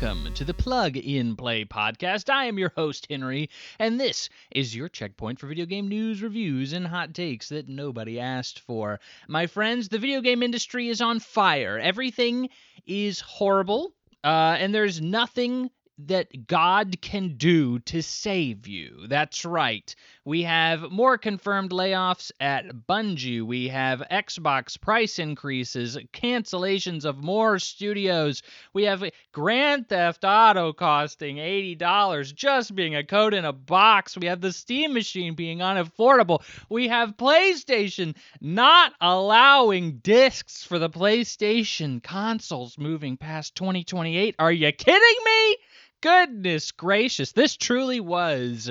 welcome to the Plug in Play podcast. I am your host, Henry, and this is your checkpoint for video game news, reviews, and hot takes that nobody asked for. My friends, the video game industry is on fire. Everything is horrible, and there's nothing that God can do to save you. That's right. We have more confirmed layoffs at Bungie. We have Xbox price increases, cancellations of more studios. We have Grand Theft Auto costing $80, just being a code in a box. We have the Steam machine being unaffordable. We have PlayStation not allowing discs for the PlayStation consoles moving past 2028. Are you kidding me? Goodness gracious, this truly was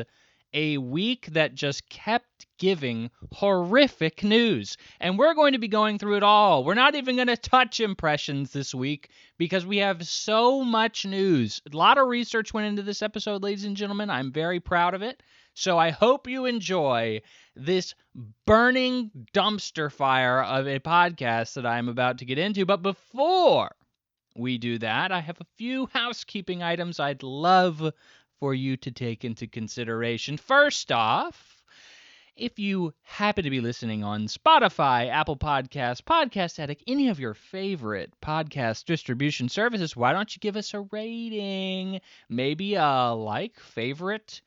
a week that just kept giving horrific news. And we're going to be going through it all. We're not even going to touch impressions this week because we have so much news. A lot of research went into this episode, ladies and gentlemen. I'm very proud of it. So I hope you enjoy this burning dumpster fire of a podcast that I'm about to get into. But before we do that, I have a few housekeeping items I'd love for you to take into consideration. First off, if you happen to be listening on Spotify, Apple Podcasts, Podcast Addict, any of your favorite podcast distribution services, why don't you give us a rating? Maybe a like, favorite,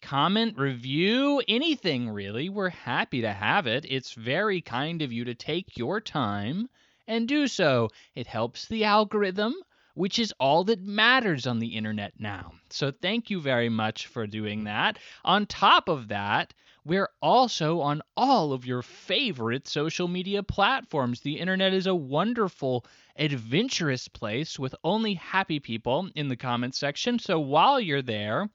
comment, review, anything really. We're happy to have it. It's very kind of you to take your time and do so. It helps the algorithm, which is all that matters on the internet now. So thank you very much for doing that. On top of that, we're also on all of your favorite social media platforms. The internet is a wonderful, adventurous place with only happy people in the comments section. So while you're there,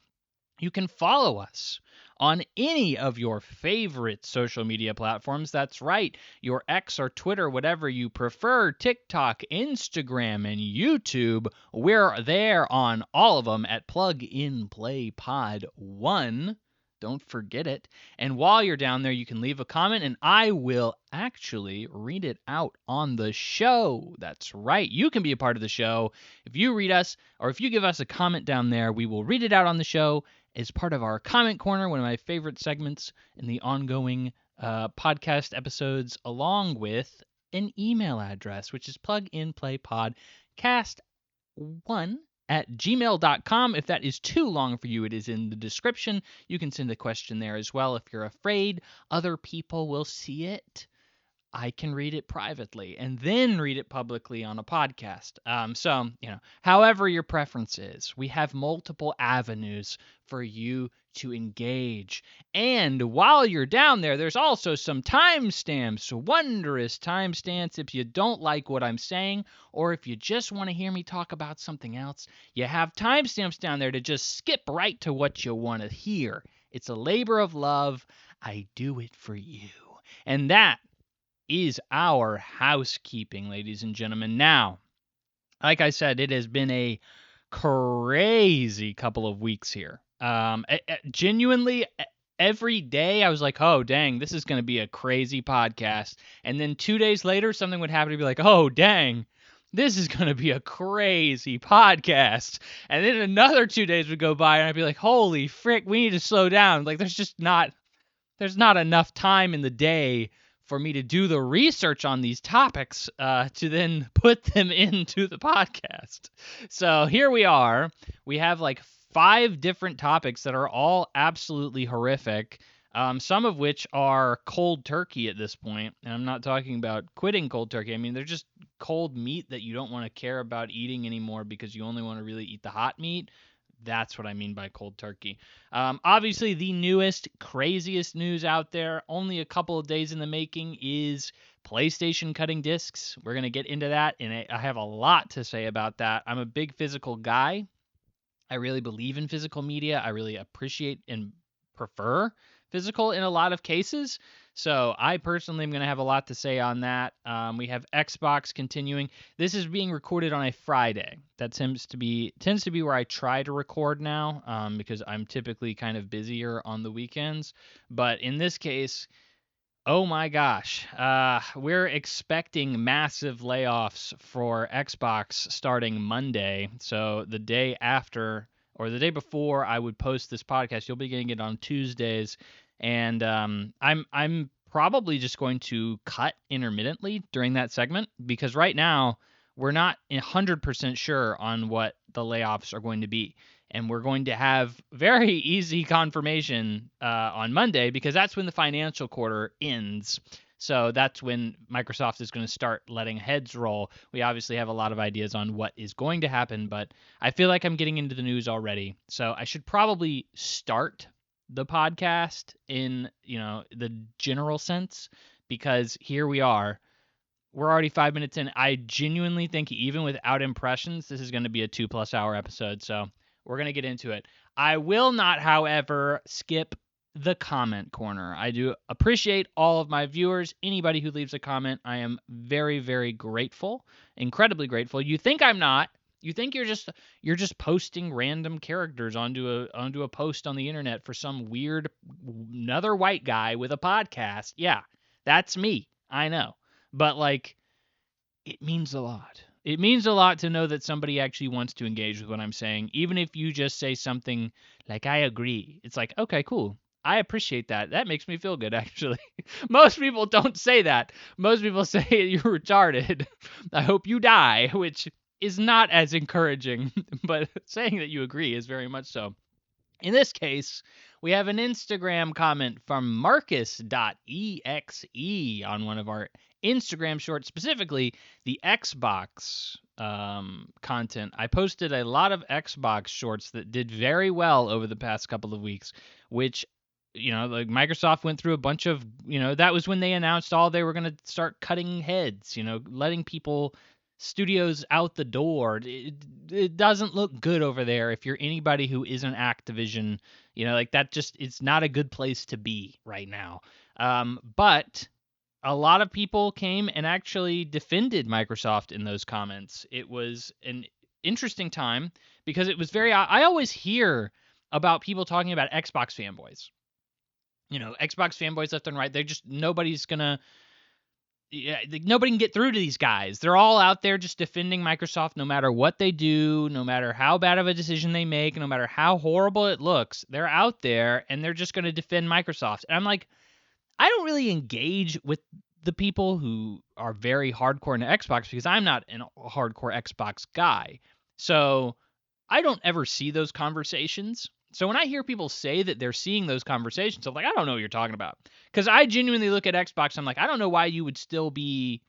you can follow us on any of your favorite social media platforms. That's right, your X or Twitter, whatever you prefer, TikTok, Instagram, and YouTube. We're there on all of them at Plug in Play Pod 1. Don't forget it. And while you're down there, you can leave a comment, and I will actually read it out on the show. That's right. You can be a part of the show. If you read us, or if you give us a comment down there, we will read it out on the show as part of our Comment Corner, one of my favorite segments in the ongoing podcast episodes, along with an email address, which is pluginplaypodcast1@gmail.com. If that is too long for you, it is in the description. You can send a question there as well. If you're afraid other people will see it, I can read it privately and then read it publicly on a podcast. However your preference is, we have multiple avenues for you to engage. And while you're down there, there's also some timestamps, wondrous timestamps. If you don't like what I'm saying, or if you just want to hear me talk about something else, you have timestamps down there to just skip right to what you want to hear. It's a labor of love. I do it for you. And that is our housekeeping, ladies and gentlemen. Now, like I said, it has been a crazy couple of weeks here. Genuinely, every day I was like, oh, dang, this is going to be a crazy podcast. And then 2 days later, something would happen to be like, oh, dang, this is going to be a crazy podcast. And then another 2 days would go by and I'd be like, holy frick, we need to slow down. Like, there's not enough time in the day for me to do the research on these topics to then put them into the podcast. So here we are. We have like 5 different topics that are all absolutely horrific, some of which are cold turkey at this point. And I'm not talking about quitting cold turkey. I mean, they're just cold meat that you don't want to care about eating anymore because you only want to really eat the hot meat. That's what I mean by cold turkey. Obviously, the newest, craziest news out there, only a couple of days in the making, is PlayStation cutting discs. We're going to get into that, and I have a lot to say about that. I'm a big physical guy. I really believe in physical media. I really appreciate and prefer physical in a lot of cases. So I personally am going to have a lot to say on that. We have Xbox continuing. This is being recorded on a Friday. That tends to be where I try to record now, because I'm typically kind of busier on the weekends. But in this case, Oh my gosh. We're expecting massive layoffs for Xbox starting Monday. So the day after or the day before I would post this podcast, you'll be getting it on Tuesdays. And I'm probably just going to cut intermittently during that segment because right now we're not 100% sure on what the layoffs are going to be, and we're going to have very easy confirmation on Monday because that's when the financial quarter ends. So that's when Microsoft is going to start letting heads roll. We obviously have a lot of ideas on what is going to happen, but I feel like I'm getting into the news already. So I should probably start the podcast in, the general sense because here we are. We're already 5 minutes in. I genuinely think even without impressions, this is going to be a 2+ hour episode. So we're going to get into it. I will not, however, skip the comment corner. I do appreciate all of my viewers. Anybody who leaves a comment, I am very, very grateful, incredibly grateful. You think I'm not? You think you're just posting random characters onto a post on the internet for some weird another white guy with a podcast? Yeah, that's me. I know. But like, it means a lot. It means a lot to know that somebody actually wants to engage with what I'm saying, even if you just say something like, I agree. It's like, okay, cool. I appreciate that. That makes me feel good, actually. Most people don't say that. Most people say you're retarded. I hope you die, which is not as encouraging, but saying that you agree is very much so. In this case, we have an Instagram comment from Marcus.exe on one of our Instagram shorts, specifically the Xbox content. I posted a lot of Xbox shorts that did very well over the past couple of weeks, which, like Microsoft went through a bunch of, that was when they announced they were going to start cutting heads, letting people studios out the door. It doesn't look good over there if you're anybody who isn't Activision. Like that just it's not a good place to be right now. But a lot of people came and actually defended Microsoft in those comments. It was an interesting time because it was very. I always hear about people talking about Xbox fanboys. Xbox fanboys left and right. They're just nobody's gonna yeah, nobody can get through to these guys. They're all out there just defending Microsoft no matter what they do, no matter how bad of a decision they make, no matter how horrible it looks. They're out there and they're just going to defend Microsoft. And I'm like, I don't really engage with the people who are very hardcore into Xbox because I'm not a hardcore Xbox guy. So I don't ever see those conversations. So when I hear people say that they're seeing those conversations, I'm like, I don't know what you're talking about. Because I genuinely look at Xbox, I'm like, I don't know why you would still be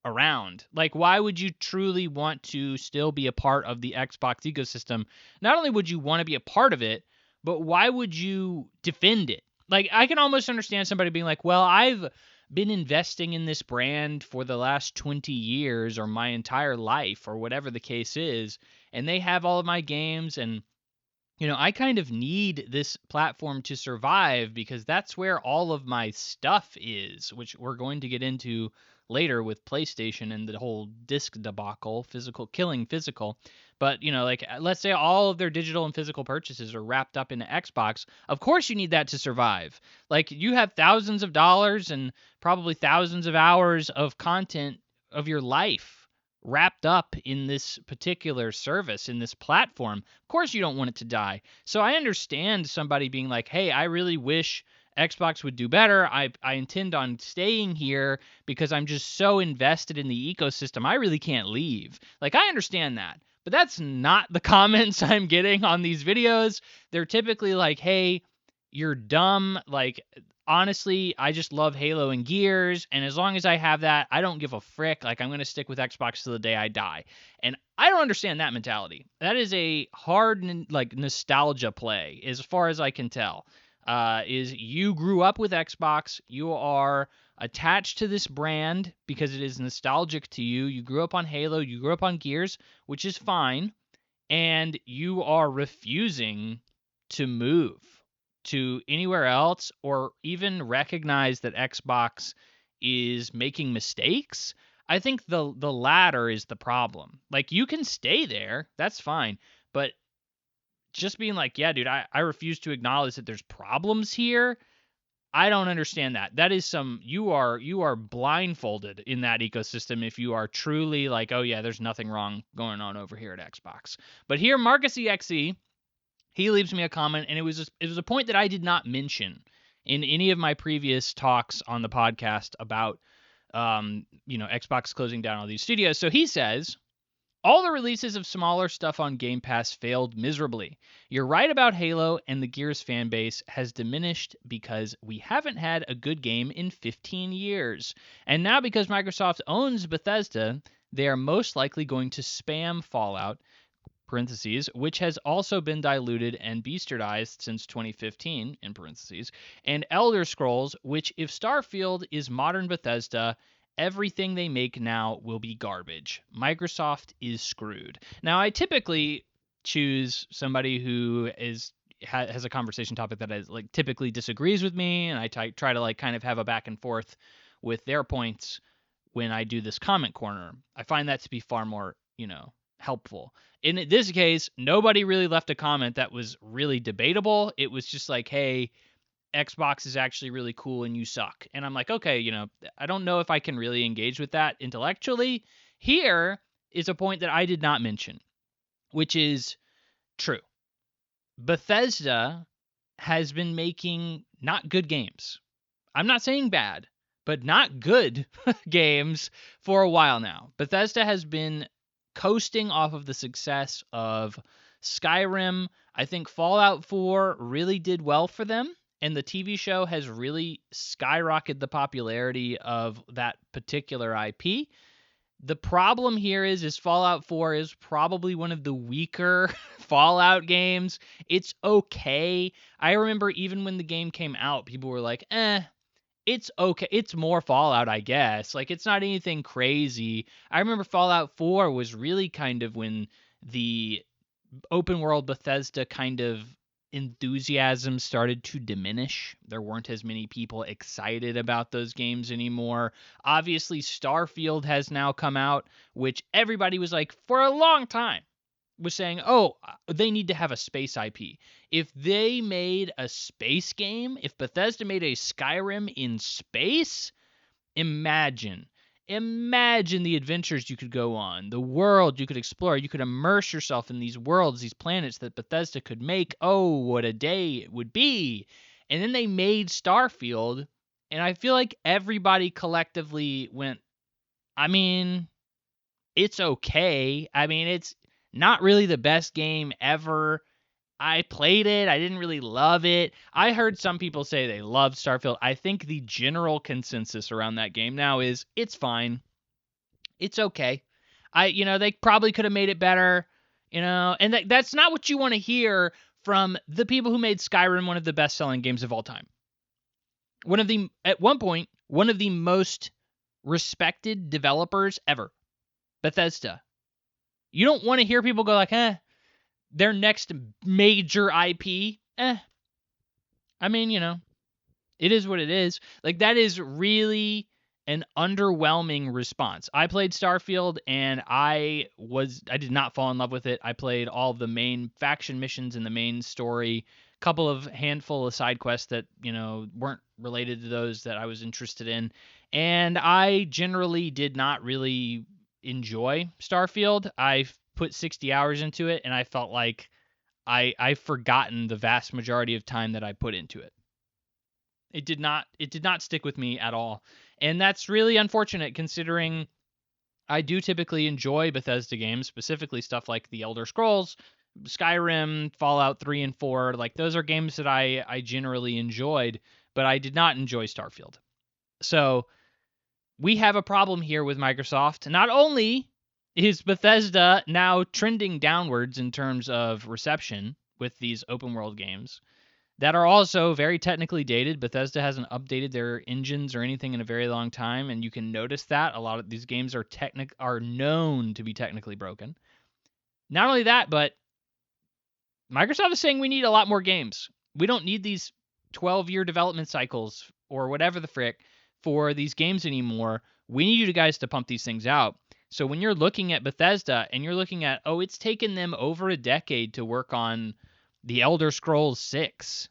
around. Like, why would you truly want to still be a part of the Xbox ecosystem? Not only would you want to be a part of it, but why would you defend it? Like, I can almost understand somebody being like, well, I've been investing in this brand for the last 20 years or my entire life or whatever the case is, and they have all of my games, and I kind of need this platform to survive because that's where all of my stuff is, which we're going to get into later with PlayStation and the whole disc debacle, physical killing physical. But, like let's say all of their digital and physical purchases are wrapped up into Xbox. Of course you need that to survive. Like you have thousands of dollars and probably thousands of hours of content of your life wrapped up in this particular service, in this platform. Of course you don't want it to die. So I understand somebody being like, hey, I really wish Xbox would do better. I intend on staying here because I'm just so invested in the ecosystem. I really can't leave. Like, I understand that. But that's not the comments I'm getting on these videos. They're typically like, hey, you're dumb. Like, honestly, I just love Halo and Gears, and as long as I have that, I don't give a frick. Like, I'm going to stick with Xbox till the day I die. And I don't understand that mentality. That is a hard, nostalgia play, as far as I can tell. Is you grew up with Xbox, you are attached to this brand because it is nostalgic to you. You grew up on Halo, you grew up on Gears, which is fine, and you are refusing to move to anywhere else or even recognize that Xbox is making mistakes. I think the latter is the problem. Like, you can stay there, that's fine, but just being like, yeah, dude, I refuse to acknowledge that there's problems here. I don't understand that. That is you are blindfolded in that ecosystem if you are truly like, oh yeah, there's nothing wrong going on over here at Xbox. But here, Marcus EXE, he leaves me a comment, and it was a point that I did not mention in any of my previous talks on the podcast about Xbox closing down all these studios. So he says, all the releases of smaller stuff on Game Pass failed miserably. You're right about Halo, and the Gears fan base has diminished because we haven't had a good game in 15 years. And now because Microsoft owns Bethesda, they are most likely going to spam Fallout, parentheses, which has also been diluted and bastardized since 2015, in parentheses, and Elder Scrolls, which, if Starfield is modern Bethesda, everything they make now will be garbage. Microsoft is screwed. Now, I typically choose somebody who has a conversation topic that is like typically disagrees with me, and I try to like kind of have a back and forth with their points when I do this comment corner. I find that to be far more, helpful. In this case, nobody really left a comment that was really debatable. It was just like, hey, Xbox is actually really cool and you suck. And I'm like, okay, I don't know if I can really engage with that intellectually. Here is a point that I did not mention, which is true. Bethesda has been making not good games. I'm not saying bad, but not good games for a while now. Bethesda has been coasting off of the success of Skyrim. I think Fallout 4 really did well for them, and the TV show has really skyrocketed the popularity of that particular IP. The problem here is Fallout 4 is probably one of the weaker Fallout games. It's okay. I remember even when the game came out, people were like, it's okay. It's more Fallout, I guess. Like, it's not anything crazy. I remember Fallout 4 was really kind of when the open world Bethesda kind of enthusiasm started to diminish. There weren't as many people excited about those games anymore. Obviously, Starfield has now come out, which everybody was like, for a long time, was saying, oh, they need to have a space IP. If they made a space game, if Bethesda made a Skyrim in space, imagine the adventures you could go on, the world you could explore. You could immerse yourself in these worlds, these planets that Bethesda could make. Oh, what a day it would be. And then they made Starfield, and I feel like everybody collectively went, I mean, it's okay. I mean, it's not really the best game ever. I played it. I didn't really love it. I heard some people say they loved Starfield. I think the general consensus around that game now is it's fine. It's okay. They probably could have made it better, and that's not what you want to hear from the people who made Skyrim one of the best-selling games of all time. At one point, one of the most respected developers ever. Bethesda. You don't want to hear people go like, their next major IP, I mean, it is what it is. Like, that is really an underwhelming response. I played Starfield, and I did not fall in love with it. I played all the main faction missions and the main story, couple of handful of side quests that, weren't related to those that I was interested in. And I generally did not really enjoy Starfield. I've put 60 hours into it, and I felt like I've forgotten the vast majority of time that I put into it. It did not stick with me at all. And that's really unfortunate, considering I do typically enjoy Bethesda games, specifically stuff like the Elder Scrolls, Skyrim, Fallout 3 and 4. Like, those are games that I generally enjoyed, but I did not enjoy Starfield. So we have a problem here with Microsoft. Not only is Bethesda now trending downwards in terms of reception with these open world games that are also very technically dated. Bethesda hasn't updated their engines or anything in a very long time, and you can notice that a lot of these games are known to be technically broken. Not only that, but Microsoft is saying we need a lot more games. We don't need these 12-year development cycles or whatever the frick for these games anymore. We need you guys to pump these things out. So when you're looking at Bethesda and you're looking at, it's taken them over a decade to work on the Elder Scrolls 6.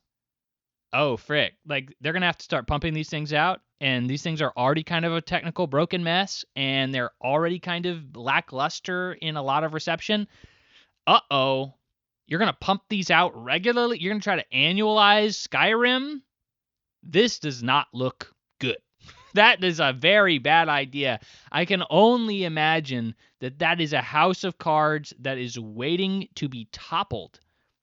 oh, frick. Like, they're going to have to start pumping these things out, and these things are already kind of a technical broken mess, and they're already kind of lackluster in a lot of reception. Uh-oh. You're going to pump these out regularly? You're going to try to annualize Skyrim? This does not look good. That is a very bad idea. I can only imagine that that is a house of cards that is waiting to be toppled.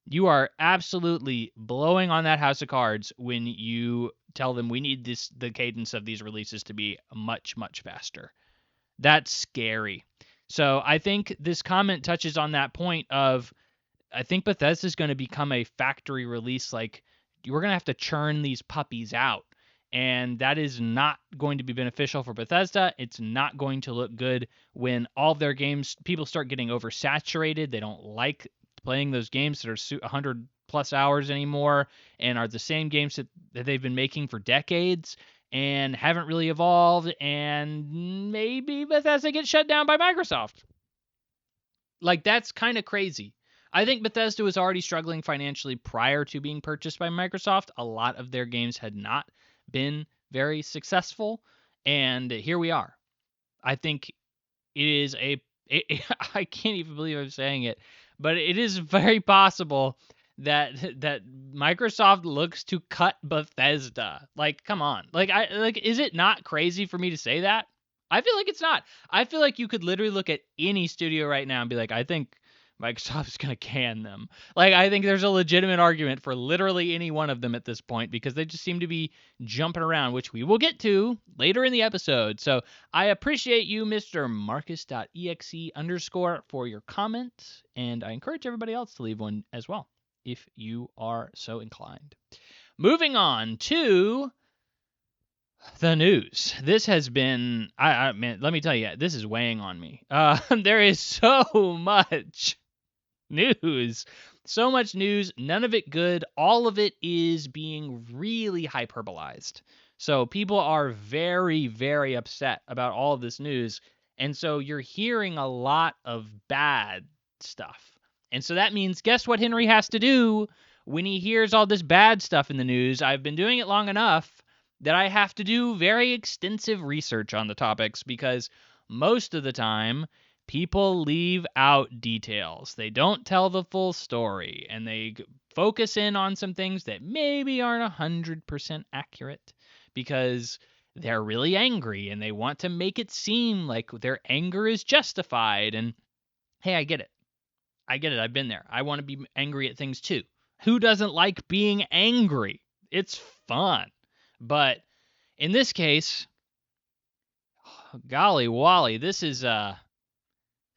You are absolutely blowing on that house of cards when you tell them we need the cadence of these releases to be much, much faster. That's scary. So I think this comment touches on that point of, I think Bethesda is going to become a factory release. Like, we're going to have to churn these puppies out. And that is not going to be beneficial for Bethesda. It's not going to look good when all of their games, people start getting oversaturated. They don't like playing those games that are 100 plus hours anymore and are the same games that they've been making for decades and haven't really evolved. And maybe Bethesda gets shut down by Microsoft. Like, that's kind of crazy. I think Bethesda was already struggling financially prior to being purchased by Microsoft. A lot of their games had not been very successful, and here we are. I think it is I can't even believe I'm saying it, but it is very possible that Microsoft looks to cut Bethesda. Like, come on. Is it not crazy for me to say that? I feel like it's not. I feel like you could literally look at any studio right now and be like, I think Microsoft is going to can them. Like, I think there's a legitimate argument for literally any one of them at this point because they just seem to be jumping around, which we will get to later in the episode. So I appreciate you, Mr. Marcus.exe_ for your comment, and I encourage everybody else to leave one as well if you are so inclined. Moving on to the news. This has been, man, let me tell you, this is weighing on me. There is so much news. So much news, none of it good. All of it is being really hyperbolized. So people are very, very upset about all of this news. And so you're hearing a lot of bad stuff. And so that means, guess what Henry has to do when he hears all this bad stuff in the news? I've been doing it long enough that I have to do very extensive research on the topics because most of the time, people leave out details. They don't tell the full story, and they focus in on some things that maybe aren't 100% accurate because they're really angry and they want to make it seem like their anger is justified. And hey, I get it. I've been there. I want to be angry at things too. Who doesn't like being angry? It's fun. But in this case, golly Wally, this is a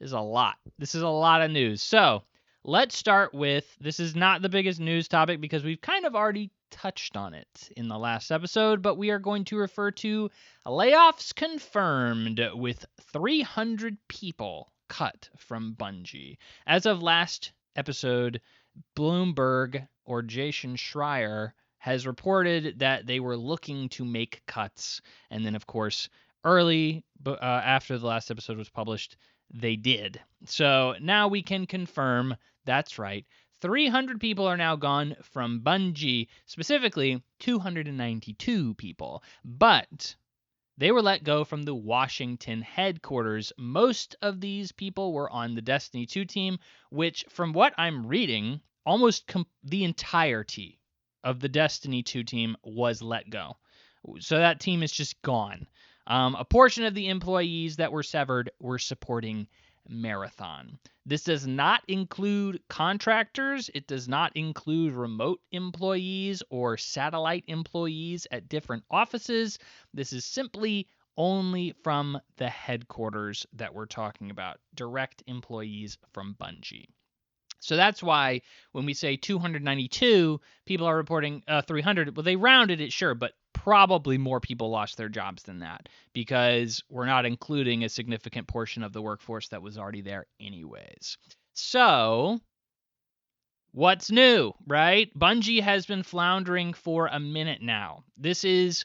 lot. This is a lot of news. So let's start with, this is not the biggest news topic because we've kind of already touched on it in the last episode, but we are going to refer to layoffs confirmed with 300 people cut from Bungie. As of last episode, Bloomberg or Jason Schreier has reported that they were looking to make cuts. And then, of course, after the last episode was published, they did. So now we can confirm that's right. 300 people are now gone from Bungie, specifically 292 people. But they were let go from the Washington headquarters. Most of these people were on the Destiny 2 team, which, from what I'm reading, almost the entirety of the Destiny 2 team was let go. So that team is just gone. A portion of the employees that were severed were supporting Marathon. This does not include contractors. It does not include remote employees or satellite employees at different offices. This is simply only from the headquarters that we're talking about, direct employees from Bungie. So that's why when we say 292, people are reporting 300. Well, they rounded it, sure, but probably more people lost their jobs than that because we're not including a significant portion of the workforce that was already there anyways. So what's new, right? Bungie has been floundering for a minute now. This is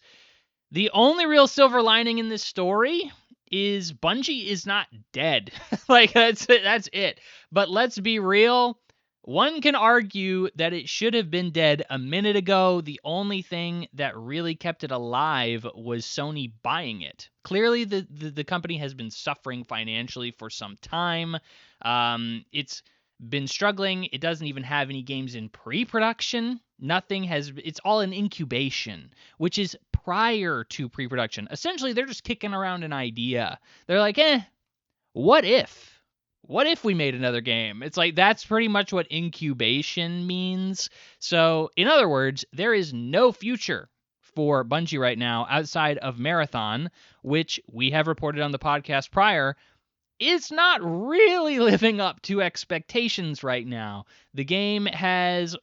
the only real silver lining in this story is Bungie is not dead. Like, that's it. But let's be real. One can argue that it should have been dead a minute ago. The only thing that really kept it alive was Sony buying it. Clearly, the company has been suffering financially for some time. It's been struggling. It doesn't even have any games in pre-production. Nothing has. It's all in incubation, which is prior to pre-production. Essentially, they're just kicking around an idea. They're like, what if? What if we made another game? It's like that's pretty much what incubation means. So, in other words, there is no future for Bungie right now outside of Marathon, which we have reported on the podcast prior is not really living up to expectations right now. The game has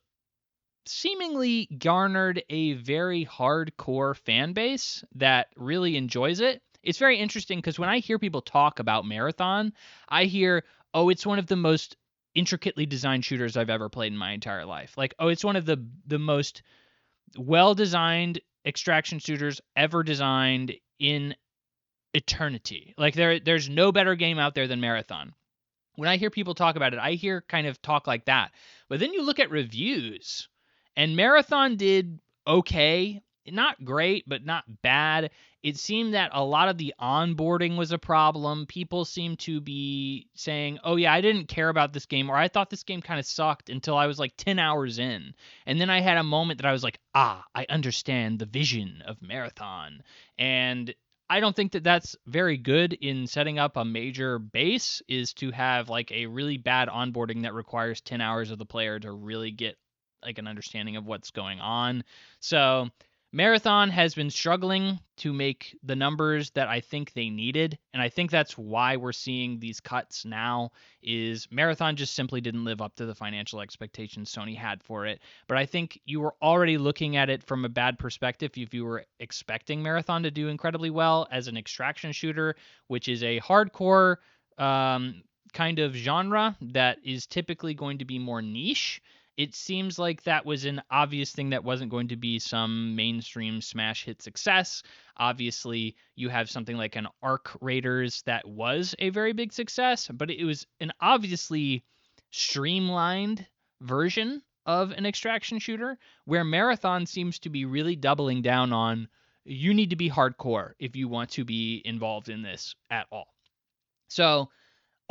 seemingly garnered a very hardcore fan base that really enjoys it. It's very interesting because when I hear people talk about Marathon, I hear, oh, it's one of the most intricately designed shooters I've ever played in my entire life. Like, oh, it's one of the most well-designed extraction shooters ever designed in eternity. Like, there's no better game out there than Marathon. When I hear people talk about it, I hear kind of talk like that. But then you look at reviews, and Marathon did okay. Not great, but not bad. It seemed that a lot of the onboarding was a problem. People seemed to be saying, oh, yeah, I didn't care about this game, or I thought this game kind of sucked until I was like 10 hours in. And then I had a moment that I was like, I understand the vision of Marathon. And I don't think that that's very good in setting up a major base, is to have like a really bad onboarding that requires 10 hours of the player to really get like an understanding of what's going on. So Marathon has been struggling to make the numbers that I think they needed, and I think that's why we're seeing these cuts now. Is Marathon just simply didn't live up to the financial expectations Sony had for it. But I think you were already looking at it from a bad perspective if you were expecting Marathon to do incredibly well as an extraction shooter, which is a hardcore kind of genre that is typically going to be more niche. It seems like that was an obvious thing that wasn't going to be some mainstream smash hit success. Obviously, you have something like an Arc Raiders that was a very big success, but it was an obviously streamlined version of an extraction shooter, where Marathon seems to be really doubling down on you need to be hardcore if you want to be involved in this at all. So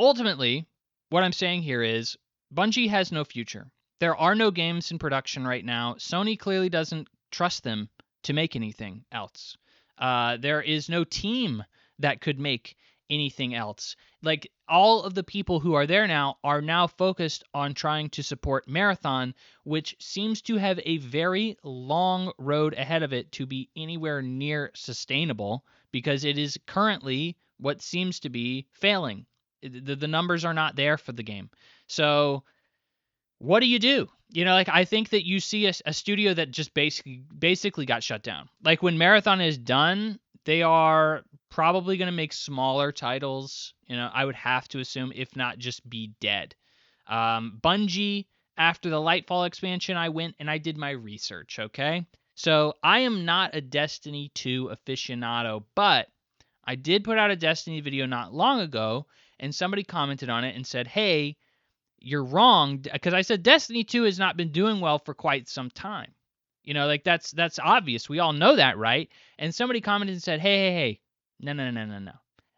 ultimately, what I'm saying here is Bungie has no future. There are no games in production right now. Sony clearly doesn't trust them to make anything else. There is no team that could make anything else. Like, all of the people who are there now are now focused on trying to support Marathon, which seems to have a very long road ahead of it to be anywhere near sustainable, because it is currently what seems to be failing. The numbers are not there for the game. So what do you do? Like, I think that you see a studio that just basically got shut down. Like, when Marathon is done, they are probably going to make smaller titles. I would have to assume, if not just be dead. Bungie, after the Lightfall expansion, I went and I did my research, okay? So I am not a Destiny 2 aficionado, but I did put out a Destiny video not long ago, and somebody commented on it and said, hey, you're wrong, because I said Destiny 2 has not been doing well for quite some time. Like, that's obvious. We all know that, right? And somebody commented and said, hey, no.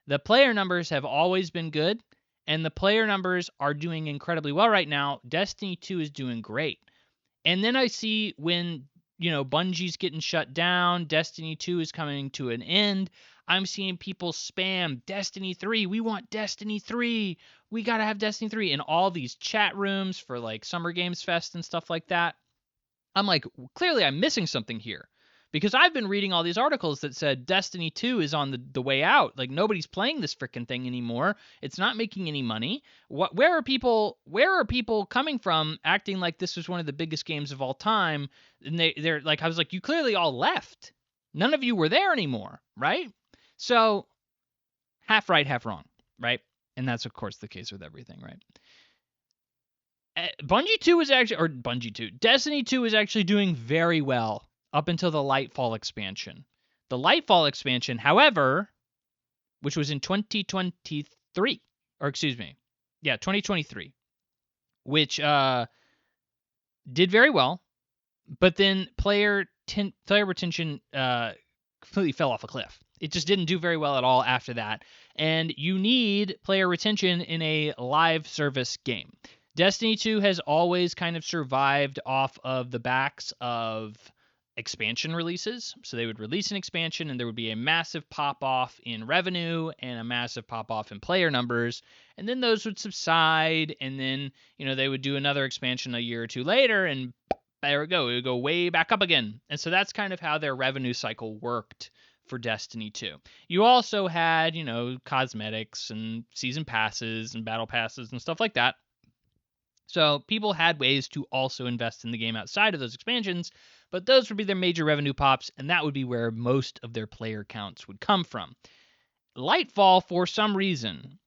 The player numbers have always been good, and the player numbers are doing incredibly well right now. Destiny 2 is doing great. And then I see when, Bungie's getting shut down, Destiny 2 is coming to an end, I'm seeing people spam Destiny 3. We want Destiny 3. We got to have Destiny 3 in all these chat rooms for like Summer Games Fest and stuff like that. I'm like, clearly I'm missing something here, because I've been reading all these articles that said Destiny 2 is on the way out. Like, nobody's playing this freaking thing anymore. It's not making any money. Where are people coming from acting like this was one of the biggest games of all time? And they're like, I was like, you clearly all left. None of you were there anymore, right? So, half right, half wrong, right? And that's, of course, the case with everything, right? Bungie 2 is actually, or Bungie 2, Destiny 2 is actually doing very well up until the Lightfall expansion. The Lightfall expansion, however, which was in 2023, or excuse me, yeah, 2023, which did very well, but then player retention completely fell off a cliff. It just didn't do very well at all after that. And you need player retention in a live service game. Destiny 2 has always kind of survived off of the backs of expansion releases. So they would release an expansion and there would be a massive pop off in revenue and a massive pop off in player numbers. And then those would subside. And then, they would do another expansion a year or two later and there we go. It would go way back up again. And so that's kind of how their revenue cycle worked for Destiny 2. You also had, cosmetics and season passes and battle passes and stuff like that. So people had ways to also invest in the game outside of those expansions, but those would be their major revenue pops, and that would be where most of their player counts would come from. Lightfall, for some reason,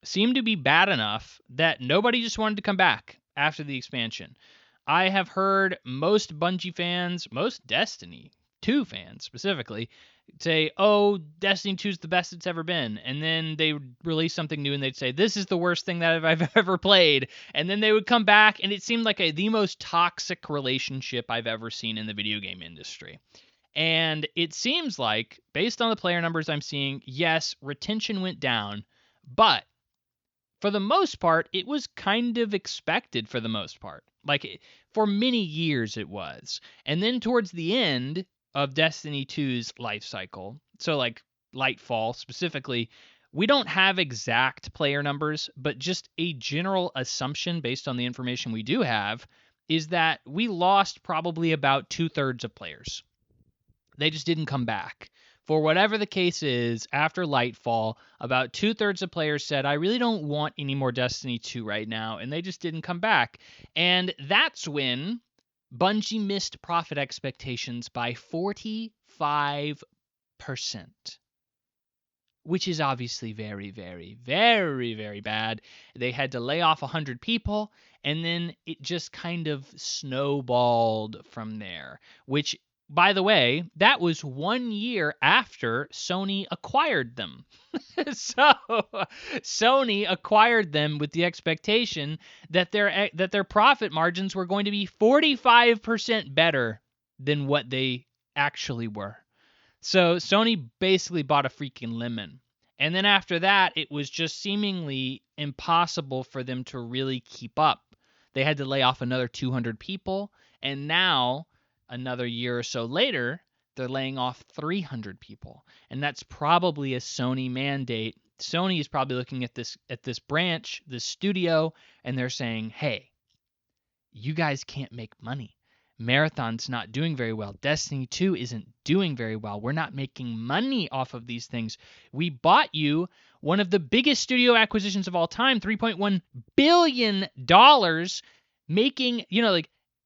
seemed to be bad enough that nobody just wanted to come back after the expansion. I have heard most Bungie fans, most Destiny 2 fans specifically, say, oh, Destiny 2 is the best it's ever been. And then they would release something new and they'd say, this is the worst thing that I've ever played. And then they would come back and it seemed like the most toxic relationship I've ever seen in the video game industry. And it seems like, based on the player numbers I'm seeing, yes, retention went down, but for the most part, it was kind of expected for the most part. Like, for many years it was. And then towards the end of Destiny 2's life cycle, so like Lightfall specifically, we don't have exact player numbers, but just a general assumption based on the information we do have is that we lost probably about 2/3 of players. They just didn't come back. For whatever the case is, after Lightfall, about 2/3 of players said, I really don't want any more Destiny 2 right now, and they just didn't come back. And that's when Bungie missed profit expectations by 45%, which is obviously very, very, very, very bad. They had to lay off 100 people, and then it just kind of snowballed from there, which, by the way, that was 1 year after Sony acquired them. So Sony acquired them with the expectation that their profit margins were going to be 45% better than what they actually were. So Sony basically bought a freaking lemon. And then after that, it was just seemingly impossible for them to really keep up. They had to lay off another 200 people, and now, another year or so later, they're laying off 300 people. And that's probably a Sony mandate. Sony is probably looking at this branch, this studio, and they're saying, hey, you guys can't make money. Marathon's not doing very well. Destiny 2 isn't doing very well. We're not making money off of these things. We bought you one of the biggest studio acquisitions of all time, $3.1 billion, making,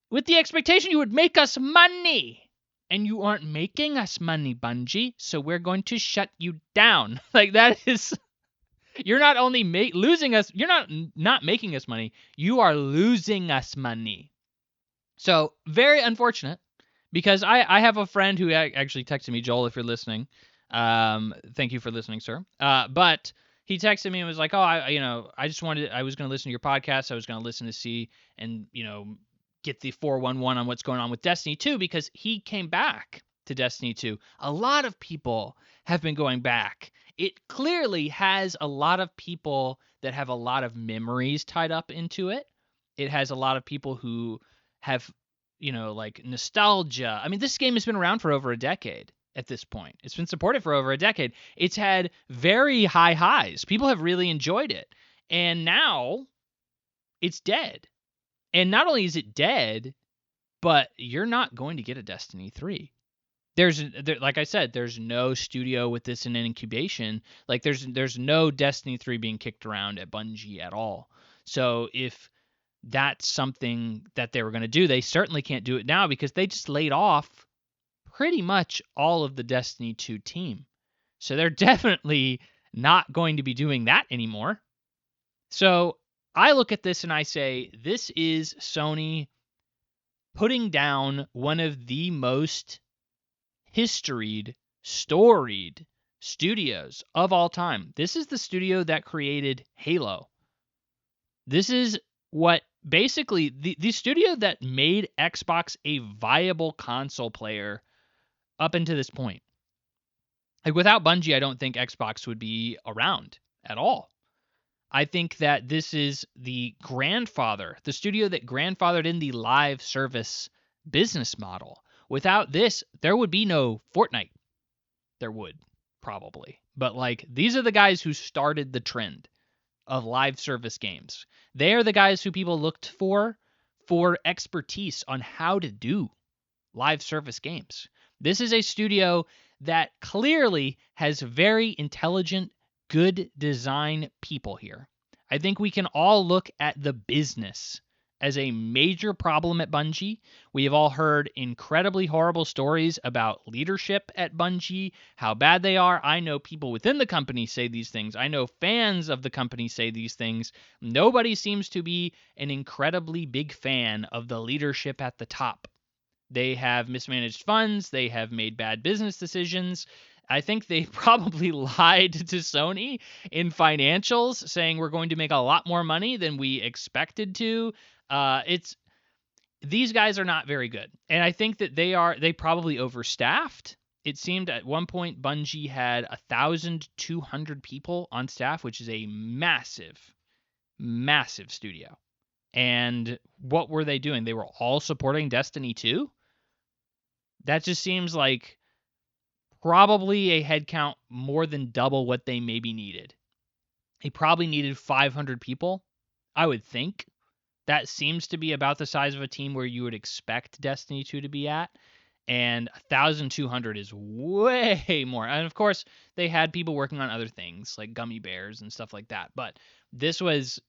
with the expectation you would make us money. And you aren't making us money, Bungie, so we're going to shut you down. Like, that is... You're not only losing us... You're not making us money. You are losing us money. So, very unfortunate, because I have a friend who actually texted me, Joel, if you're listening. Thank you for listening, sir. But he texted me and was like, oh, I was going to listen to your podcast. I was going to listen to see and, get the 411 on what's going on with Destiny 2, because he came back to Destiny 2. A lot of people have been going back. It clearly has a lot of people that have a lot of memories tied up into it. It has a lot of people who have, like nostalgia. I mean, this game has been around for over a decade at this point. It's been supported for over a decade. It's had very high highs. People have really enjoyed it. And now it's dead. And not only is it dead, but you're not going to get a Destiny 3. Like I said, there's no studio with this in incubation. Like there's no Destiny 3 being kicked around at Bungie at all. So if that's something that they were going to do, they certainly can't do it now, because they just laid off pretty much all of the Destiny 2 team. So they're definitely not going to be doing that anymore. So I look at this and I say, this is Sony putting down one of the most storied studios of all time. This is the studio that created Halo. This is what basically the studio that made Xbox a viable console player up until this point. Like, without Bungie, I don't think Xbox would be around at all. I think that this is the studio that grandfathered in the live service business model. Without this, there would be no Fortnite. There would, probably. But, like, these are the guys who started the trend of live service games. They are the guys who people looked for expertise on how to do live service games. This is a studio that clearly has very intelligent, good design people here. I think we can all look at the business as a major problem at Bungie. We have all heard incredibly horrible stories about leadership at Bungie, how bad they are. I know people within the company say these things. I know fans of the company say these things. Nobody seems to be an incredibly big fan of the leadership at the top. They have mismanaged funds. They have made bad business decisions. I think they probably lied to Sony in financials, saying we're going to make a lot more money than we expected to. These guys are not very good, and I think that they probably overstaffed. It seemed at one point Bungie had 1,200 people on staff, which is a massive, massive studio. And what were they doing? They were all supporting Destiny 2? That just seems like probably a headcount more than double what they maybe needed. They probably needed 500 people, I would think. That seems to be about the size of a team where you would expect Destiny 2 to be at. And 1,200 is way more. And of course, they had people working on other things like gummy bears and stuff like that. But this was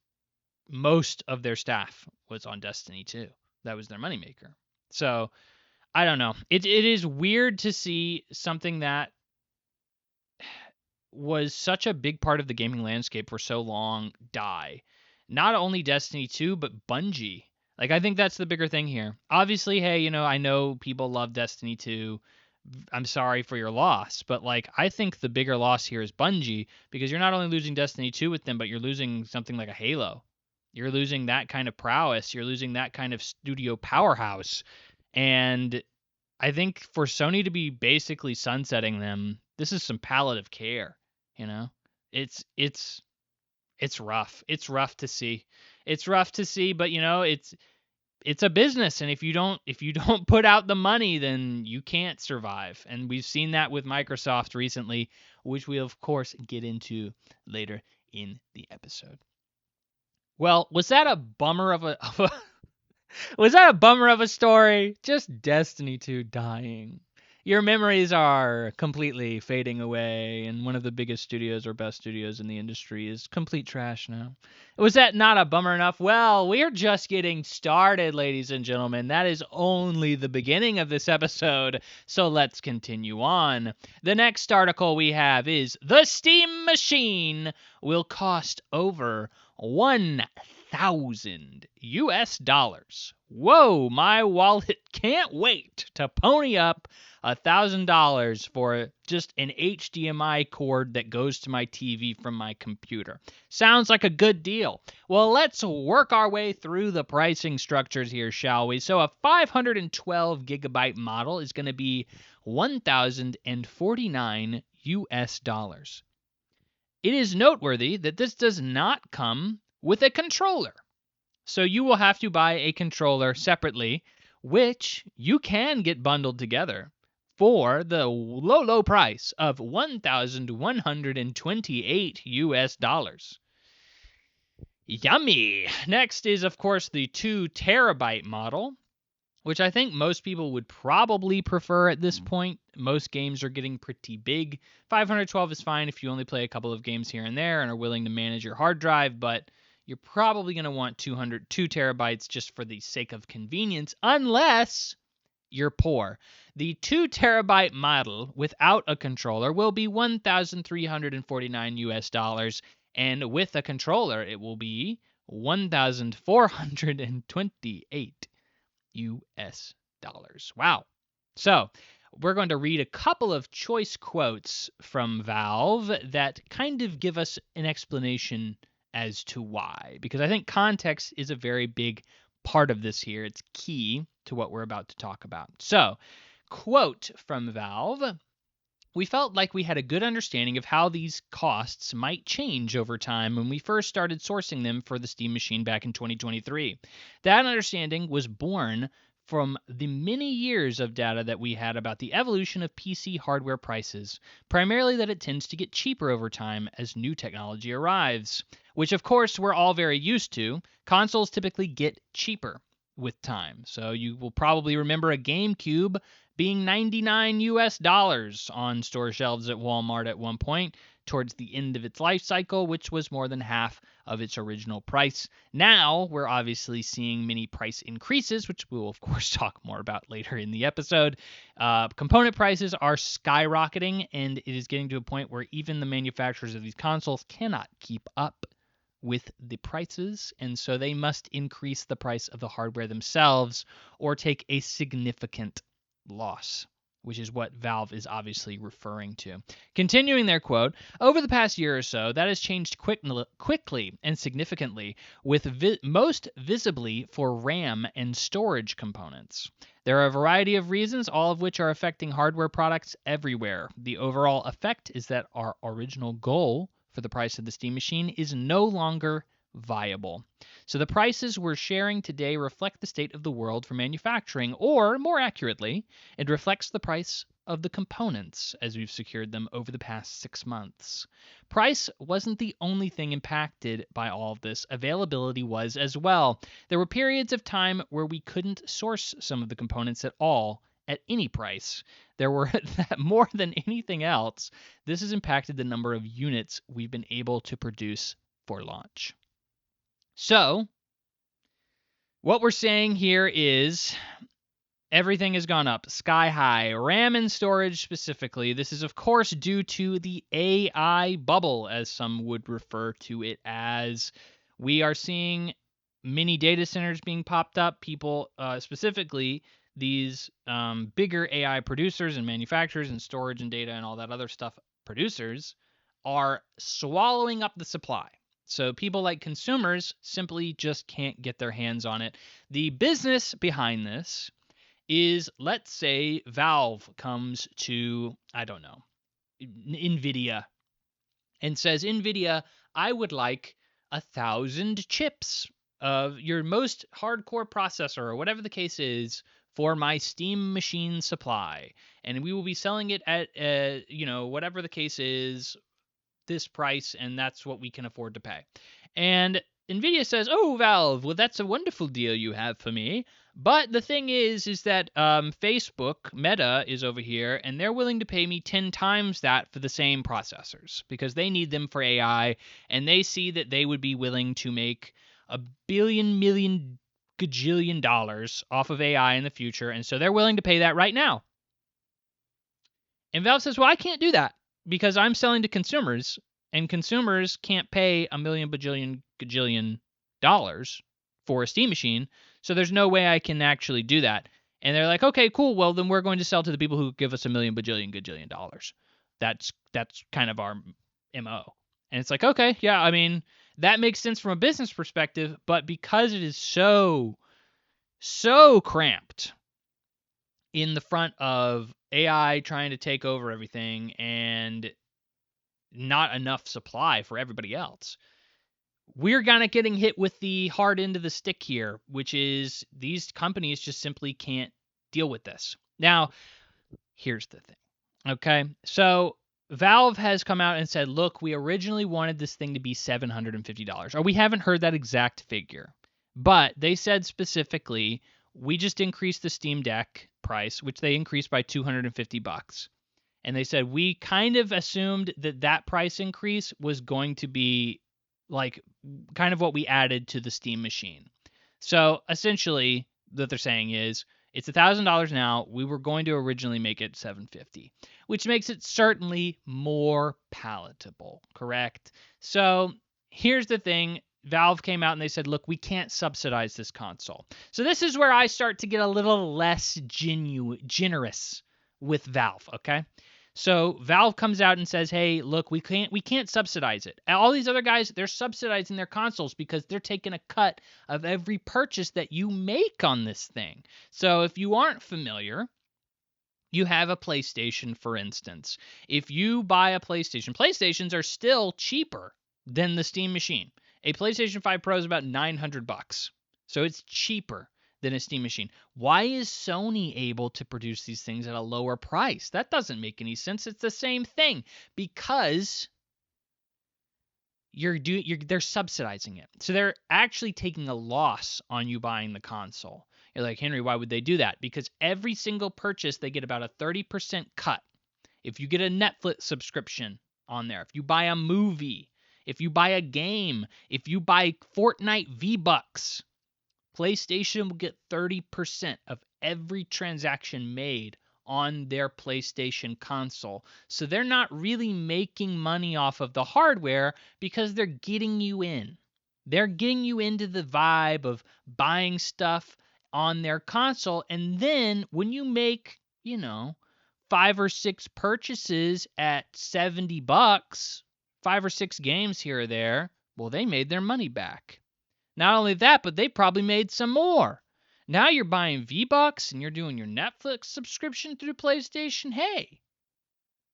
most of their staff was on Destiny 2. That was their moneymaker. So I don't know. It is weird to see something that was such a big part of the gaming landscape for so long die. Not only Destiny 2, but Bungie. Like, I think that's the bigger thing here. Obviously, hey, I know people love Destiny 2. I'm sorry for your loss, but, like, I think the bigger loss here is Bungie, because you're not only losing Destiny 2 with them, but you're losing something like a Halo. You're losing that kind of prowess. You're losing that kind of studio powerhouse. And I think for Sony to be basically sunsetting them, this is some palliative care, It's rough. It's rough to see. It's rough to see, but it's a business, and if you don't put out the money, then you can't survive. And we've seen that with Microsoft recently, which we'll of course get into later in the episode. Well, was that a bummer of a was that a bummer of a story? Just Destiny 2 dying. Your memories are completely fading away, and one of the biggest studios or best studios in the industry is complete trash now. Was that not a bummer enough? Well, we're just getting started, ladies and gentlemen. That is only the beginning of this episode, so let's continue on. The next article we have is The Steam Machine will cost over $1,000. Whoa, my wallet can't wait to pony up $1,000 for just an HDMI cord that goes to my TV from my computer. Sounds like a good deal. Well, let's work our way through the pricing structures here, shall we? So a 512 gigabyte model is going to be $1,049. It is noteworthy that this does not come with a controller. So you will have to buy a controller separately, which you can get bundled together for the low price of $1,128. Yummy! Next is, of course, the 2 terabyte model, which I think most people would probably prefer at this point. Most games are getting pretty big. 512 is fine if you only play a couple of games here and there and are willing to manage your hard drive, but you're probably going to want 2 terabytes just for the sake of convenience, unless you're poor. The 2 terabyte model without a controller will be $1,349, and with a controller, it will be $1,428. Wow. So we're going to read a couple of choice quotes from Valve that kind of give us an explanation as to why, because I think context is a very big part of this here. It's key to what we're about to talk about. So, quote from Valve: "We felt like we had a good understanding of how these costs might change over time when we first started sourcing them for the Steam Machine back in 2023. That understanding was born from the many years of data that we had about the evolution of PC hardware prices, primarily that it tends to get cheaper over time as new technology arrives, which of course we're all very used to. Consoles typically get cheaper with time. So you will probably remember a GameCube being $99 on store shelves at Walmart at one point towards the end of its life cycle, which was more than half of its original price. Now we're obviously seeing many price increases, which we will of course talk more about later in the episode. Component prices are skyrocketing, and it is getting to a point where even the manufacturers of these consoles cannot keep up with the prices, and so they must increase the price of the hardware themselves or take a significant loss, which is what Valve is obviously referring to. Continuing their quote, "Over the past year or so, that has changed quickly and significantly, with most visibly for RAM and storage components. There are a variety of reasons, all of which are affecting hardware products everywhere. The overall effect is that our original goal for the price of the Steam Machine is no longer viable. So the prices we're sharing today reflect the state of the world for manufacturing, or more accurately, it reflects the price of the components as we've secured them over the past 6 months. Price wasn't the only thing impacted by all of this. Availability was as well. There were periods of time where we couldn't source some of the components at all at any price. There were more than anything else. This has impacted the number of units we've been able to produce for launch." So, what we're saying here is everything has gone up sky high. RAM and storage specifically. This is, of course, due to the AI bubble, as some would refer to it as. We are seeing many data centers being popped up. People, specifically these bigger AI producers and manufacturers and storage and data and all that other stuff producers, are swallowing up the supply. So people like consumers simply just can't get their hands on it. The business behind this is, let's say Valve comes to, I don't know, NVIDIA and says, "NVIDIA, I would like 1,000 chips of your most hardcore processor," or whatever the case is, "for my Steam Machine supply. And we will be selling it at, whatever the case is, this price, and that's what we can afford to pay." And NVIDIA says, "Oh, Valve, well, that's a wonderful deal you have for me. But the thing is that Facebook, Meta, is over here, and they're willing to pay me 10 times that for the same processors because they need them for AI, and they see that they would be willing to make $1 billion, million, gajillion dollars off of AI in the future, and so they're willing to pay that right now." And Valve says, "Well, I can't do that because I'm selling to consumers, and consumers can't pay $1 million, bajillion, gajillion dollars for a Steam Machine, so there's no way I can actually do that." And they're like, "Okay, cool. Well, then we're going to sell to the people who give us $1 million, bajillion, gajillion dollars. That's kind of our MO." And it's like, okay, yeah, I mean, that makes sense from a business perspective, but because it is so cramped in the front of AI trying to take over everything and not enough supply for everybody else, we're kind of getting hit with the hard end of the stick here, which is these companies just simply can't deal with this. Now, here's the thing. Okay, so Valve has come out and said, "Look, we originally wanted this thing to be $750, or we haven't heard that exact figure, but they said specifically, we just increased the Steam Deck price, which they increased by $250. And they said, we kind of assumed that price increase was going to be like kind of what we added to the Steam Machine." So essentially, what they're saying is, it's $1,000 now. We were going to originally make it $750, which makes it certainly more palatable, correct? So here's the thing. Valve came out and they said, "Look, we can't subsidize this console." So this is where I start to get a little less generous with Valve, okay? So Valve comes out and says, "Hey, look, we can't subsidize it." All these other guys, they're subsidizing their consoles because they're taking a cut of every purchase that you make on this thing. So if you aren't familiar, you have a PlayStation, for instance. If you buy a PlayStation, PlayStations are still cheaper than the Steam machine. A PlayStation 5 Pro is about $900. So it's cheaper than a Steam machine. Why is Sony able to produce these things at a lower price? That doesn't make any sense. It's the same thing because they're subsidizing it. So they're actually taking a loss on you buying the console. You're like, Henry, why would they do that? Because every single purchase, they get about a 30% cut. If you get a Netflix subscription on there, if you buy a movie, if you buy a game, if you buy Fortnite V-Bucks, PlayStation will get 30% of every transaction made on their PlayStation console. So they're not really making money off of the hardware because they're getting you in. They're getting you into the vibe of buying stuff on their console. And then when you make, 5 or 6 purchases at $70, 5 or 6 games here or there, well, they made their money back. Not only that, but they probably made some more. Now you're buying V-Bucks and you're doing your Netflix subscription through PlayStation. Hey,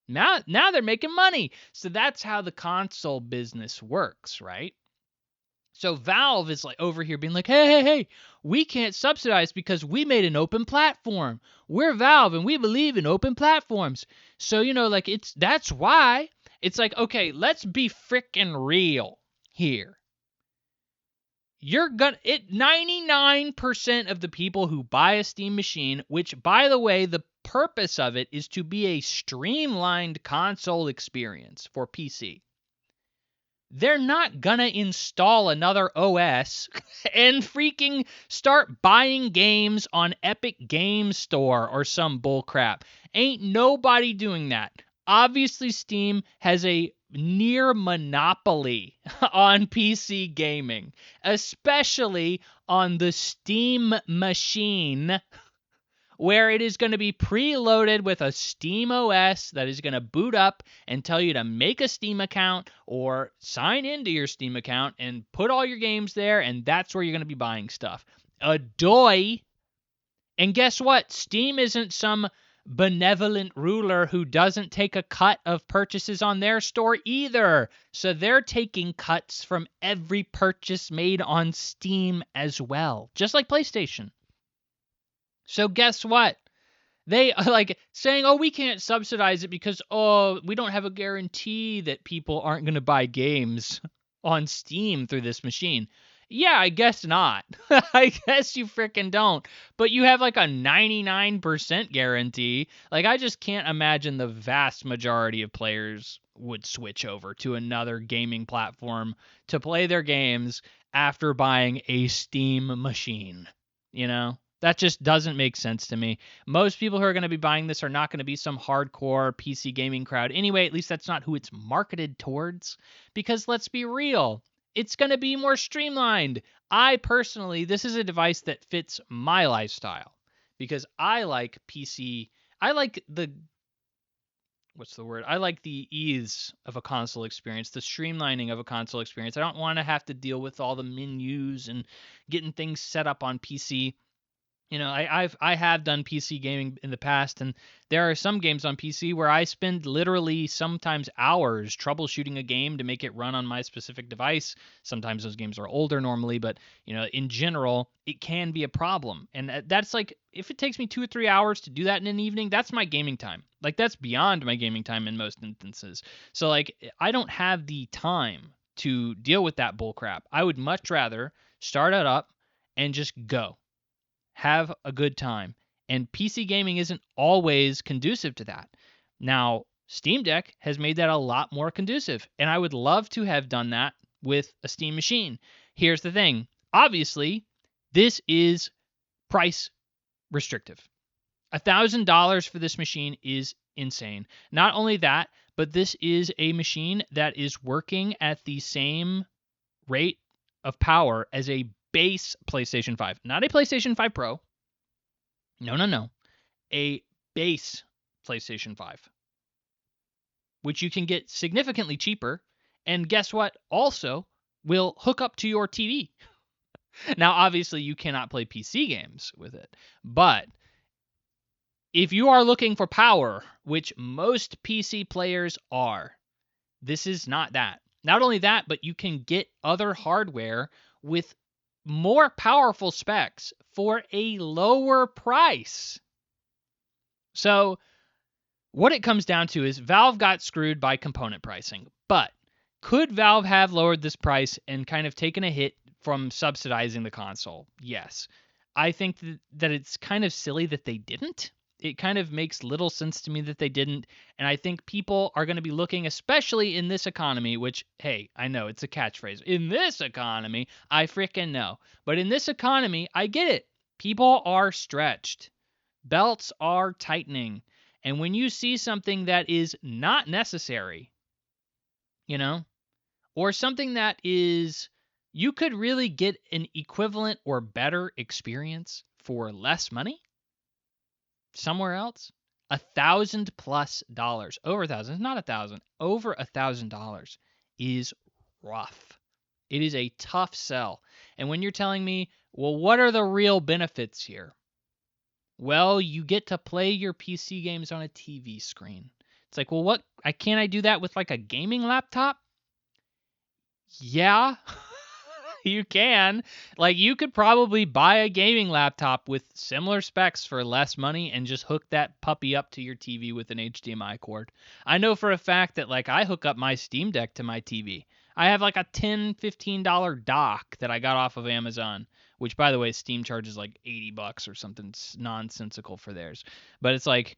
now they're making money. So that's how the console business works, right? So Valve is like over here being like, hey, we can't subsidize because we made an open platform. We're Valve and we believe in open platforms. So, that's why it's like, okay, let's be frickin' real here. 99% of the people who buy a Steam machine, which by the way, the purpose of it is to be a streamlined console experience for PC. They're not gonna install another OS and freaking start buying games on Epic Games Store or some bullcrap. Ain't nobody doing that. Obviously, Steam has a near monopoly on PC gaming, especially on the Steam machine, where it is going to be preloaded with a Steam OS that is going to boot up and tell you to make a Steam account or sign into your Steam account and put all your games there, and that's where you're going to be buying stuff. Adoy. And guess what? Steam isn't some benevolent ruler who doesn't take a cut of purchases on their store either. So they're taking cuts from every purchase made on Steam as well, just like PlayStation. So guess what? They are like saying, we can't subsidize it because, we don't have a guarantee that people aren't going to buy games on Steam through this machine. Yeah, I guess not. I guess you freaking don't. But you have like a 99% guarantee. Like, I just can't imagine the vast majority of players would switch over to another gaming platform to play their games after buying a Steam machine. That just doesn't make sense to me. Most people who are going to be buying this are not going to be some hardcore PC gaming crowd. Anyway, at least that's not who it's marketed towards. Because let's be real, it's going to be more streamlined. This is a device that fits my lifestyle. Because I like PC. I like the ease of a console experience, the streamlining of a console experience. I don't want to have to deal with all the menus and getting things set up on PC. I have done PC gaming in the past, and there are some games on PC where I spend literally sometimes hours troubleshooting a game to make it run on my specific device. Sometimes those games are older normally, but in general, it can be a problem. And that's like, if it takes me 2 or 3 hours to do that in an evening, that's my gaming time. Like, that's beyond my gaming time in most instances. So like, I don't have the time to deal with that bullcrap. I would much rather start it up and just go. Have a good time. And PC gaming isn't always conducive to that. Now, Steam Deck has made that a lot more conducive, and I would love to have done that with a Steam machine. Here's the thing. Obviously, this is price restrictive. $1,000 for this machine is insane. Not only that, but this is a machine that is working at the same rate of power as a base PlayStation 5. Not a PlayStation 5 Pro. No. A base PlayStation 5. which you can get significantly cheaper, and guess what? Also will hook up to your TV. Now, obviously, you cannot play PC games with it, but if you are looking for power, which most PC players are, this is not that. Not only that, but you can get other hardware with more powerful specs for a lower price. So, what it comes down to is Valve got screwed by component pricing. But could Valve have lowered this price and kind of taken a hit from subsidizing the console? Yes. I think that it's kind of silly that they didn't. It kind of makes little sense to me that they didn't. And I think people are going to be looking, especially in this economy, which, hey, I know it's a catchphrase. In this economy, I freaking know. But in this economy, I get it. People are stretched. Belts are tightening. And when you see something that is not necessary, or something that is, you could really get an equivalent or better experience for less money somewhere else, $1,000+, over $1,000, not $1,000, over $1,000 is rough. It is a tough sell. And when you're telling me, well, what are the real benefits here? Well, you get to play your PC games on a TV screen. It's like, well, can't I do that with like a gaming laptop? Yeah, you can. Like, you could probably buy a gaming laptop with similar specs for less money and just hook that puppy up to your TV with an HDMI cord. I know for a fact that, like, I hook up my Steam Deck to my TV. I have like a $10, $15 dock that I got off of Amazon, which, by the way, Steam charges like $80 or something nonsensical for theirs. But it's like,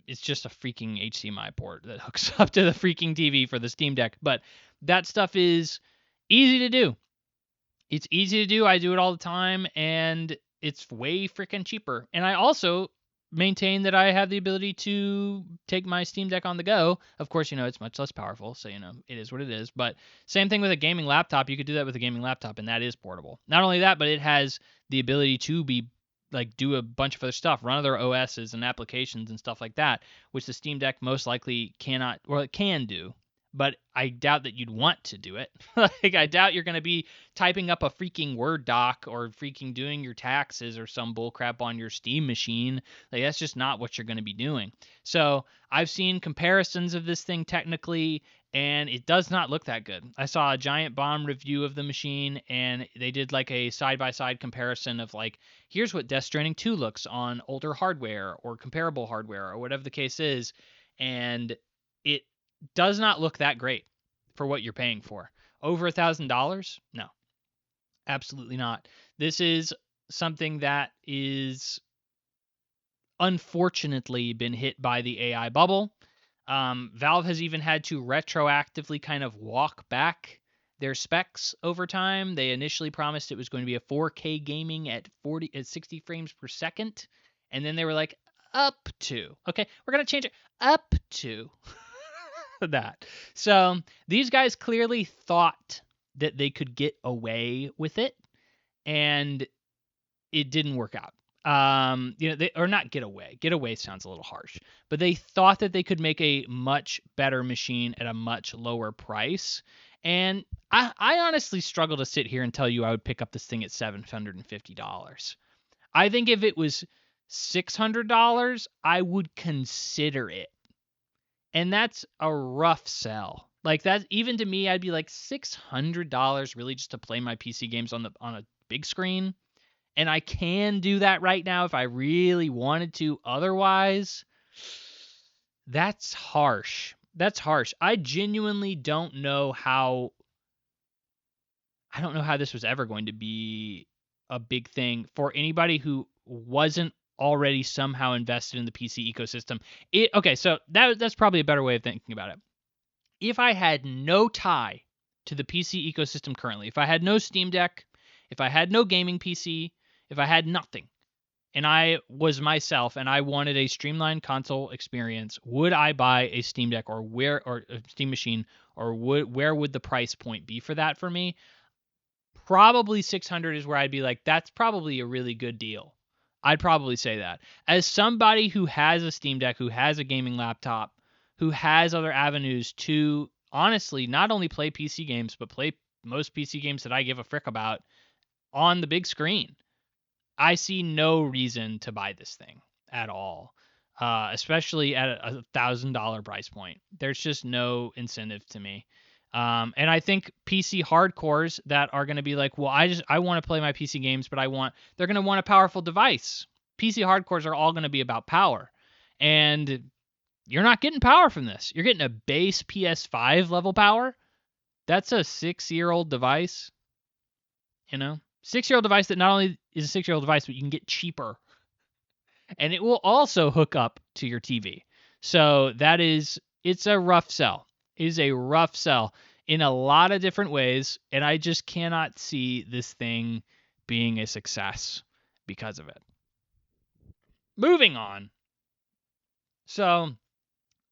it's just a freaking HDMI port that hooks up to the freaking TV for the Steam Deck. But that stuff is easy to do. It's easy to do. I do it all the time, and it's way freaking cheaper. And I also maintain that I have the ability to take my Steam Deck on the go. Of course, it's much less powerful, so, it is what it is. But same thing with a gaming laptop. You could do that with a gaming laptop, and that is portable. Not only that, but it has the ability to be, like, do a bunch of other stuff, run other OSs and applications and stuff like that, which the Steam Deck most likely cannot, or it can do. But I doubt that you'd want to do it. Like, I doubt you're going to be typing up a freaking Word doc or freaking doing your taxes or some bullcrap on your Steam machine. Like, that's just not what you're going to be doing. So I've seen comparisons of this thing technically, and it does not look that good. I saw a Giant Bomb review of the machine, and they did like a side-by-side comparison of like, here's what Death Stranding 2 looks on older hardware or comparable hardware or whatever the case is, and it does not look that great for what you're paying for. Over $1,000? No, absolutely not. This is something that is unfortunately been hit by the AI bubble. Valve has even had to retroactively kind of walk back their specs over time. They initially promised it was going to be a 4K gaming at 60 frames per second, and then they were like, up to. Okay, we're going to change it up to that. So these guys clearly thought that they could get away with it, and it didn't work out. Or not get away. Get away sounds a little harsh, but they thought that they could make a much better machine at a much lower price. And I honestly struggle to sit here and tell you I would pick up this thing at $750. I think if it was $600, I would consider it. And that's a rough sell. Like, that, even to me, I'd be like, $600 really just to play my PC games on a big screen? And I can do that right now if I really wanted to. Otherwise, that's harsh. That's harsh. I genuinely don't know how this was ever going to be a big thing for anybody who wasn't already somehow invested in the PC ecosystem. Okay, so that's probably a better way of thinking about it. If I had no tie to the PC ecosystem currently, if I had no Steam Deck, if I had no gaming PC, if I had nothing, and I was myself and I wanted a streamlined console experience, would I buy a Steam Deck or a Steam machine, or where would the price point be for that for me? Probably $600 is where I'd be like, that's probably a really good deal. I'd probably say that. As somebody who has a Steam Deck, who has a gaming laptop, who has other avenues to honestly not only play PC games, but play most PC games that I give a frick about on the big screen. I see no reason to buy this thing at all, especially at a $1,000 price point. There's just no incentive to me. And I think PC hardcores that are going to be like, well, I want to play my PC games, but they're going to want a powerful device. PC hardcores are all going to be about power, and you're not getting power from this. You're getting a base PS5 level power. That's a 6-year-old device. 6-year-old device that not only is a 6-year-old device, but you can get cheaper. And it will also hook up to your TV. So it's a rough sell. It is a rough sell in a lot of different ways. And I just cannot see this thing being a success because of it. Moving on. So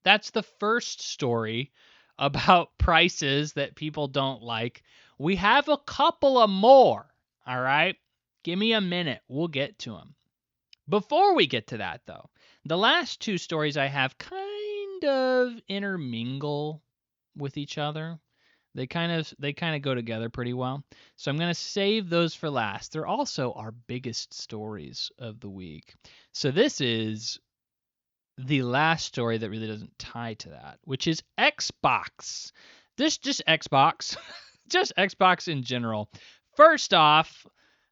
that's the first story about prices that people don't like. We have a couple of more. All right? Give me a minute. We'll get to them. Before we get to that, though, the last two stories I have kind of intermingle with each other. They kind of go together pretty well. So I'm going to save those for last. They're also our biggest stories of the week. So this is the last story that really doesn't tie to that, which is Xbox. This just Xbox. Just Xbox in general. First off,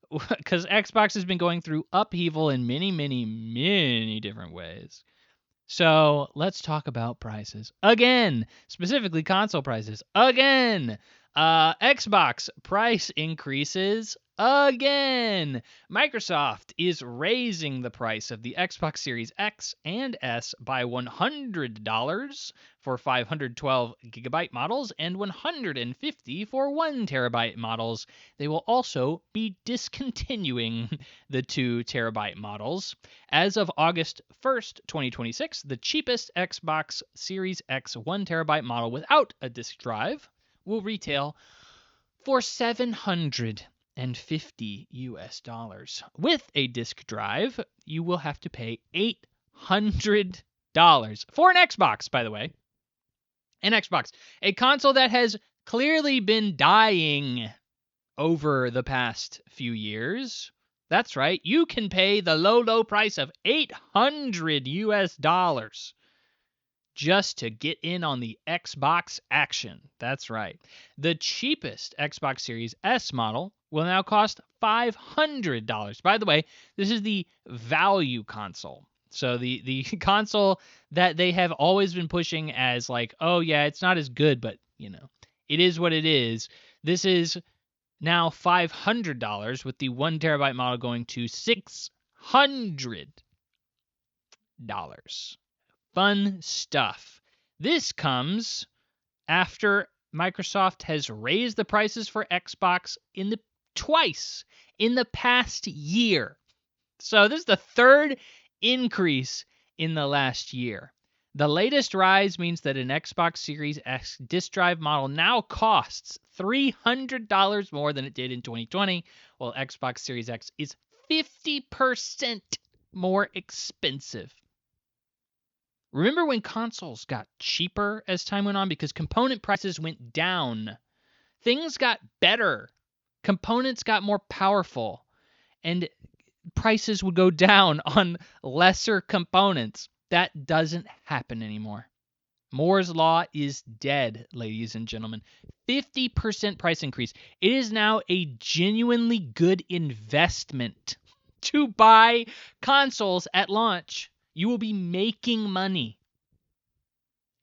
because Xbox has been going through upheaval in many, many, many different ways. So let's talk about prices again, specifically console prices again. Xbox price increases again. Microsoft is raising the price of the Xbox Series X and S by $100 for 512 gigabyte models and $150 for 1 terabyte models. They will also be discontinuing the 2 terabyte models. As of August 1st, 2026, the cheapest Xbox Series X 1 terabyte model without a disk drive will retail for $750 US. With a disk drive, you will have to pay $800 for an Xbox, by the way. An Xbox, a console that has clearly been dying over the past few years. That's right. You can pay the low price of $800 US just to get in on the Xbox action. That's right. The cheapest Xbox Series S model will now cost $500. By the way, this is the value console. So the console that they have always been pushing as like, oh yeah, it's not as good, but it is what it is. This is now $500 with the 1 terabyte model going to $600. Fun stuff. This comes after Microsoft has raised the prices for Xbox twice in the past year. So this is the third increase in the last year. The latest rise means that an Xbox Series X disk drive model now costs $300 more than it did in 2020, while Xbox Series X is 50% more expensive. Remember when consoles got cheaper as time went on because component prices went down? Things got better. Components got more powerful. And prices would go down on lesser components. That doesn't happen anymore. Moore's Law is dead, ladies and gentlemen. 50% price increase. It is now a genuinely good investment to buy consoles at launch. You will be making money.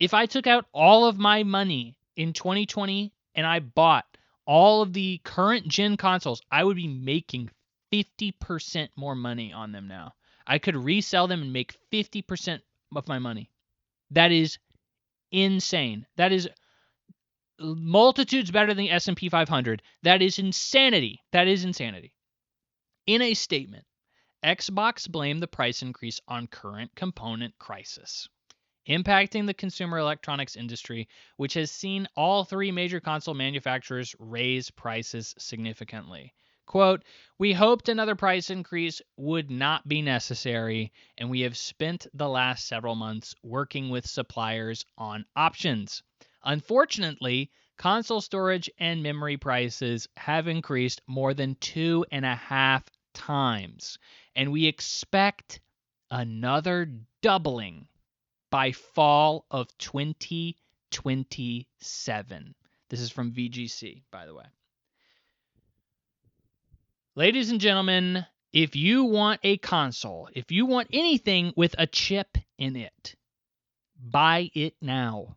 If I took out all of my money in 2020 and I bought all of the current gen consoles, I would be making 50% more money on them now. I could resell them and make 50% of my money. That is insane. That is multitudes better than the S&P 500. That is insanity. That is insanity. In a statement, Xbox blamed the price increase on current component crisis, impacting the consumer electronics industry, which has seen all three major console manufacturers raise prices significantly. Quote, "We hoped another price increase would not be necessary, and we have spent the last several months working with suppliers on options. Unfortunately, console storage and memory prices have increased more than 2.5 times, and we expect another doubling by fall of 2027. This is from VGC, by the way. Ladies and gentlemen, if you want a console, if you want anything with a chip in it, buy it now.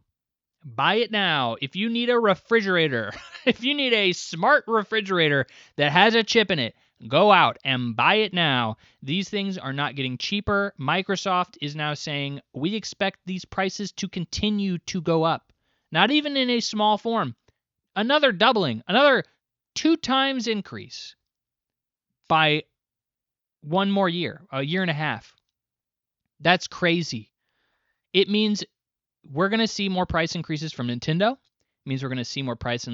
Buy it now. If you need a refrigerator, if you need a smart refrigerator that has a chip in it, go out and buy it now. These things are not getting cheaper. Microsoft is now saying, we expect these prices to continue to go up. Not even in a small form. Another doubling, another 2 times increase by one more year, a year and a half. That's crazy. It means we're going to see more price increases from Nintendo. It means we're going to see more price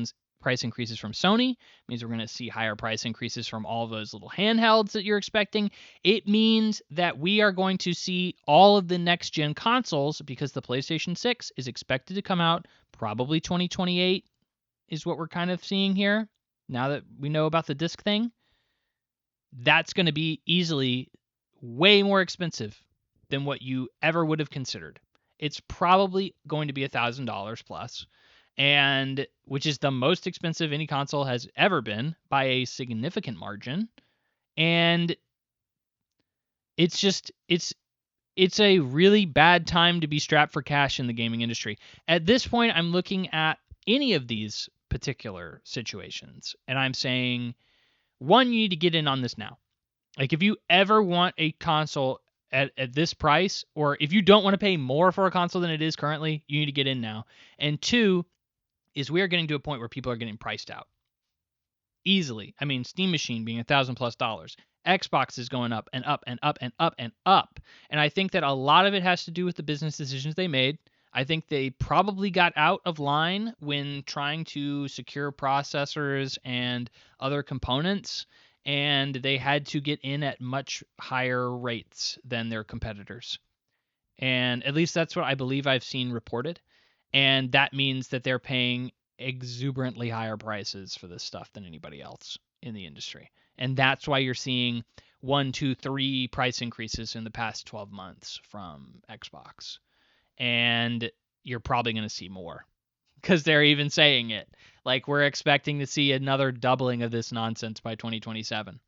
increases from Sony. It means we're going to see higher price increases from all those little handhelds that you're expecting. It means that we are going to see all of the next-gen consoles, because the PlayStation 6 is expected to come out probably 2028 is what we're kind of seeing here, now that we know about the disc thing. That's going to be easily way more expensive than what you ever would have considered. It's probably going to be $1,000 plus, and which is the most expensive any console has ever been by a significant margin. And it's a really bad time to be strapped for cash in the gaming industry. At this point, I'm looking at any of these particular situations, and I'm saying, one, you need to get in on this now. Like, if you ever want a console at this price, or if you don't want to pay more for a console than it is currently, you need to get in now. And two is we are getting to a point where people are getting priced out easily. I mean, Steam Machine being $1,000+. Xbox is going up and up and up and up and up. And I think that a lot of it has to do with the business decisions they made. I think they probably got out of line when trying to secure processors and other components, and they had to get in at much higher rates than their competitors. And at least that's what I believe I've seen reported. And that means that they're paying exuberantly higher prices for this stuff than anybody else in the industry. And that's why you're seeing 1, 2, 3 price increases in the past 12 months from Xbox. And you're probably going to see more, because they're even saying it. Like, we're expecting to see another doubling of this nonsense by 2027.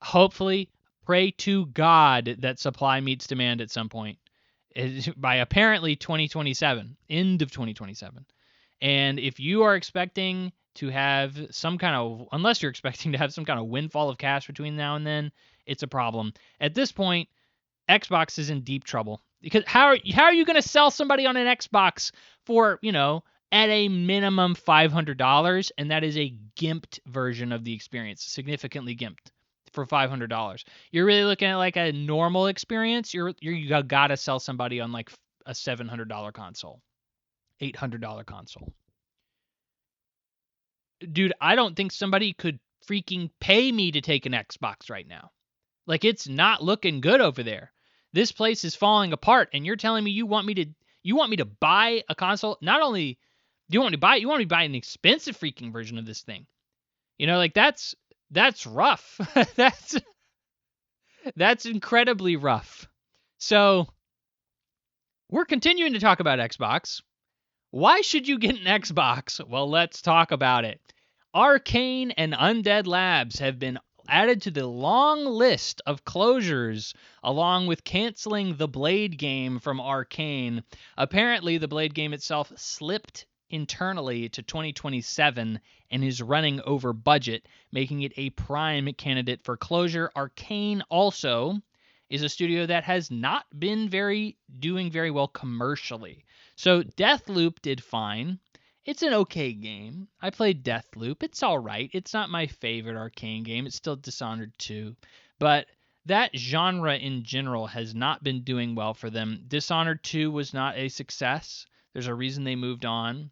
Hopefully, pray to God that supply meets demand at some point by apparently 2027, end of 2027. And if you are expecting to have some kind of, unless you're expecting to have some kind of windfall of cash between now and then, it's a problem. At this point, Xbox is in deep trouble. Because how are you going to sell somebody on an Xbox for, at a minimum $500, and that is a gimped version of the experience, significantly gimped for $500. You're really looking at like a normal experience. You got to sell somebody on like a $700 console, $800 console. Dude, I don't think somebody could freaking pay me to take an Xbox right now. Like, it's not looking good over there. This place is falling apart, and you're telling me you want me to buy a console? Not only do you want me to buy it, you want me to buy an expensive freaking version of this thing. Like, that's rough. That's incredibly rough. So, we're continuing to talk about Xbox. Why should you get an Xbox? Well, let's talk about it. Arcane and Undead Labs have been added to the long list of closures, along with canceling the Blade game from Arcane. Apparently, the Blade game itself slipped internally to 2027 and is running over budget, making it a prime candidate for closure. Arcane also is a studio that has not been doing very well commercially. So Deathloop did fine. It's an okay game. I played Deathloop. It's all right. It's not my favorite Arcane game. It's still Dishonored 2. But that genre in general has not been doing well for them. Dishonored 2 was not a success. There's a reason they moved on.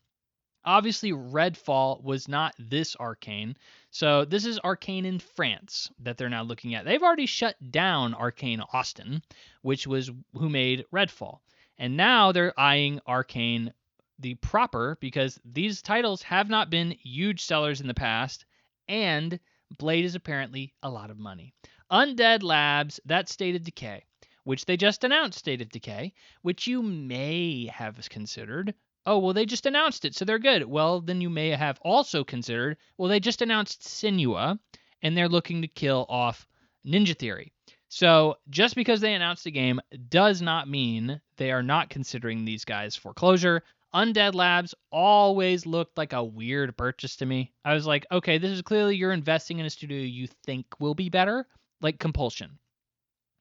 Obviously, Redfall was not this Arcane. So this is Arcane in France that they're now looking at. They've already shut down Arcane Austin, which was who made Redfall. And now they're eyeing Arcane the proper because these titles have not been huge sellers in the past, and Blade is apparently a lot of money. Undead Labs, that's State of Decay, which they just announced State of Decay, which you may have considered. Oh, well, they just announced it, so they're good. Well, then you may have also considered, well, they just announced Senua, and they're looking to kill off Ninja Theory. So just because they announced a game does not mean they are not considering these guys for closure. Undead Labs always looked like a weird purchase to me. I was like, okay, this is clearly you're investing in a studio you think will be better, like Compulsion.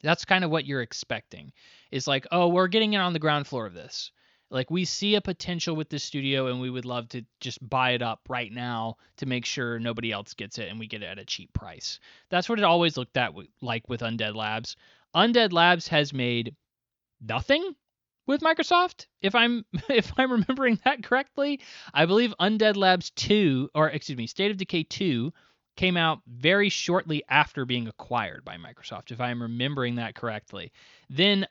That's kind of what you're expecting. It's like, oh, we're getting in on the ground floor of this. Like, we see a potential with this studio and we would love to just buy it up right now to make sure nobody else gets it and we get it at a cheap price. That's what it always looked like with Undead Labs. Undead Labs has made nothing with Microsoft, if I'm remembering that correctly. I believe Undead Labs 2, or excuse me, State of Decay 2 came out very shortly after being acquired by Microsoft, if I'm remembering that correctly. Then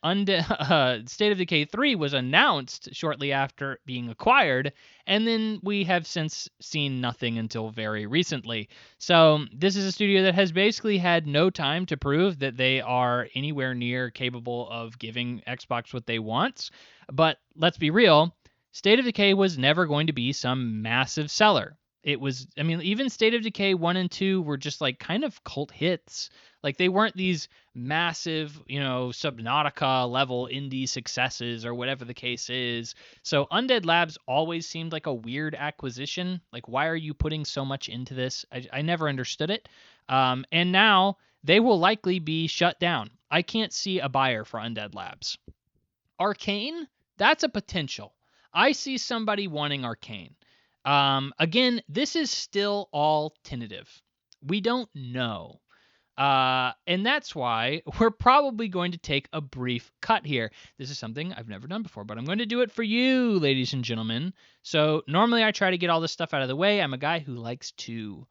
State of Decay 3 was announced shortly after being acquired, and then we have since seen nothing until very recently. So this is a studio that has basically had no time to prove that they are anywhere near capable of giving Xbox what they want. But let's be real, State of Decay was never going to be some massive seller. It was, I mean, even State of Decay 1 and 2 were just like kind of cult hits. Like, they weren't these massive, Subnautica level indie successes or whatever the case is. So Undead Labs always seemed like a weird acquisition. Like, why are you putting so much into this? I never understood it. And now they will likely be shut down. I can't see a buyer for Undead Labs. Arcane, that's a potential. I see somebody wanting Arcane. Again, this is still all tentative. We don't know. And that's why we're probably going to take a brief cut here. This is something I've never done before, but I'm going to do it for you, ladies and gentlemen. So normally I try to get all this stuff out of the way. I'm a guy who likes to,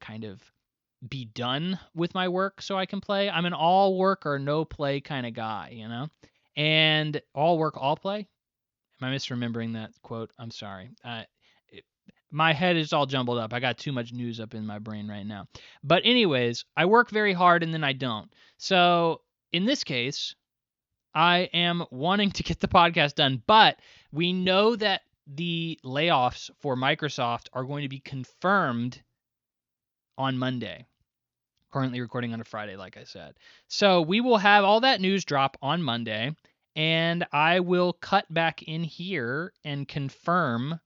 kind of be done with my work so I can play. I'm an all work or no play kind of guy, and all work, all play. Am I misremembering that quote? I'm sorry. My head is all jumbled up. I got too much news up in my brain right now. But anyways, I work very hard and then I don't. So in this case, I am wanting to get the podcast done, but we know that the layoffs for Microsoft are going to be confirmed on Monday. Currently recording on a Friday, like I said. So we will have all that news drop on Monday, and I will cut back in here and confirm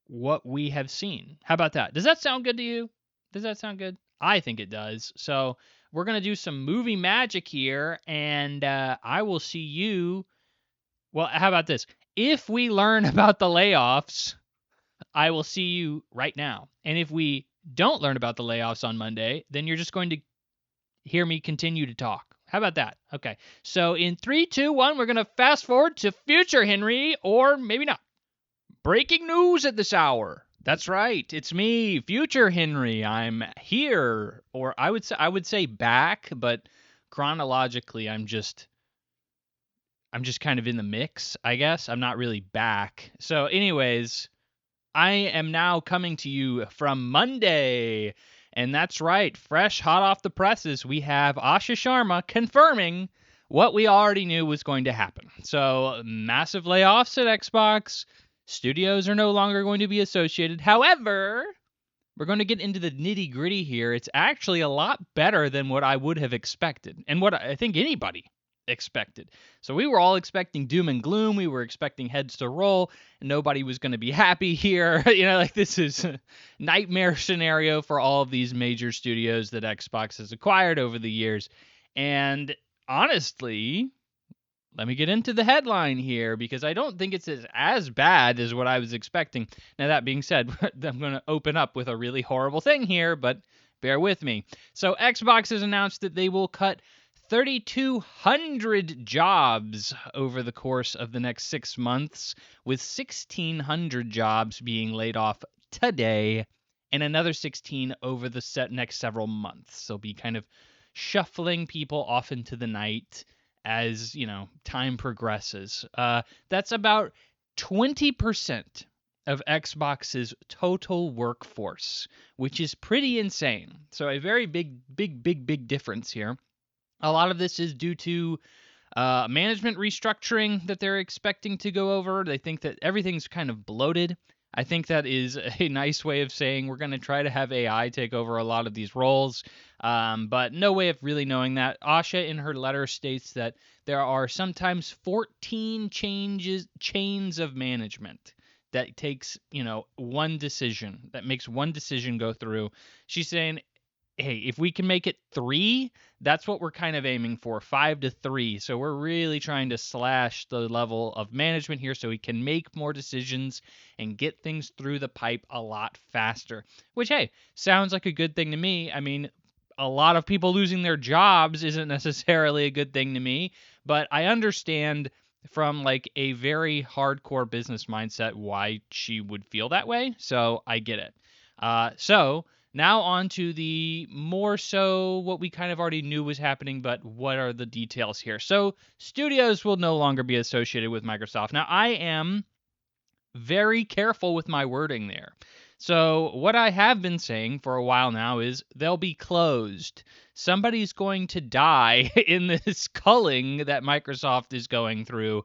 what we have seen. How about that? Does that sound good to you? Does that sound good? I think it does. So we're going to do some movie magic here, and I will see you. Well, how about this? If we learn about the layoffs, I will see you right now. And if we don't learn about the layoffs on Monday, then you're just going to hear me continue to talk. How about that? Okay. So in 3, 2, 1, we're going to fast forward to future Henry, or maybe not. Breaking news at this hour. That's right. It's me, future Henry. I'm here, or I would say back, but chronologically I'm just kind of in the mix, I guess. I'm not really back. So anyways, I am now coming to you from Monday. And that's right, fresh hot off the presses, we have Asha Sharma confirming what we already knew was going to happen. So massive layoffs at Xbox. Studios are no longer going to be associated. However, we're going to get into the nitty gritty here. It's actually a lot better than what I would have expected and what I think anybody expected. So we were all expecting doom and gloom. We were expecting heads to roll. Nobody was going to be happy here. This is a nightmare scenario for all of these major studios that Xbox has acquired over the years. And honestly, let me get into the headline here, because I don't think it's as bad as what I was expecting. Now, that being said, I'm going to open up with a really horrible thing here, but bear with me. So Xbox has announced that they will cut 3,200 jobs over the course of the next 6 months, with 1,600 jobs being laid off today and another 16 over the next several months. So be kind of shuffling people off into the night as, time progresses. That's about 20% of Xbox's total workforce, which is pretty insane. So a very big difference here. A lot of this is due to management restructuring that they're expecting to go over. They think that everything's kind of bloated. I think that is a nice way of saying we're going to try to have AI take over a lot of these roles, but no way of really knowing that. Asha in her letter states that there are sometimes 14 chains of management that takes, one decision, that makes one decision go through. She's saying, hey, if we can make it 3, that's what we're kind of aiming for, 5 to 3. So we're really trying to slash the level of management here so we can make more decisions and get things through the pipe a lot faster, which, hey, sounds like a good thing to me. I mean, a lot of people losing their jobs isn't necessarily a good thing to me, but I understand from like a very hardcore business mindset why she would feel that way. So I get it. So now on to the more so what we kind of already knew was happening, but what are the details here? So studios will no longer be associated with Microsoft. Now, I am very careful with my wording there. So what I have been saying for a while now is they'll be closed. Somebody's going to die in this culling that Microsoft is going through.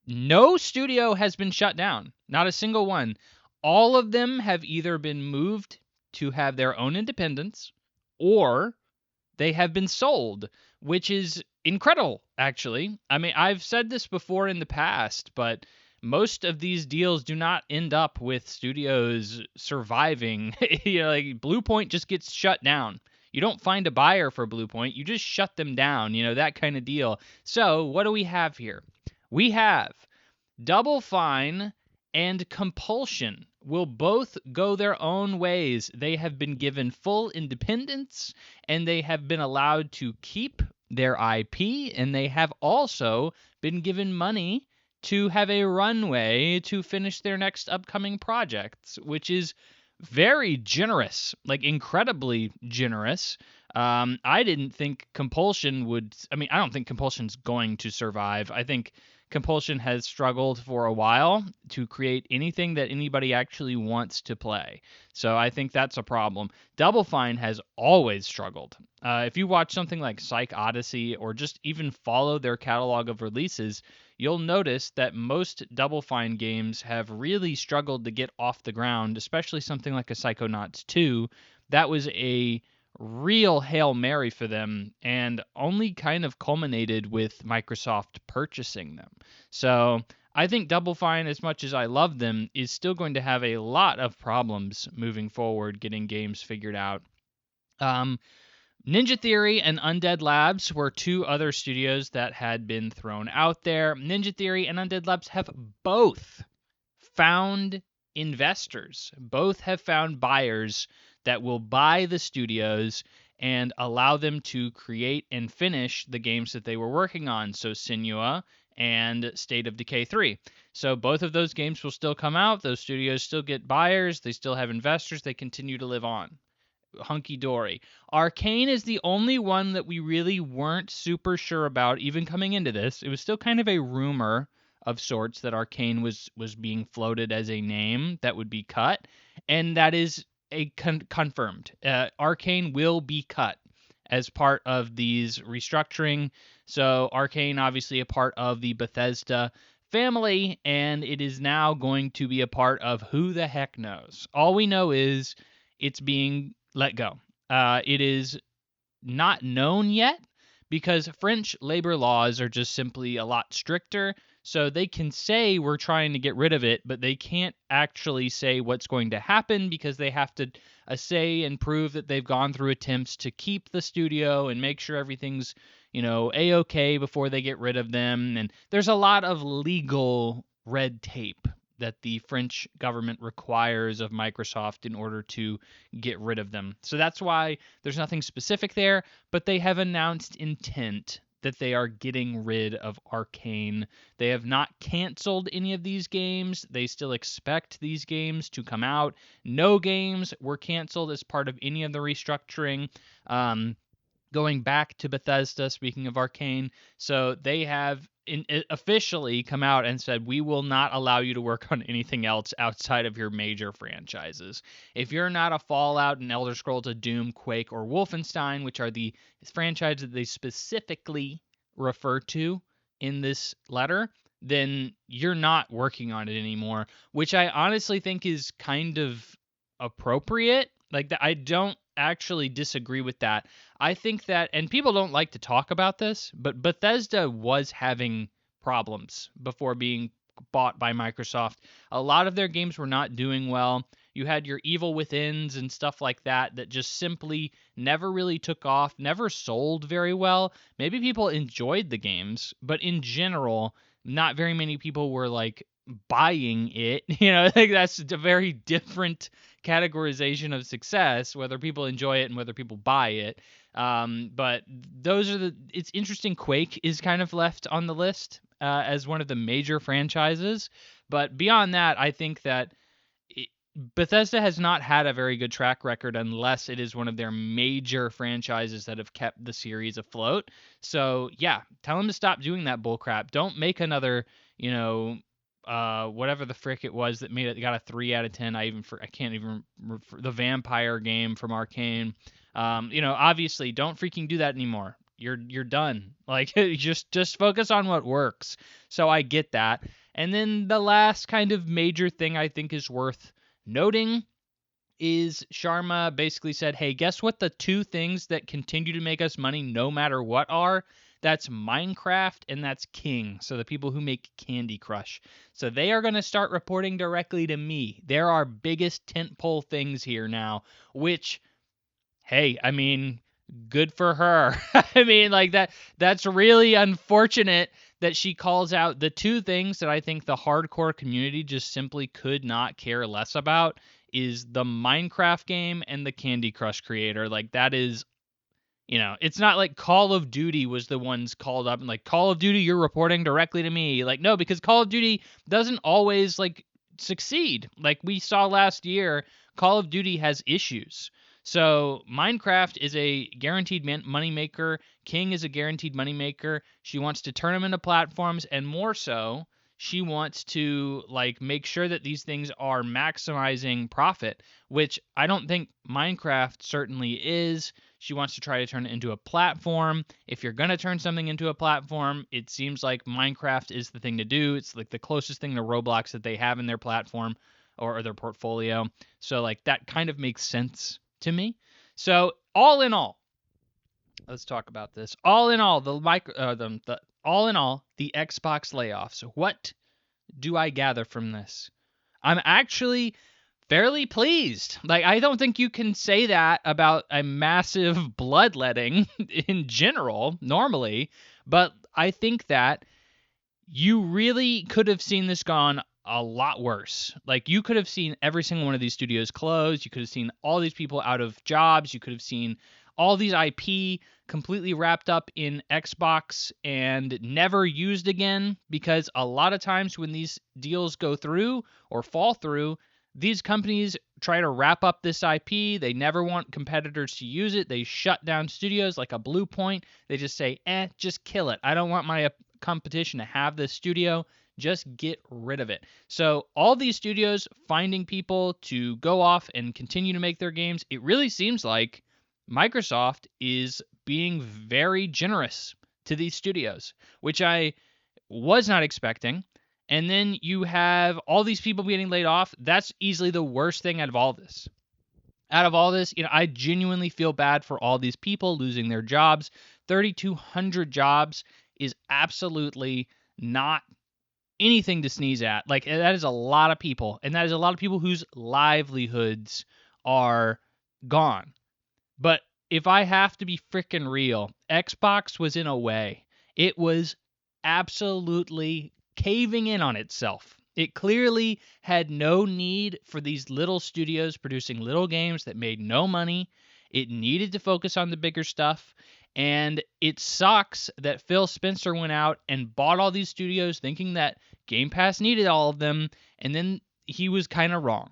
No studio has been shut down. Not a single one. All of them have either been moved to have their own independence, or they have been sold, which is incredible, actually. I mean, I've said this before in the past, but most of these deals do not end up with studios surviving. Like Bluepoint just gets shut down. You don't find a buyer for Bluepoint, you just shut them down, that kind of deal. So what do we have here? We have Double Fine and Compulsion will both go their own ways. They have been given full independence, and they have been allowed to keep their IP, and they have also been given money to have a runway to finish their next upcoming projects, which is very generous, like incredibly generous. I didn't think Compulsion would... I don't think Compulsion's going to survive. I think Compulsion has struggled for a while to create anything that anybody actually wants to play. So I think that's a problem. Double Fine has always struggled. If you watch something like Psych Odyssey or just even follow their catalog of releases, you'll notice that most Double Fine games have really struggled to get off the ground, especially something like a Psychonauts 2. That was a real Hail Mary for them and only kind of culminated with Microsoft purchasing them. So I think Double Fine, as much as I love them, is still going to have a lot of problems moving forward getting games figured out. Ninja Theory and Undead Labs were two other studios that had been thrown out there. Ninja Theory and Undead Labs have both found investors. Both have found buyers that will buy the studios and allow them to create and finish the games that they were working on. So Senua and State of Decay 3. So both of those games will still come out. Those studios still get buyers. They still have investors. They continue to live on. Hunky-dory. Arcane is the only one that we really weren't super sure about even coming into this. It was still kind of a rumor of sorts that Arcane was being floated as a name that would be cut, and that is confirmed. Arcane will be cut as part of these restructuring. So Arcane, obviously a part of the Bethesda family, and it is now going to be a part of who the heck knows. All we know is it's being let go. It is not known yet because French labor laws are just simply a lot stricter. So they can say we're trying to get rid of it, but they can't actually say what's going to happen because they have to say and prove that they've gone through attempts to keep the studio and make sure everything's, A-okay before they get rid of them. And there's a lot of legal red tape that the French government requires of Microsoft in order to get rid of them. So that's why there's nothing specific there, but they have announced intent that they are getting rid of Arcane. They have not canceled any of these games. They still expect these games to come out. No games were canceled as part of any of the restructuring. Going back to Bethesda, speaking of Arcane, so they have officially come out and said, we will not allow you to work on anything else outside of your major franchises. If you're not a Fallout, an Elder Scrolls, a Doom, Quake, or Wolfenstein, which are the franchises that they specifically refer to in this letter, then you're not working on it anymore, which I honestly think is kind of appropriate. Like, I don't actually disagree with that. I think that, and people don't like to talk about this, but Bethesda was having problems before being bought by Microsoft. A lot of their games were not doing well. You had your Evil Withins and stuff like that that just simply never really took off, never sold very well. Maybe people enjoyed the games, but in general, not very many people were like buying it. I think that's a very different categorization of success, whether people enjoy it and whether people buy it. But those are it's interesting. Quake is kind of left on the list as one of the major franchises. But beyond that, I think that Bethesda has not had a very good track record unless it is one of their major franchises that have kept the series afloat. So yeah, tell them to stop doing that bullcrap. Don't make another, whatever the frick it was that made it got a 3 out of 10. I can't even remember the vampire game from Arcane. Obviously don't freaking do that anymore. You're done. Like, just focus on what works. So I get that. And then the last kind of major thing I think is worth noting is Sharma basically said, hey, guess what the two things that continue to make us money no matter what are? That's Minecraft and that's King. So the people who make Candy Crush. So they are going to start reporting directly to me. They're our biggest tentpole things here now, which, hey, I mean, good for her. I mean, like that's really unfortunate that she calls out the two things that I think the hardcore community just simply could not care less about is the Minecraft game and the Candy Crush creator. Like, that is, it's not like Call of Duty was the ones called up and like, Call of Duty, you're reporting directly to me. Like, no, because Call of Duty doesn't always like succeed. Like we saw last year, Call of Duty has issues. So Minecraft is a guaranteed moneymaker. King is a guaranteed moneymaker. She wants to turn them into platforms, and more so, she wants to like make sure that these things are maximizing profit, which I don't think Minecraft certainly is. She wants to try to turn it into a platform. If you're going to turn something into a platform, it seems like Minecraft is the thing to do. It's like the closest thing to Roblox that they have in their platform or their portfolio. So like that kind of makes sense to me. So all in all, let's talk about this. All in all, the Xbox layoffs. What do I gather from this? I'm actually fairly pleased. Like, I don't think you can say that about a massive bloodletting in general, normally, but I think that you really could have seen this gone a lot worse. Like, you could have seen every single one of these studios close. You could have seen all these people out of jobs. You could have seen all these IP completely wrapped up in Xbox and never used again, because a lot of times when these deals go through or fall through, these companies try to wrap up this IP. They never want competitors to use it. They shut down studios like a Blue Point. They just say, just kill it. I don't want my competition to have this studio. Just get rid of it. So all these studios finding people to go off and continue to make their games, it really seems like Microsoft is being very generous to these studios, which I was not expecting. And then you have all these people getting laid off. That's easily the worst thing out of all this. I genuinely feel bad for all these people losing their jobs. 3,200 jobs is absolutely not anything to sneeze at. Like, that is a lot of people, and that is a lot of people whose livelihoods are gone. But if I have to be freaking real, Xbox was in a way. It was absolutely caving in on itself It clearly had no need for these little studios producing little games that made no money. It needed to focus on the bigger stuff. And it sucks that Phil Spencer went out and bought all these studios thinking that Game Pass needed all of them. And then he was kind of wrong.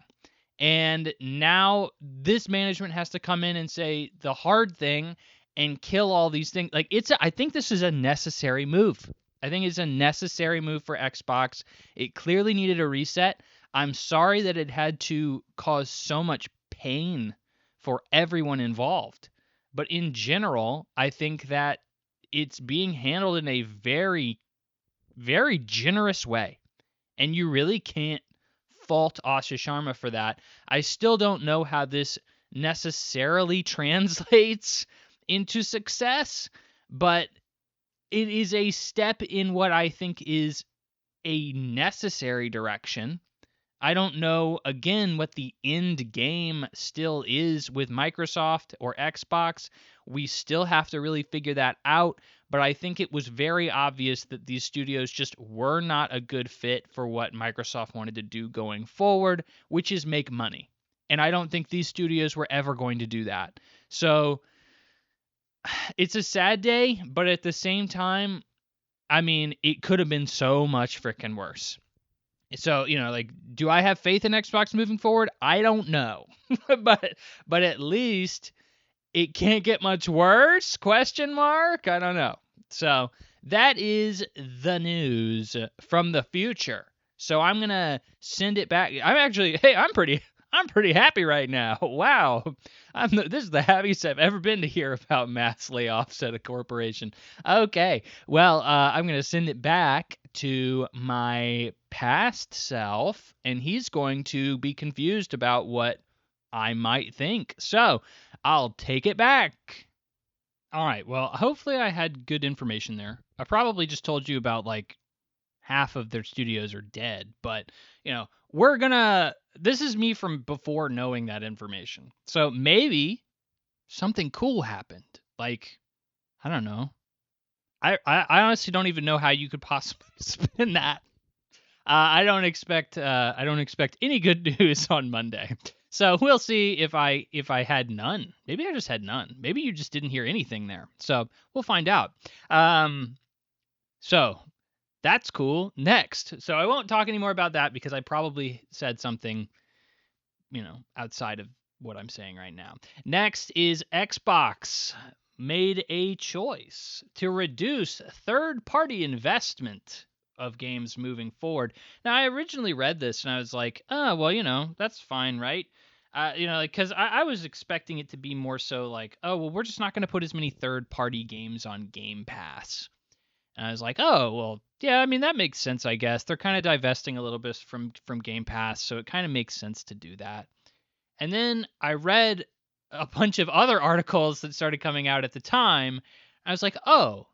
And now this management has to come in and say the hard thing and kill all these things. Like I think this is a necessary move. I think it's a necessary move for Xbox. It clearly needed a reset. I'm sorry that it had to cause so much pain for everyone involved. But in general, I think that it's being handled in a very, very generous way. And you really can't fault Asha Sharma for that. I still don't know how this necessarily translates into success, but it is a step in what I think is a necessary direction. I don't know, again, what the end game still is with Microsoft or Xbox. We still have to really figure that out, but I think it was very obvious that these studios just were not a good fit for what Microsoft wanted to do going forward, which is make money. And I don't think these studios were ever going to do that. So it's a sad day, but at the same time, I mean, it could have been so much freaking worse. So, like, do I have faith in Xbox moving forward? I don't know. but at least it can't get much worse? Question mark? I don't know. So, that is the news from the future. So, I'm going to send it back. I'm pretty happy right now. Wow. This is the happiest I've ever been to hear about mass layoffs at a corporation. Okay. Well, I'm going to send it back to my past self, and he's going to be confused about what I might think. So I'll take it back. All right. Well, hopefully I had good information there. I probably just told you about like half of their studios are dead, but this is me from before knowing that information. So maybe something cool happened. Like, I don't know. I honestly don't even know how you could possibly spin that. I don't expect any good news on Monday. So we'll see if I had none. Maybe I just had none. Maybe you just didn't hear anything there. So we'll find out. So that's cool. Next. So I won't talk anymore about that because I probably said something, outside of what I'm saying right now. Next is Xbox made a choice to reduce third-party investment of games moving forward. Now, I originally read this and I was like, oh, well, that's fine, right? Because I was expecting it to be more so like, oh, well, we're just not going to put as many third-party games on Game Pass. And I was like, oh, well, yeah, I mean, that makes sense, I guess. They're kind of divesting a little bit from Game Pass, so it kind of makes sense to do that. And then I read a bunch of other articles that started coming out at the time. I was like, oh,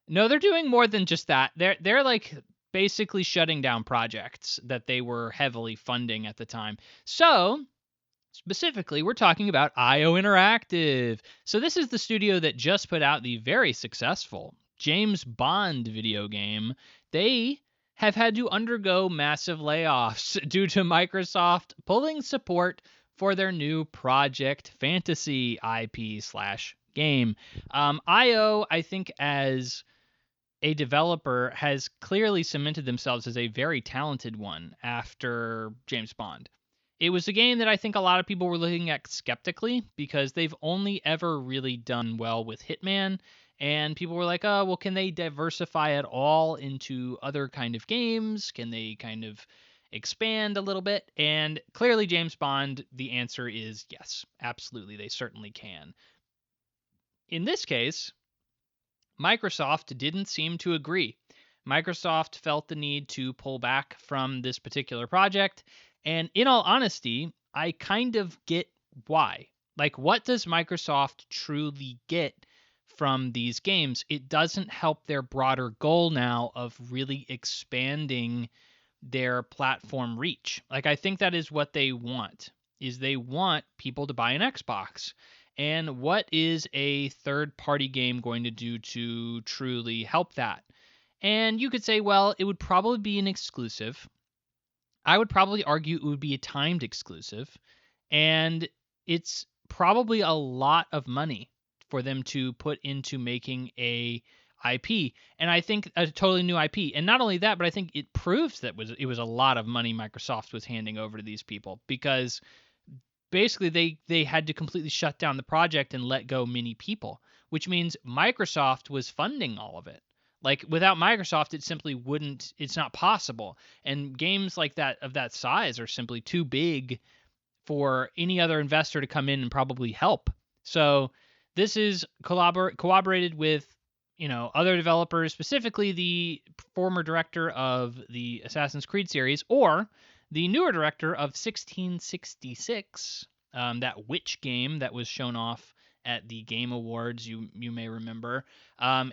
no, they're doing more than just that. They're like basically shutting down projects that they were heavily funding at the time. So specifically, we're talking about IO Interactive. So this is the studio that just put out the very successful James Bond video game. They have had to undergo massive layoffs due to Microsoft pulling support for their new Project Fantasy IP/game. IO, I think, as a developer, has clearly cemented themselves as a very talented one after James Bond. It was a game that I think a lot of people were looking at skeptically because they've only ever really done well with Hitman, and people were like, oh, well, can they diversify at all into other kind of games? Can they kind of expand a little bit? And clearly James Bond, the answer is yes, absolutely, they certainly can. In this case, Microsoft didn't seem to agree. Microsoft felt the need to pull back from this particular project. And in all honesty, I kind of get why. Like, what does Microsoft truly get from these games? It doesn't help their broader goal now of really expanding their platform reach. Like, I think that is what they want, is they want people to buy an Xbox. And what is a third-party game going to do to truly help that? And you could say, well, it would probably be an exclusive. I would probably argue it would be a timed exclusive. And it's probably a lot of money for them to put into making a IP. And I think a totally new IP. And not only that, but I think it proves that it was a lot of money Microsoft was handing over to these people, because basically they had to completely shut down the project and let go many people, which means Microsoft was funding all of it. Like, without Microsoft, it simply wouldn't, it's not possible. And games like that of that size are simply too big for any other investor to come in and probably help. So this is collaborated with, other developers, specifically the former director of the Assassin's Creed series, or the newer director of 1666, that witch game that was shown off at the Game Awards, you may remember.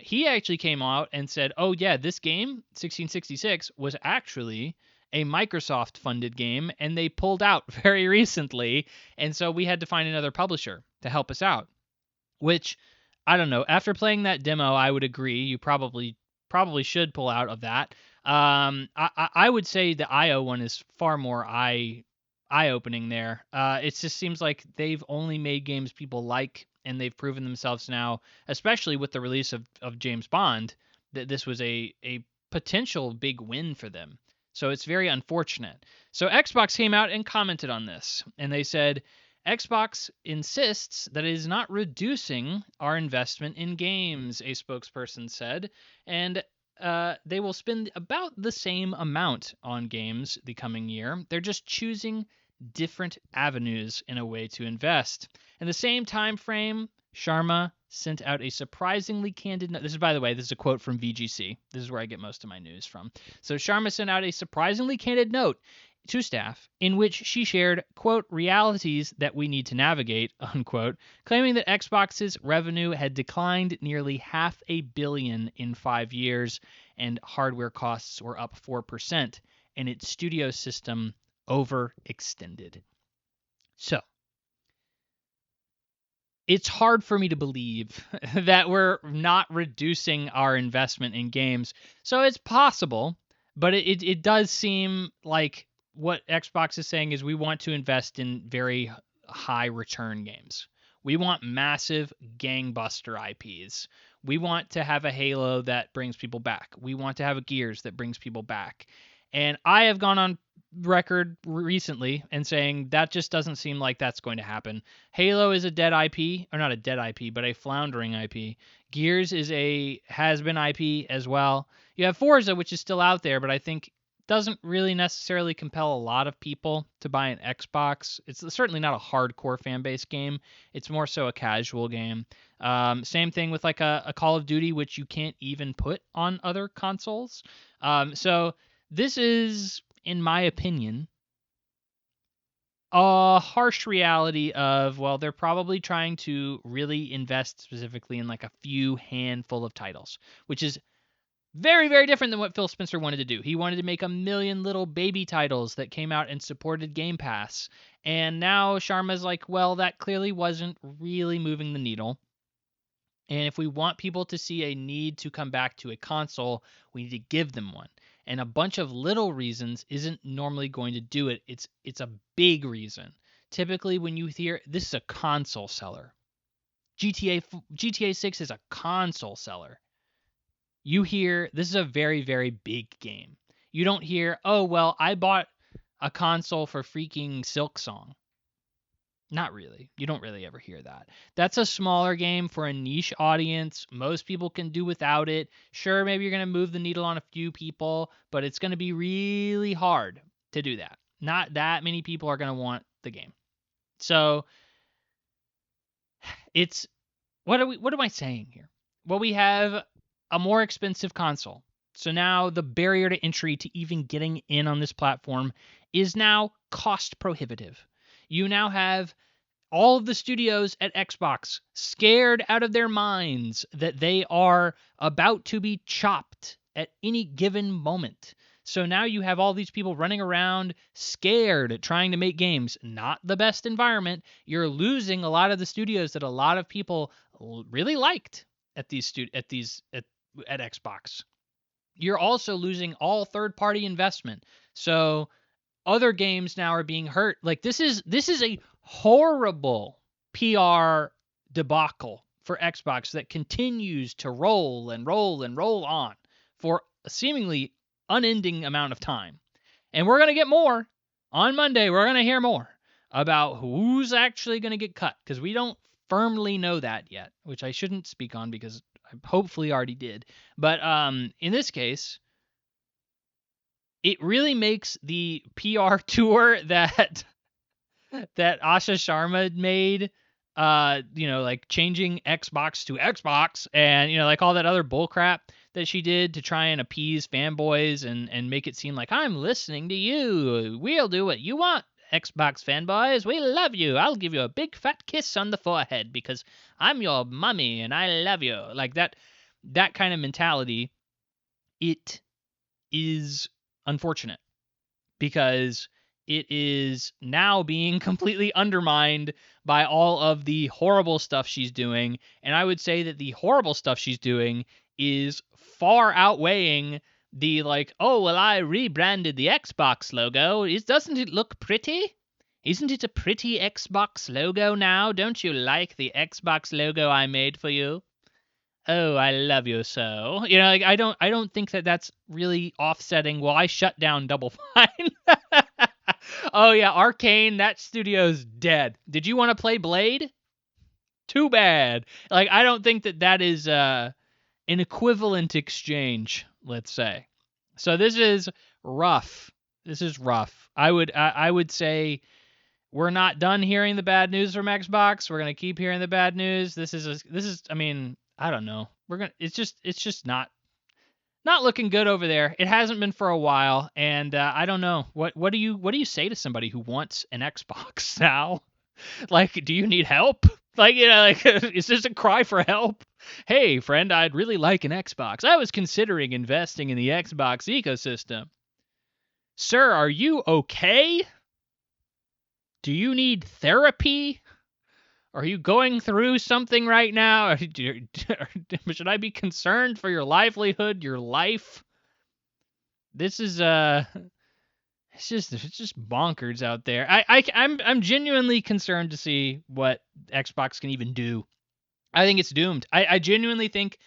He actually came out and said, "Oh yeah, this game 1666 was actually a Microsoft funded game, and they pulled out very recently, and so we had to find another publisher to help us out." Which, I don't know. After playing that demo, I would agree. You probably should pull out of that. I would say the IO one is far more eye opening there. It just seems like they've only made games people like, and they've proven themselves now, especially with the release of James Bond, that this was a potential big win for them. So it's very unfortunate. So Xbox came out and commented on this, and they said, Xbox insists that it is not reducing our investment in games, a spokesperson said, and they will spend about the same amount on games the coming year. They're just choosing different avenues in a way to invest. In the same time frame, Sharma sent out a surprisingly candid note. This is, by the way, this is a quote from VGC. This is where I get most of my news from. So Sharma sent out a surprisingly candid note to staff in which she shared, quote, realities that we need to navigate, unquote, claiming that Xbox's revenue had declined nearly $500 million in 5 years, and hardware costs were up 4%, and its studio system overextended. So, it's hard for me to believe that we're not reducing our investment in games. So it's possible, but it does seem like what Xbox is saying is we want to invest in very high return games. We want massive gangbuster IPs. We want to have a Halo that brings people back. We want to have a Gears that brings people back. And I have gone on record recently and saying that just doesn't seem like that's going to happen. Halo is a dead IP, or not a dead IP, but a floundering IP. Gears is a has-been IP as well. You have Forza, which is still out there, but I think doesn't really necessarily compel a lot of people to buy an Xbox. It's certainly not a hardcore fan base game. It's more so a casual game. Same thing with like a Call of Duty, which you can't even put on other consoles. So this is, in my opinion, a harsh reality of, well, they're probably trying to really invest specifically in like a few handful of titles, which is very, very different than what Phil Spencer wanted to do. He wanted to make a million little baby titles that came out and supported Game Pass. And now Sharma's like, well, that clearly wasn't really moving the needle. And if we want people to see a need to come back to a console, we need to give them one. And a bunch of little reasons isn't normally going to do it. It's a big reason. Typically, when you hear this is a console seller, GTA 6 is a console seller. You hear this is a very, very big game. You don't hear, oh, well, I bought a console for freaking Silksong. Not really. You don't really ever hear that. That's a smaller game for a niche audience. Most people can do without it. Sure, maybe you're going to move the needle on a few people, but it's going to be really hard to do that. Not that many people are going to want the game. So it's what am I saying here? Well, we have a more expensive console. So now the barrier to entry to even getting in on this platform is now cost prohibitive. You now have all of the studios at Xbox scared out of their minds that they are about to be chopped at any given moment. So now you have all these people running around scared at trying to make games. Not the best environment. You're losing a lot of the studios that a lot of people really liked at Xbox. you're also losing all third-party investment. So other games now are being hurt. Like this is a horrible PR debacle for Xbox that continues to roll and roll and roll on for a seemingly unending amount of time. And we're going to get more on Monday. We're going to hear more about who's actually going to get cut because we don't firmly know that yet, which I shouldn't speak on because I hopefully already did. But in this case, it really makes the PR tour that Asha Sharma made, like changing Xbox to Xbox and, like all that other bullcrap that she did to try and appease fanboys and make it seem like I'm listening to you. We'll do what you want, Xbox fanboys. We love you. I'll give you a big fat kiss on the forehead because I'm your mummy and I love you. Like that kind of mentality, it is unfortunate because it is now being completely undermined by all of the horrible stuff she's doing. And I would say that the horrible stuff she's doing is far outweighing the like, oh, well, I rebranded the Xbox logo. Doesn't it look pretty? Isn't it a pretty Xbox logo now? Don't you like the Xbox logo I made for you? Oh, I love you so. Like I don't think that that's really offsetting. Well, I shut down Double Fine. Oh yeah, Arcane, that studio's dead. Did you want to play Blade? Too bad. Like I don't think that is an equivalent exchange, let's say. So this is rough. This is rough. I would say we're not done hearing the bad news from Xbox. We're going to keep hearing the bad news. This is I mean, I don't know. It's just not looking good over there. It hasn't been for a while, and I don't know. What do you say to somebody who wants an Xbox now? Like, do you need help? Like, is this a cry for help? Hey, friend, I'd really like an Xbox. I was considering investing in the Xbox ecosystem. Sir, are you okay? Do you need therapy? Are you going through something right now? Should I be concerned for your livelihood, your life? This is it's just bonkers out there. I'm genuinely concerned to see what Xbox can even do. I think it's doomed. I genuinely think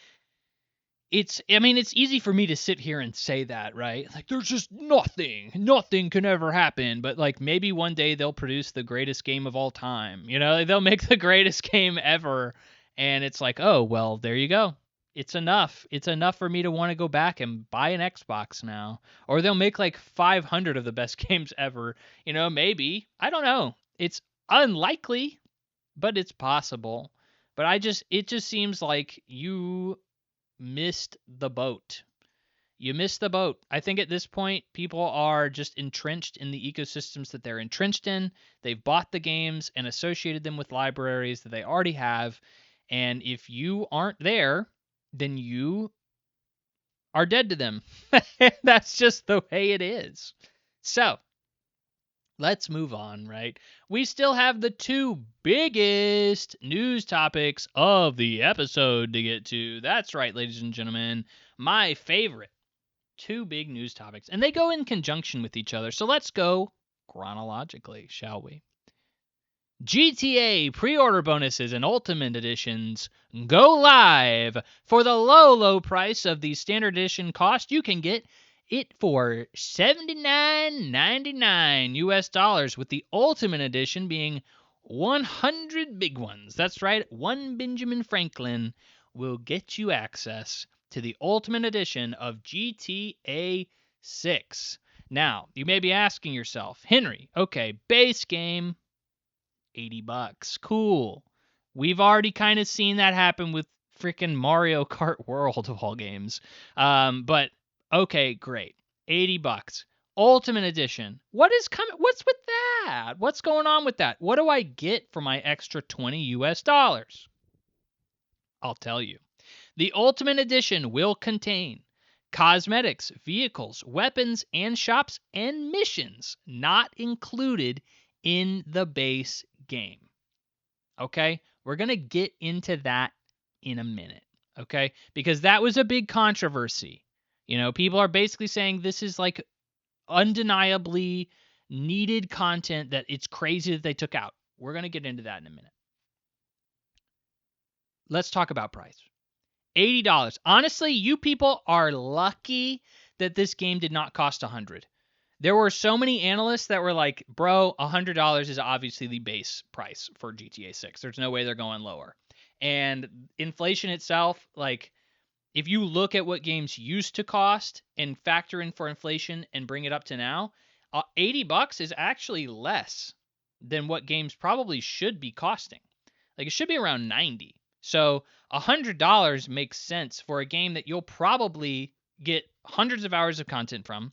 it's easy for me to sit here and say that, right? Like there's just nothing can ever happen, but like maybe one day they'll produce the greatest game of all time. They'll make the greatest game ever and it's like, "Oh, well, there you go. It's enough. It's enough for me to want to go back and buy an Xbox now." Or they'll make like 500 of the best games ever. Maybe. I don't know. It's unlikely, but it's possible. But it just seems like you missed the boat. You missed the boat. I think at this point, people are just entrenched in the ecosystems that they're entrenched in. They've bought the games and associated them with libraries that they already have. And if you aren't there, then you are dead to them. That's just the way it is. So, let's move on, right? We still have the two biggest news topics of the episode to get to. That's right, ladies and gentlemen. My favorite two big news topics. And they go in conjunction with each other. So let's go chronologically, shall we? GTA pre-order bonuses and Ultimate Editions go live. For the low price of the Standard Edition cost, you can get it for $79.99 US, with the Ultimate Edition being 100 big ones. That's right, one Benjamin Franklin will get you access to the Ultimate Edition of GTA 6. Now, you may be asking yourself, Henry, okay, base game, $80. Cool. We've already kind of seen that happen with freaking Mario Kart World of all games. But okay, great. $80. Ultimate Edition. What is coming? What's with that? What's going on with that? What do I get for my extra $20 US? I'll tell you. The Ultimate Edition will contain cosmetics, vehicles, weapons, and shops and missions not included in the base game. Okay? We're going to get into that in a minute. Okay? Because that was a big controversy. People are basically saying this is like undeniably needed content that it's crazy that they took out. We're going to get into that in a minute. Let's talk about price. $80. Honestly, you people are lucky that this game did not cost $100. There were so many analysts that were like, bro, $100 is obviously the base price for GTA 6. There's no way they're going lower. And inflation itself, like, if you look at what games used to cost and factor in for inflation and bring it up to now, $80 is actually less than what games probably should be costing. Like, it should be around 90. So $100 makes sense for a game that you'll probably get hundreds of hours of content from,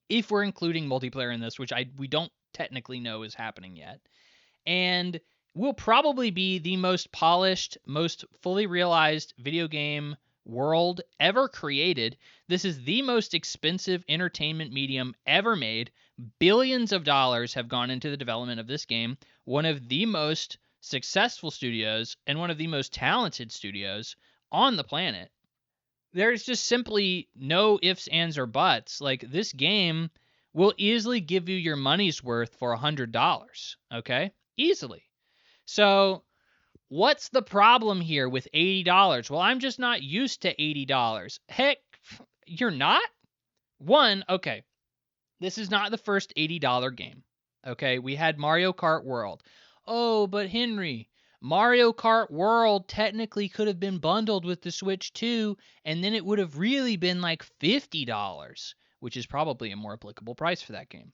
if we're including multiplayer in this, which we don't technically know is happening yet. And will probably be the most polished, most fully realized video game world ever created. This is the most expensive entertainment medium ever made. Billions of dollars have gone into the development of this game. One of the most successful studios and one of the most talented studios on the planet. There's just simply no ifs, ands, or buts. Like, this game will easily give you your money's worth for $100. Okay? Easily. So, what's the problem here with $80? Well, I'm just not used to $80. Heck, you're not? Okay, this is not the first $80 game. Okay, we had Mario Kart World. Oh, but Henry, Mario Kart World technically could have been bundled with the Switch too, and then it would have really been like $50, which is probably a more applicable price for that game.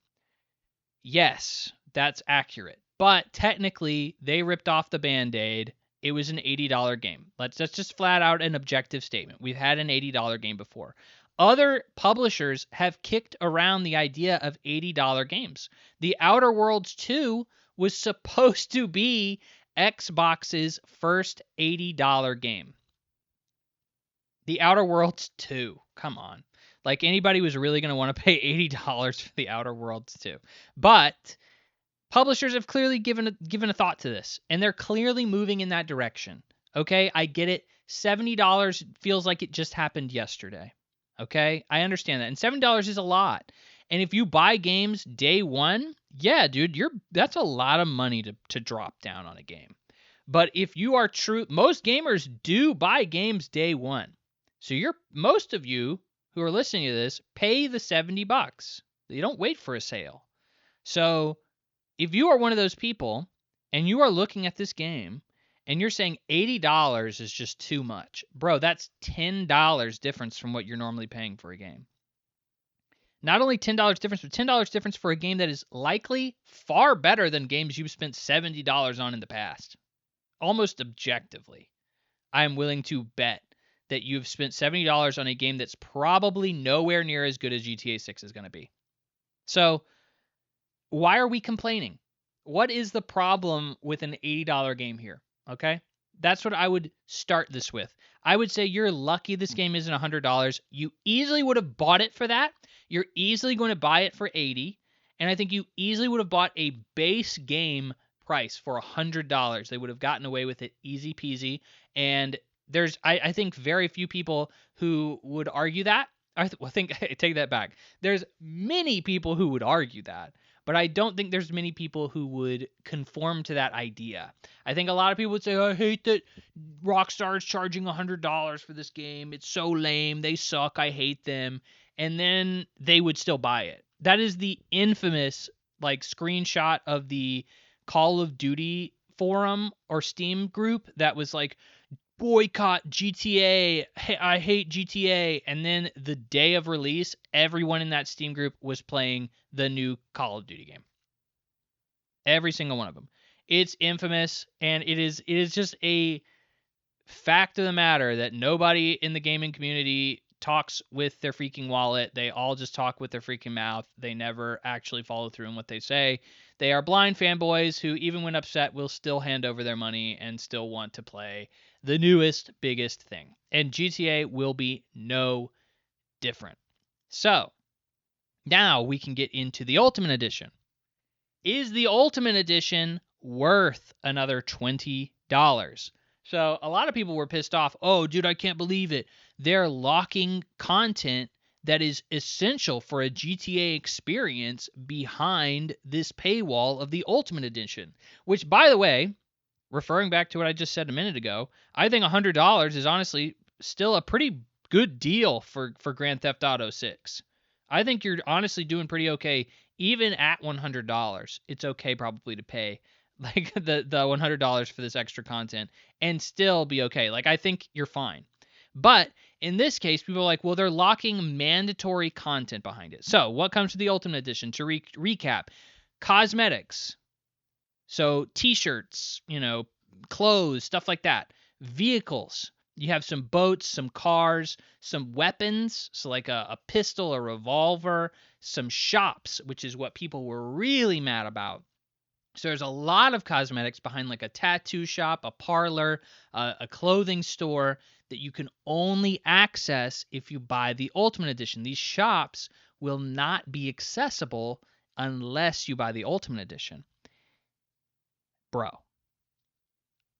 Yes, that's accurate. But technically, they ripped off the Band-Aid. It was an $80 game. That's just flat out an objective statement. We've had an $80 game before. Other publishers have kicked around the idea of $80 games. The Outer Worlds 2 was supposed to be Xbox's first $80 game. The Outer Worlds 2. Come on. Like, anybody was really going to want to pay $80 for the Outer Worlds 2. But publishers have clearly given a thought to this, and they're clearly moving in that direction. Okay, I get it. $70 feels like it just happened yesterday. Okay, I understand that. And $70 is a lot. And if you buy games day one, yeah, dude, that's a lot of money to drop down on a game. But if you are true, most gamers do buy games day one. So most of you who are listening to this pay the $70. You don't wait for a sale. So if you are one of those people and you are looking at this game and you're saying $80 is just too much, bro, that's $10 difference from what you're normally paying for a game. Not only $10 difference, but $10 difference for a game that is likely far better than games you've spent $70 on in the past. Almost objectively, I am willing to bet that you've spent $70 on a game that's probably nowhere near as good as GTA 6 is going to be. So, why are we complaining? What is the problem with an $80 game here? Okay? That's what I would start this with. I would say you're lucky this game isn't $100. You easily would have bought it for that. You're easily going to buy it for $80. And I think you easily would have bought a base game price for $100. They would have gotten away with it easy peasy. And there's, I think, very few people who would argue that. I take that back. There's many people who would argue that. But I don't think there's many people who would conform to that idea. I think a lot of people would say, I hate that Rockstar is charging $100 for this game. It's so lame. They suck. I hate them. And then they would still buy it. That is the infamous screenshot of the Call of Duty forum or Steam group that was like, boycott GTA, hey, I hate GTA, and then the day of release, everyone in that Steam group was playing the new Call of Duty game. Every single one of them. It's infamous, and it is just a fact of the matter that nobody in the gaming community talks with their freaking wallet. They all just talk with their freaking mouth. They never actually follow through on what they say. They are blind fanboys who, even when upset, will still hand over their money and still want to play the newest, biggest thing. And GTA will be no different. So, now we can get into the Ultimate Edition. Is the Ultimate Edition worth another $20? So, a lot of people were pissed off. Oh, dude, I can't believe it. They're locking content that is essential for a GTA experience behind this paywall of the Ultimate Edition. Which, by the way, referring back to what I just said a minute ago, I think $100 is honestly still a pretty good deal for Grand Theft Auto 6. I think you're honestly doing pretty okay. Even at $100, it's okay probably to pay like the $100 for this extra content and still be okay. Like, I think you're fine. But in this case, people are like, well, they're locking mandatory content behind it. So what comes to the Ultimate Edition? To recap, cosmetics. So t-shirts, clothes, stuff like that. Vehicles. You have some boats, some cars, some weapons, so like a pistol, a revolver, some shops, which is what people were really mad about. So there's a lot of cosmetics behind like a tattoo shop, a parlor, a clothing store that you can only access if you buy the Ultimate Edition. These shops will not be accessible unless you buy the Ultimate Edition. Bro,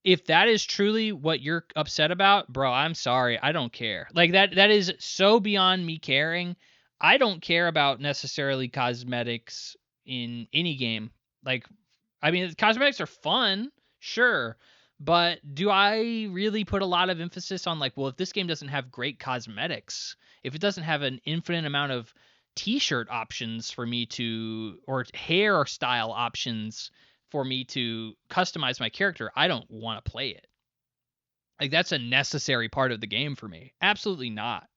if that is truly what you're upset about, bro, I'm sorry. I don't care. Like that is so beyond me caring. I don't care about necessarily cosmetics in any game. Like, I mean, cosmetics are fun, sure, but do I really put a lot of emphasis on like, well, if this game doesn't have great cosmetics, if it doesn't have an infinite amount of t-shirt options for me to, or hairstyle options for me to customize my character, I don't want to play it. Like, that's a necessary part of the game for me. Absolutely not.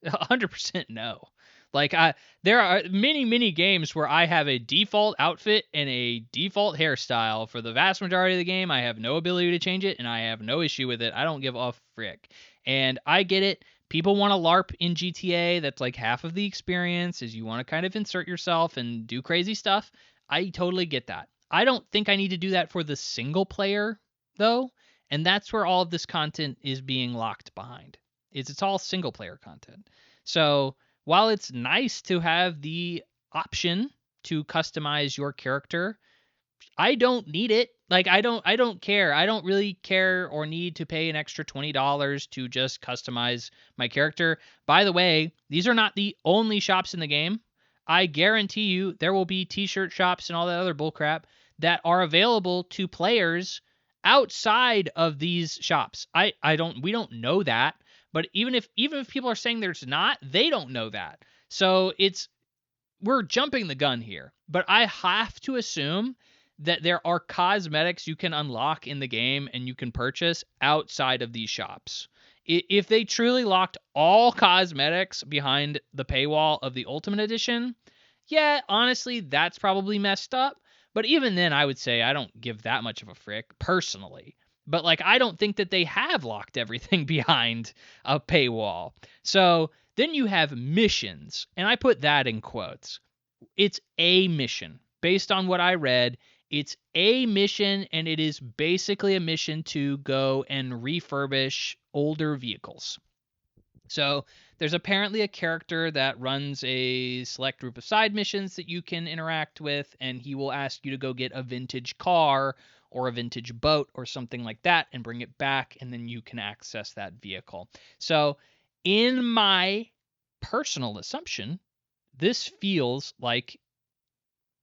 100% no. Like, there are many games where I have a default outfit and a default hairstyle for the vast majority of the game. I have no ability to change it, and I have no issue with it. I don't give a frick. And I get it. People want to LARP in GTA. That's like half of the experience, is you want to kind of insert yourself and do crazy stuff. I totally get that. I don't think I need to do that for the single player, though, and that's where all of this content is being locked behind. It's all single player content. So while it's nice to have the option to customize your character, I don't need it. Like, I don't care. I don't really care or need to pay an extra $20 to just customize my character. By the way, these are not the only shops in the game. I guarantee you there will be t-shirt shops and all that other bullcrap that are available to players outside of these shops. We don't know that, but even if people are saying there's not, they don't know that. So we're jumping the gun here, but I have to assume that there are cosmetics you can unlock in the game and you can purchase outside of these shops. If they truly locked all cosmetics behind the paywall of the Ultimate Edition, yeah, honestly, that's probably messed up. But even then, I would say I don't give that much of a frick, personally. But, like, I don't think that they have locked everything behind a paywall. So then you have missions, and I put that in quotes. It's a mission. Based on what I read, it's a mission, and it is basically a mission to go and refurbish older vehicles. So there's apparently a character that runs a select group of side missions that you can interact with, and he will ask you to go get a vintage car or a vintage boat or something like that and bring it back, and then you can access that vehicle. So in my personal assumption, this feels like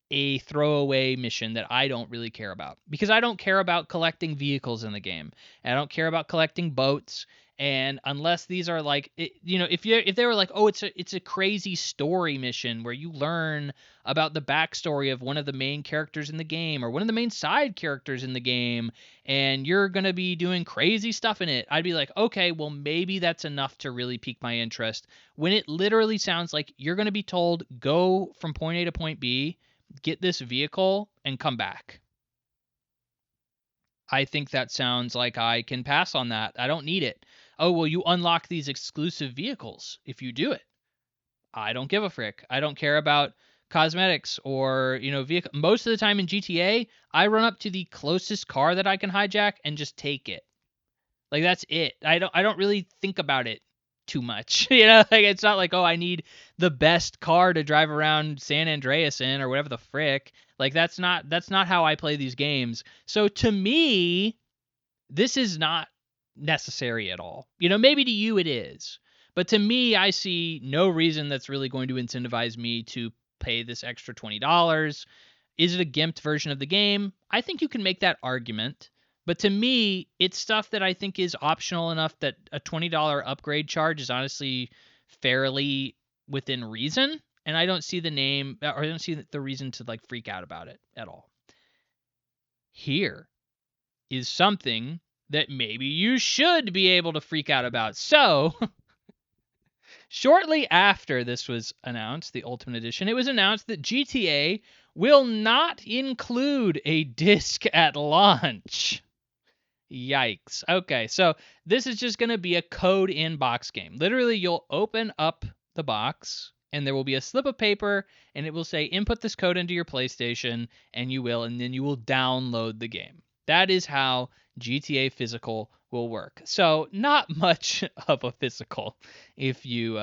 a throwaway mission that I don't really care about, because I don't care about collecting vehicles in the game. I don't care about collecting boats. And unless these are like, if they were like, oh, it's a crazy story mission where you learn about the backstory of one of the main characters in the game or one of the main side characters in the game, and you're gonna be doing crazy stuff in it, I'd be like, okay, well, maybe that's enough to really pique my interest. When it literally sounds like you're gonna be told, go from point A to point B, get this vehicle, and come back. I think that sounds like I can pass on that. I don't need it. Oh, well, you unlock these exclusive vehicles if you do it. I don't give a frick. I don't care about cosmetics or, vehicle. Most of the time in GTA, I run up to the closest car that I can hijack and just take it. Like, that's it. I don't really think about it too much. Like, it's not like, oh, I need the best car to drive around San Andreas in or whatever the frick. Like, that's not how I play these games. So to me, this is not necessary at all. Maybe to you it is. But to me, I see no reason that's really going to incentivize me to pay this extra $20. Is it a gimped version of the game? I think you can make that argument. But to me, it's stuff that I think is optional enough that a $20 upgrade charge is honestly fairly within reason. And I don't see I don't see the reason to like freak out about it at all. Here is something that maybe you should be able to freak out about. So, shortly after this was announced, the Ultimate Edition, it was announced that GTA will not include a disc at launch. Yikes. Okay, so this is just going to be a code in-box game. Literally, you'll open up the box, and there will be a slip of paper, and it will say, input this code into your PlayStation, and then you will download the game. That is how GTA Physical will work. So, not much of a physical if you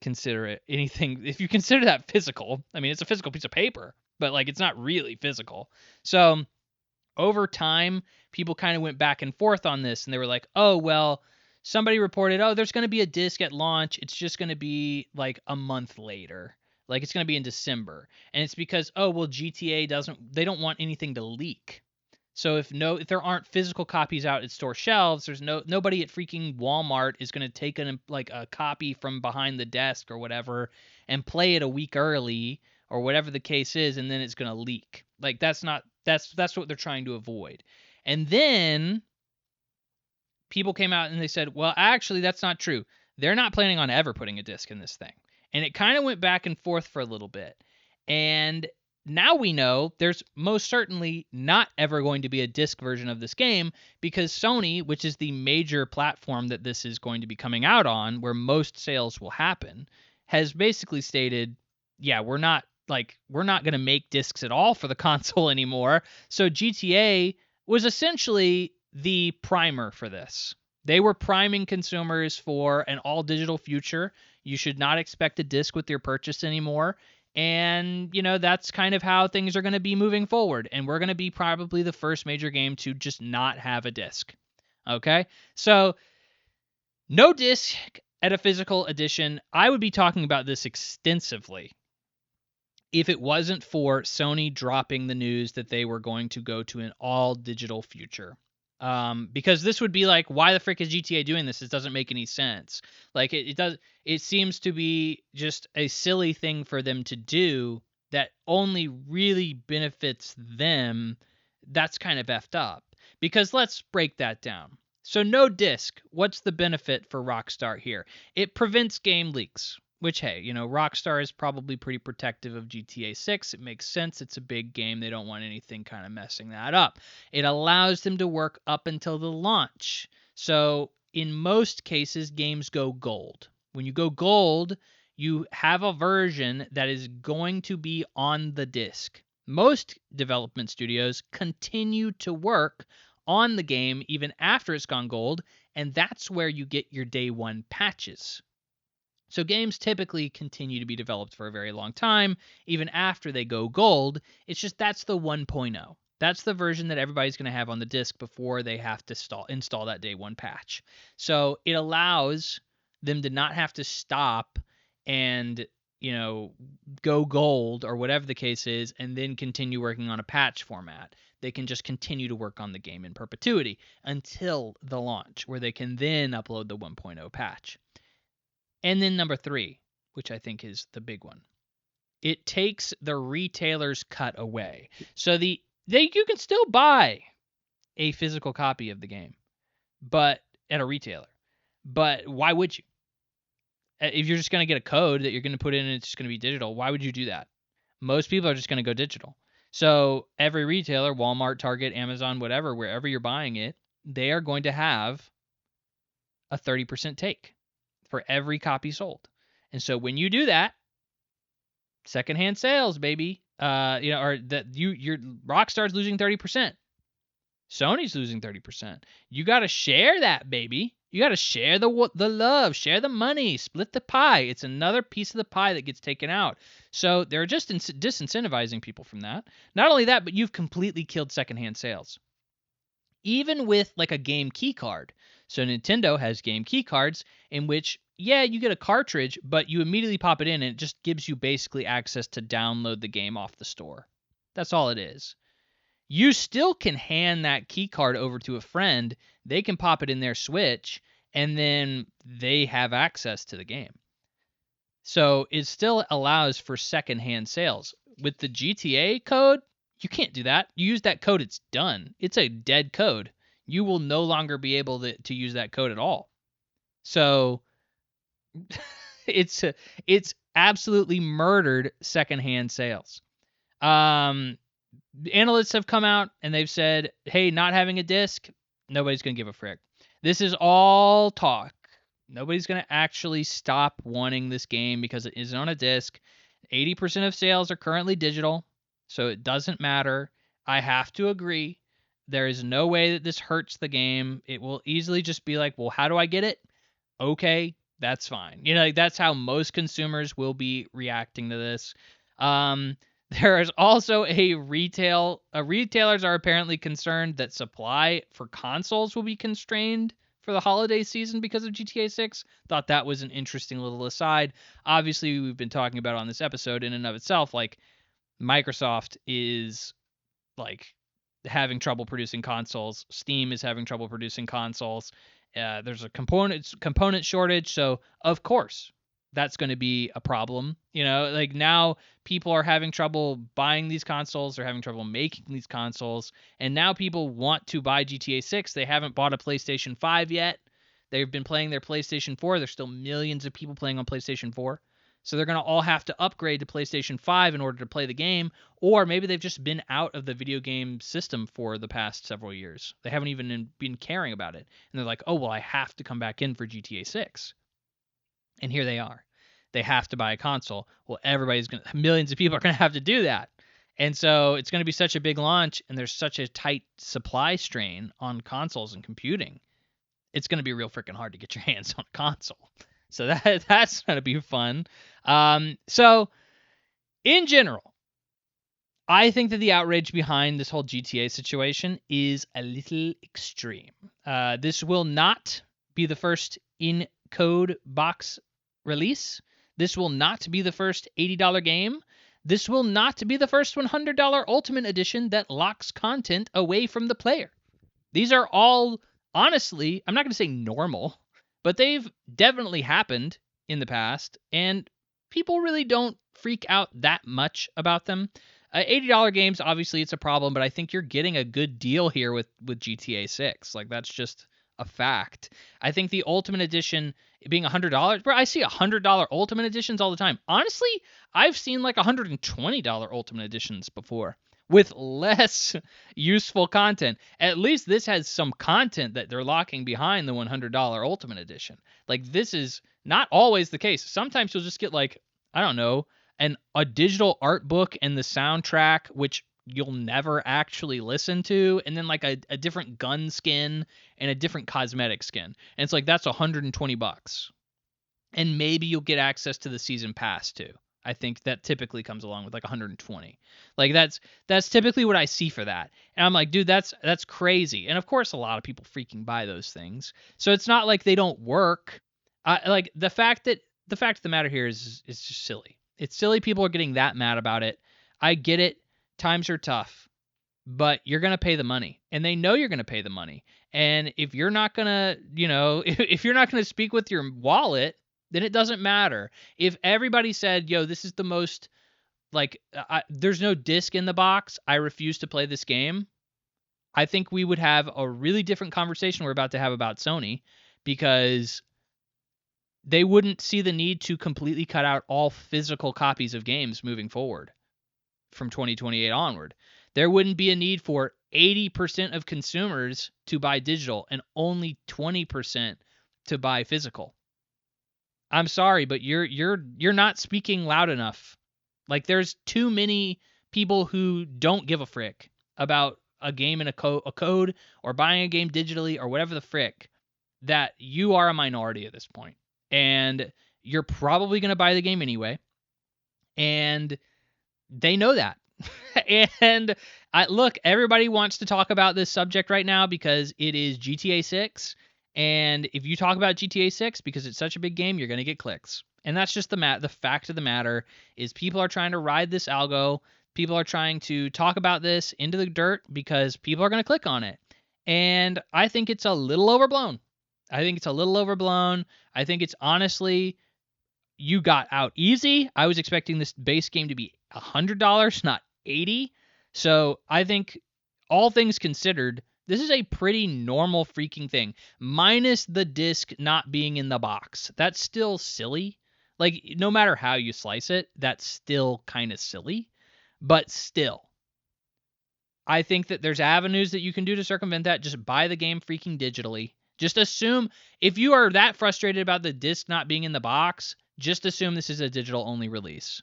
consider it anything. If you consider that physical, I mean, it's a physical piece of paper, but like it's not really physical. So, over time, people kind of went back and forth on this, and they were like, oh, well, somebody reported, oh, there's going to be a disc at launch. It's just going to be like a month later. Like it's going to be in December. And it's because, oh, well, GTA they don't want anything to leak. So if there aren't physical copies out at store shelves, there's nobody at freaking Walmart is going to take a copy from behind the desk or whatever and play it a week early or whatever the case is, and then it's going to leak. Like that's what they're trying to avoid. And then people came out and they said, well, actually, that's not true. They're not planning on ever putting a disc in this thing. And it kind of went back and forth for a little bit. And now we know there's most certainly not ever going to be a disc version of this game because Sony, which is the major platform that this is going to be coming out on, where most sales will happen, has basically stated, yeah, we're not going to make discs at all for the console anymore. So GTA was essentially the primer for this. They were priming consumers for an all-digital future. You should not expect a disc with your purchase anymore. And, that's kind of how things are going to be moving forward. And we're going to be probably the first major game to just not have a disc. Okay? So, no disc at a physical edition. I would be talking about this extensively if it wasn't for Sony dropping the news that they were going to go to an all-digital future. Because this would be like, why the frick is GTA doing this? It doesn't make any sense. Like it seems to be just a silly thing for them to do that only really benefits them. That's kind of effed up. Because let's break that down. So no disc. What's the benefit for Rockstar here? It prevents game leaks. Which, hey, Rockstar is probably pretty protective of GTA6. It makes sense. It's a big game. They don't want anything kind of messing that up. It allows them to work up until the launch. So in most cases, games go gold. When you go gold, you have a version that is going to be on the disc. Most development studios continue to work on the game even after it's gone gold, and that's where you get your day one patches. So games typically continue to be developed for a very long time, even after they go gold. It's just that's the 1.0. That's the version that everybody's going to have on the disc before they have to install that day one patch. So it allows them to not have to stop and, go gold or whatever the case is and then continue working on a patch format. They can just continue to work on the game in perpetuity until the launch, where they can then upload the 1.0 patch. And then number 3, which I think is the big one. It takes the retailer's cut away. So you can still buy a physical copy of the game, but at a retailer. But why would you? If you're just going to get a code that you're going to put in and it's just going to be digital, why would you do that? Most people are just going to go digital. So every retailer, Walmart, Target, Amazon, whatever, wherever you're buying it, they are going to have a 30% take for every copy sold. And so when you do that, secondhand sales, baby, or that your Rockstar's losing 30%. Sony's losing 30%. You got to share that, baby. You got to share the love, share the money, split the pie. It's another piece of the pie that gets taken out. So they're just disincentivizing people from that. Not only that, but you've completely killed secondhand sales. even with like a game key card. So Nintendo has game key cards in which, yeah, you get a cartridge, but you immediately pop it in and it just gives you basically access to download the game off the store. That's all it is. You still can hand that key card over to a friend. They can pop it in their Switch, and then they have access to the game. So it still allows for secondhand sales. With the GTA code, you can't do that. You use that code, it's done. It's a dead code. You will no longer be able to use that code at all. So it's absolutely murdered secondhand sales. Analysts have come out and they've said, hey, not having a disc, nobody's going to give a frick. This is all talk. Nobody's going to actually stop wanting this game because it isn't on a disc. 80% of sales are currently digital, so it doesn't matter. I have to agree. There is no way that this hurts the game. It will easily just be like, well, how do I get it? Okay, that's fine. Like that's how most consumers will be reacting to this. There is also retailers are apparently concerned that supply for consoles will be constrained for the holiday season because of GTA 6. Thought that was an interesting little aside. Obviously, we've been talking about on this episode in and of itself, like Microsoft is like having trouble producing consoles. Steam is having trouble producing consoles. There's a component shortage, so of course that's going to be a problem. Like now people are having trouble buying these consoles, they're having trouble making these consoles, and now people want to buy GTA 6. They haven't bought a PlayStation 5 yet. They've been playing their PlayStation 4. There's still millions of people playing on PlayStation 4. So they're going to all have to upgrade to PlayStation 5 in order to play the game, or maybe they've just been out of the video game system for the past several years. They haven't even been caring about it. And they're like, oh, well, I have to come back in for GTA 6. And here they are. They have to buy a console. Well, millions of people are going to have to do that. And so it's going to be such a big launch, and there's such a tight supply strain on consoles and computing. It's going to be real freaking hard to get your hands on a console. So that's going to be fun. So in general, I think that the outrage behind this whole GTA situation is a little extreme. This will not be the first in-code box release. This will not be the first $80 game. This will not be the first $100 Ultimate Edition that locks content away from the player. These are all, honestly, I'm not going to say normal, but they've definitely happened in the past, and people really don't freak out that much about them. $80 games, obviously, it's a problem, but I think you're getting a good deal here with GTA 6. Like, that's just a fact. I think the Ultimate Edition being $100, bro, I see $100 Ultimate Editions all the time. Honestly, I've seen like $120 Ultimate Editions before with less useful content. At least this has some content that they're locking behind the $100 Ultimate Edition. Like, this is not always the case. Sometimes you'll just get like, I don't know, a digital art book and the soundtrack, which you'll never actually listen to, and then like a different gun skin and a different cosmetic skin. And it's like, that's $120. And maybe you'll get access to the season pass too. I think that typically comes along with like 120. Like that's typically what I see for that. And I'm like, dude, that's crazy. And of course, a lot of people freaking buy those things. So it's not like they don't work. Like the fact of the matter here is just silly. It's silly people are getting that mad about it. I get it. Times are tough, but you're going to pay the money, and they know you're going to pay the money. And if you're not going to, if you're not going to speak with your wallet, then it doesn't matter. If everybody said, yo, this is the most, like, there's no disc in the box, I refuse to play this game, I think we would have a really different conversation we're about to have about Sony, because they wouldn't see the need to completely cut out all physical copies of games moving forward from 2028 onward. There wouldn't be a need for 80% of consumers to buy digital and only 20% to buy physical. I'm sorry, but you're not speaking loud enough. Like, there's too many people who don't give a frick about a game in a code or buying a game digitally or whatever the frick, that you are a minority at this point. And you're probably going to buy the game anyway. And they know that. And Look, everybody wants to talk about this subject right now because it is GTA 6. And if you talk about GTA 6 because it's such a big game, you're going to get clicks. And that's just the fact of the matter is people are trying to ride this algo. People are trying to talk about this into the dirt because people are going to click on it. And I think it's a little overblown. I think it's honestly, you got out easy. I was expecting this base game to be $100, not $80. So I think, all things considered, this is a pretty normal freaking thing, minus the disc not being in the box. That's still silly. Like, no matter how you slice it, that's still kind of silly. But still, I think that there's avenues that you can do to circumvent that. Just buy the game freaking digitally. Just assume, if you are that frustrated about the disc not being in the box, just assume this is a digital only release.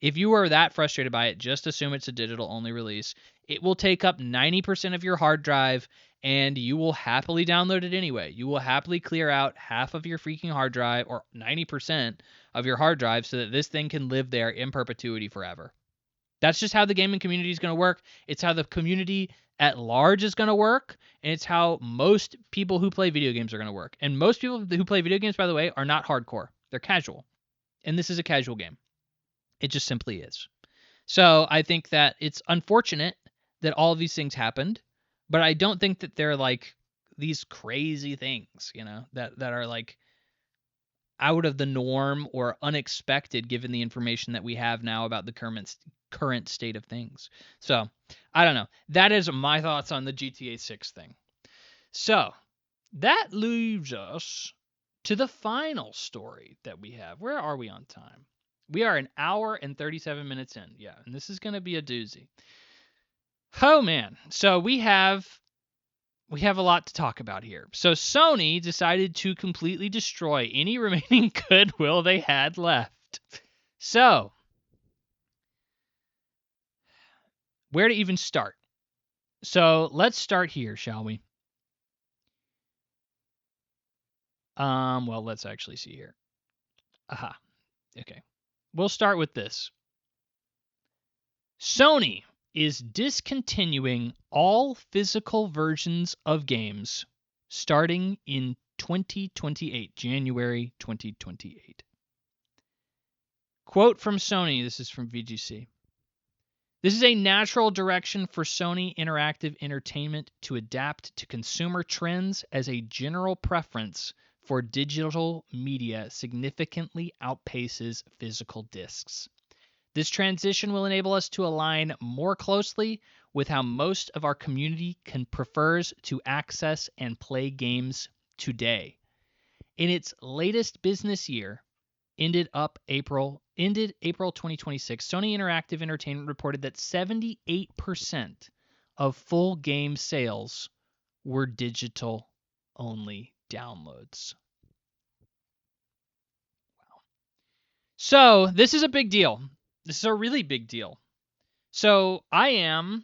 If you are that frustrated by it, just assume it's a digital only release. It will take up 90% of your hard drive, and you will happily download it anyway. You will happily clear out half of your freaking hard drive, or 90% of your hard drive, so that this thing can live there in perpetuity forever. That's just how the gaming community is going to work. It's how the community at large is going to work, and it's how most people who play video games are going to work. And most people who play video games, by the way, are not hardcore. They're casual. And this is a casual game. It just simply is. So I think that it's unfortunate that all of these things happened, but I don't think that they're like these crazy things, that are like out of the norm or unexpected given the information that we have now about the current state of things. So, I don't know. That is my thoughts on the GTA 6 thing. So, that leaves us to the final story that we have. Where are we on time? We are an hour and 37 minutes in. Yeah, and this is going to be a doozy. Oh, man. So, we have a lot to talk about here. So Sony decided to completely destroy any remaining goodwill they had left. So, where to even start? So, let's start here, shall we? Well, let's actually see here. Aha. Okay. We'll start with this. Sony is discontinuing all physical versions of games starting in 2028, January 2028. Quote from Sony, this is from VGC. This is a natural direction for Sony Interactive Entertainment to adapt to consumer trends as a general preference for digital media significantly outpaces physical discs. This transition will enable us to align more closely with how most of our community prefers to access and play games today. In its latest business year, ended April 2026, Sony Interactive Entertainment reported that 78% of full game sales were digital-only downloads. Wow. So, this is a big deal. This is a really big deal. So I am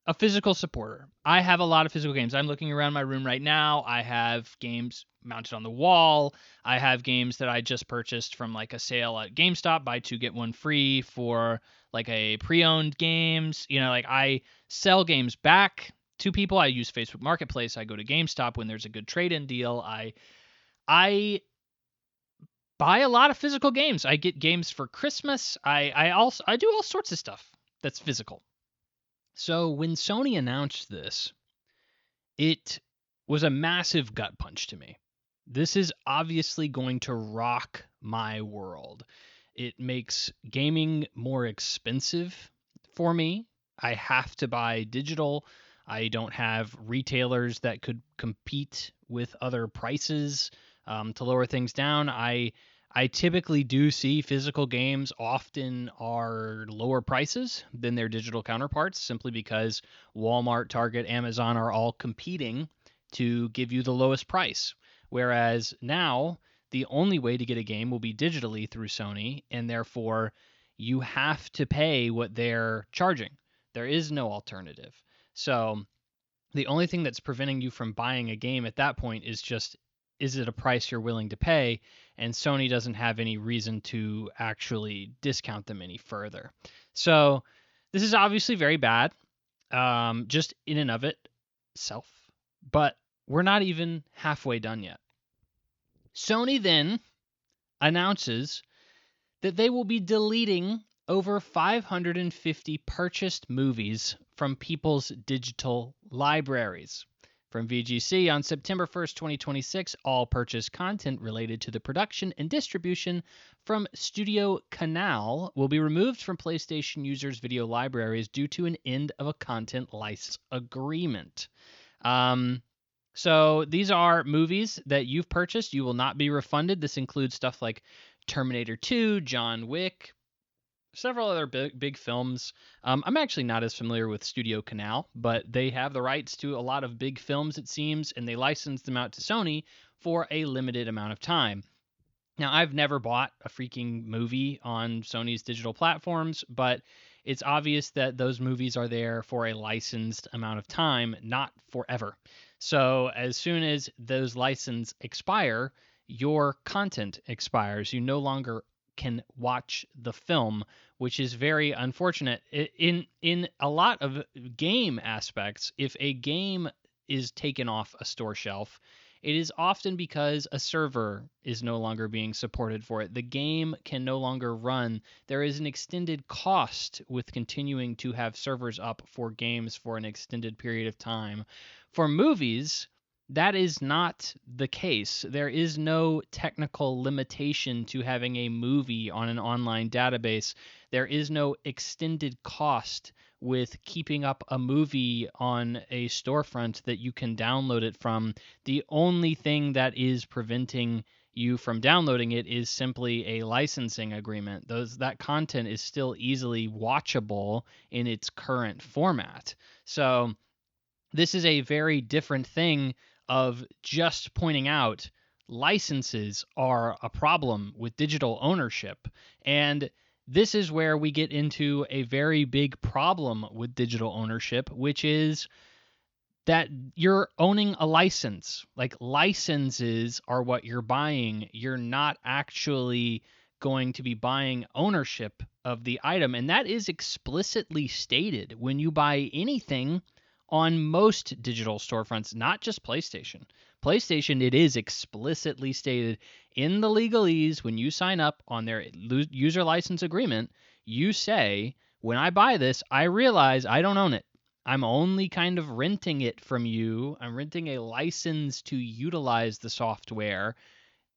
a physical supporter. I have a lot of physical games. I'm looking around my room right now. I have games mounted on the wall. I have games that I just purchased from like a sale at GameStop, buy two get one free for like a pre-owned games. Like I sell games back to people. I use Facebook Marketplace. I go to GameStop when there's a good trade-in deal. I buy a lot of physical games. I get games for Christmas. I do all sorts of stuff that's physical. So when Sony announced this, it was a massive gut punch to me. This is obviously going to rock my world. It makes gaming more expensive for me. I have to buy digital. I don't have retailers that could compete with other prices to lower things down. I typically do see physical games often are lower prices than their digital counterparts simply because Walmart, Target, Amazon are all competing to give you the lowest price. Whereas now the only way to get a game will be digitally through Sony, and therefore you have to pay what they're charging. There is no alternative. So the only thing that's preventing you from buying a game at that point is just, is it a price you're willing to pay? And Sony doesn't have any reason to actually discount them any further. So this is obviously very bad. just in and of itself. But we're not even halfway done yet. Sony then announces that they will be deleting over 550 purchased movies from people's digital libraries. From VGC, on September 1st, 2026, all purchased content related to the production and distribution from Studio Canal will be removed from PlayStation users' video libraries due to an end of a content license agreement. So these are movies that you've purchased. You will not be refunded. This includes stuff like Terminator 2, John Wick, several other big films. I'm actually not as familiar with Studio Canal, but they have the rights to a lot of big films, it seems, and they license them out to Sony for a limited amount of time. Now, I've never bought a freaking movie on Sony's digital platforms, but it's obvious that those movies are there for a licensed amount of time, not forever. So as soon as those licenses expire, your content expires. You no longer can watch the film, which is very unfortunate. In a lot of game aspects, if a game is taken off a store shelf, it is often because a server is no longer being supported for it. The game can no longer run. There is an extended cost with continuing to have servers up for games for an extended period of time. For movies, that is not the case. There is no technical limitation to having a movie on an online database. There is no extended cost with keeping up a movie on a storefront that you can download it from. The only thing that is preventing you from downloading it is simply a licensing agreement. That content is still easily watchable in its current format. So this is a very different thing of just pointing out licenses are a problem with digital ownership. And this is where we get into a very big problem with digital ownership, which is that you're owning a license. Like, licenses are what you're buying. You're not actually going to be buying ownership of the item. And that is explicitly stated when you buy anything on most digital storefronts, not just PlayStation. PlayStation, it is explicitly stated in the legalese when you sign up on their user license agreement. You say, when I buy this, I realize I don't own it. I'm only kind of renting it from you. I'm renting a license to utilize the software.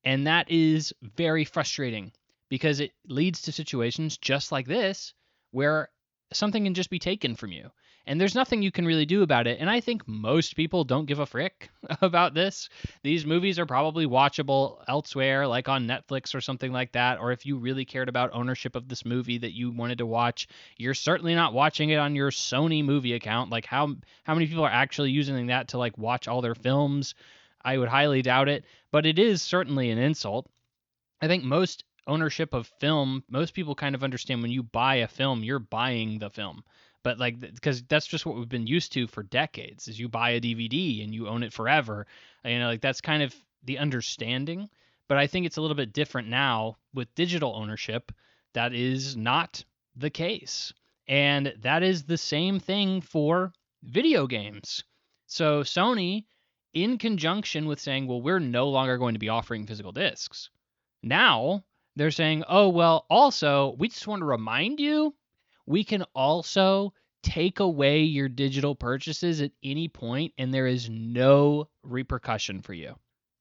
And that is very frustrating because it leads to situations just like this where something can just be taken from you. And there's nothing you can really do about it. And I think most people don't give a frick about this. These movies are probably watchable elsewhere, like on Netflix or something like that. Or if you really cared about ownership of this movie that you wanted to watch, you're certainly not watching it on your Sony movie account. Like, how many people are actually using that to like watch all their films? I would highly doubt it. But it is certainly an insult. I think most ownership of film, most people kind of understand when you buy a film, you're buying the film. But like, because that's just what we've been used to for decades, is you buy a DVD and you own it forever. Like that's kind of the understanding. But I think it's a little bit different now with digital ownership. That is not the case. And that is the same thing for video games. So Sony, in conjunction with saying, well, we're no longer going to be offering physical discs, now they're saying, oh, well, also, we just want to remind you, we can also take away your digital purchases at any point, and there is no repercussion for you.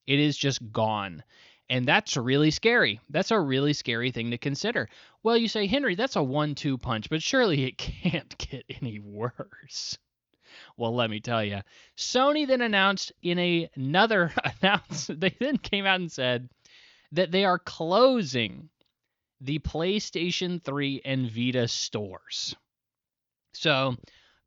It is just gone. And that's really scary. That's a really scary thing to consider. Well, you say, Henry, that's a 1-2 punch, but surely it can't get any worse. Well, let me tell you. Sony then announced in another announcement, they then came out and said that they are closing the PlayStation 3 and Vita stores. So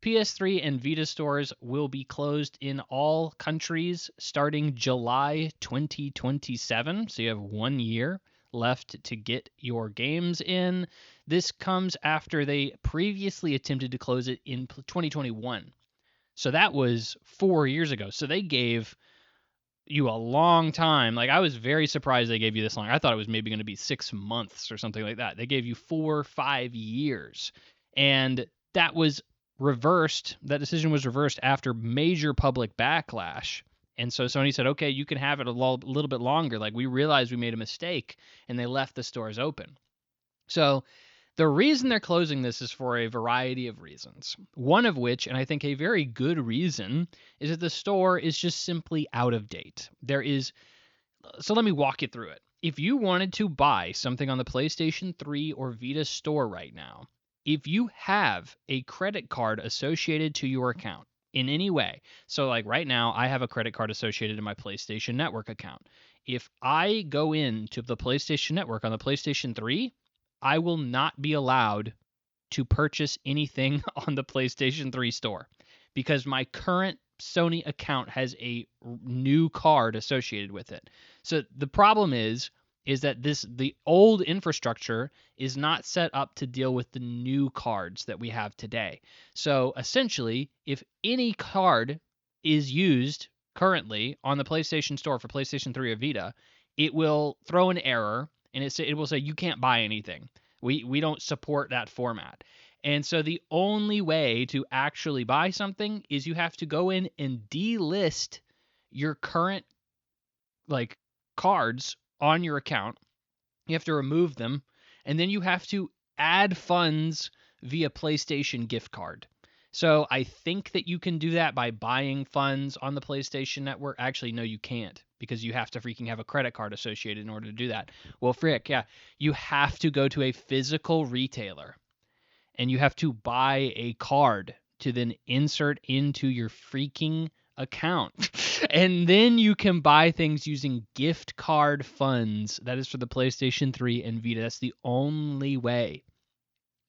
PS3 and Vita stores will be closed in all countries starting July 2027. So you have 1 year left to get your games in. This comes after they previously attempted to close it in 2021. So that was 4 years ago. So they gave you a long time. Like, I was very surprised they gave you this long. I thought it was maybe going to be 6 months or something like that. They gave you 4 or 5 years. And that was reversed. That decision was reversed after major public backlash. And so Sony said, okay, you can have it a little bit longer. Like, we realized we made a mistake, and they left the stores open. So the reason they're closing this is for a variety of reasons. One of which, and I think a very good reason, is that the store is just simply out of date. So let me walk you through it. If you wanted to buy something on the PlayStation 3 or Vita store right now, if you have a credit card associated to your account in any way, so like right now, I have a credit card associated to my PlayStation Network account. If I go into the PlayStation Network on the PlayStation 3, I will not be allowed to purchase anything on the PlayStation 3 store because my current Sony account has a new card associated with it. So the problem is that the old infrastructure is not set up to deal with the new cards that we have today. So essentially, if any card is used currently on the PlayStation Store for PlayStation 3 or Vita, it will throw an error and it will say you can't buy anything. We don't support that format. And so the only way to actually buy something is you have to go in and delist your current like cards on your account. You have to remove them, and then you have to add funds via PlayStation gift card. So I think that you can do that by buying funds on the PlayStation Network. Actually, no, you can't, because you have to freaking have a credit card associated in order to do that. Well, frick, yeah, you have to go to a physical retailer, and you have to buy a card to then insert into your freaking account. And then you can buy things using gift card funds. That is for the PlayStation 3 and Vita. That's the only way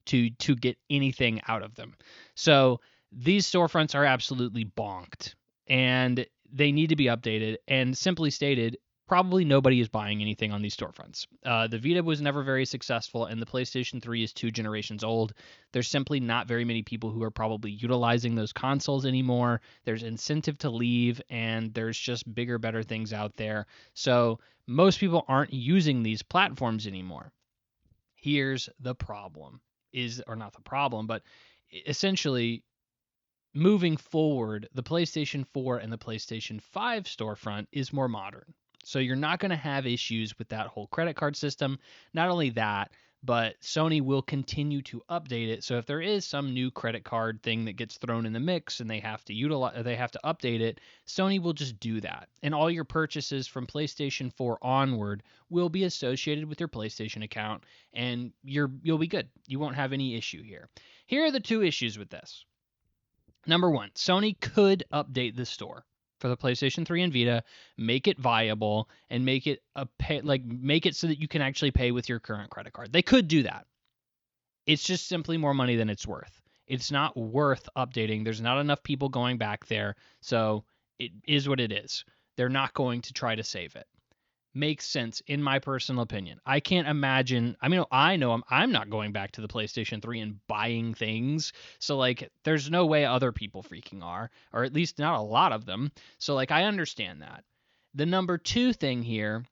to get anything out of them. So these storefronts are absolutely bonked, and they need to be updated. And simply stated, probably nobody is buying anything on these storefronts. The Vita was never very successful, and the PlayStation 3 is 2 generations old. There's simply not very many people who are probably utilizing those consoles anymore. There's incentive to leave, and there's just bigger, better things out there. So most people aren't using these platforms anymore. Here's the problem. Or not the problem, but essentially moving forward, the PlayStation 4 and the PlayStation 5 storefront is more modern. So you're not going to have issues with that whole credit card system. Not only that, but Sony will continue to update it. So if there is some new credit card thing that gets thrown in the mix and they have to update it, Sony will just do that. And all your purchases from PlayStation 4 onward will be associated with your PlayStation account, and you'll be good. You won't have any issue here. Here are the two issues with this. Number one, Sony could update the store for the PlayStation 3 and Vita, make it viable, and make it make it so that you can actually pay with your current credit card. They could do that. It's just simply more money than it's worth. It's not worth updating. There's not enough people going back there, so it is what it is. They're not going to try to save it. Makes sense in my personal opinion. I can't imagine. I mean, I know I'm not going back to the PlayStation 3 and buying things. So like, there's no way other people freaking are, or at least not a lot of them. So like, I understand that. The number two thing here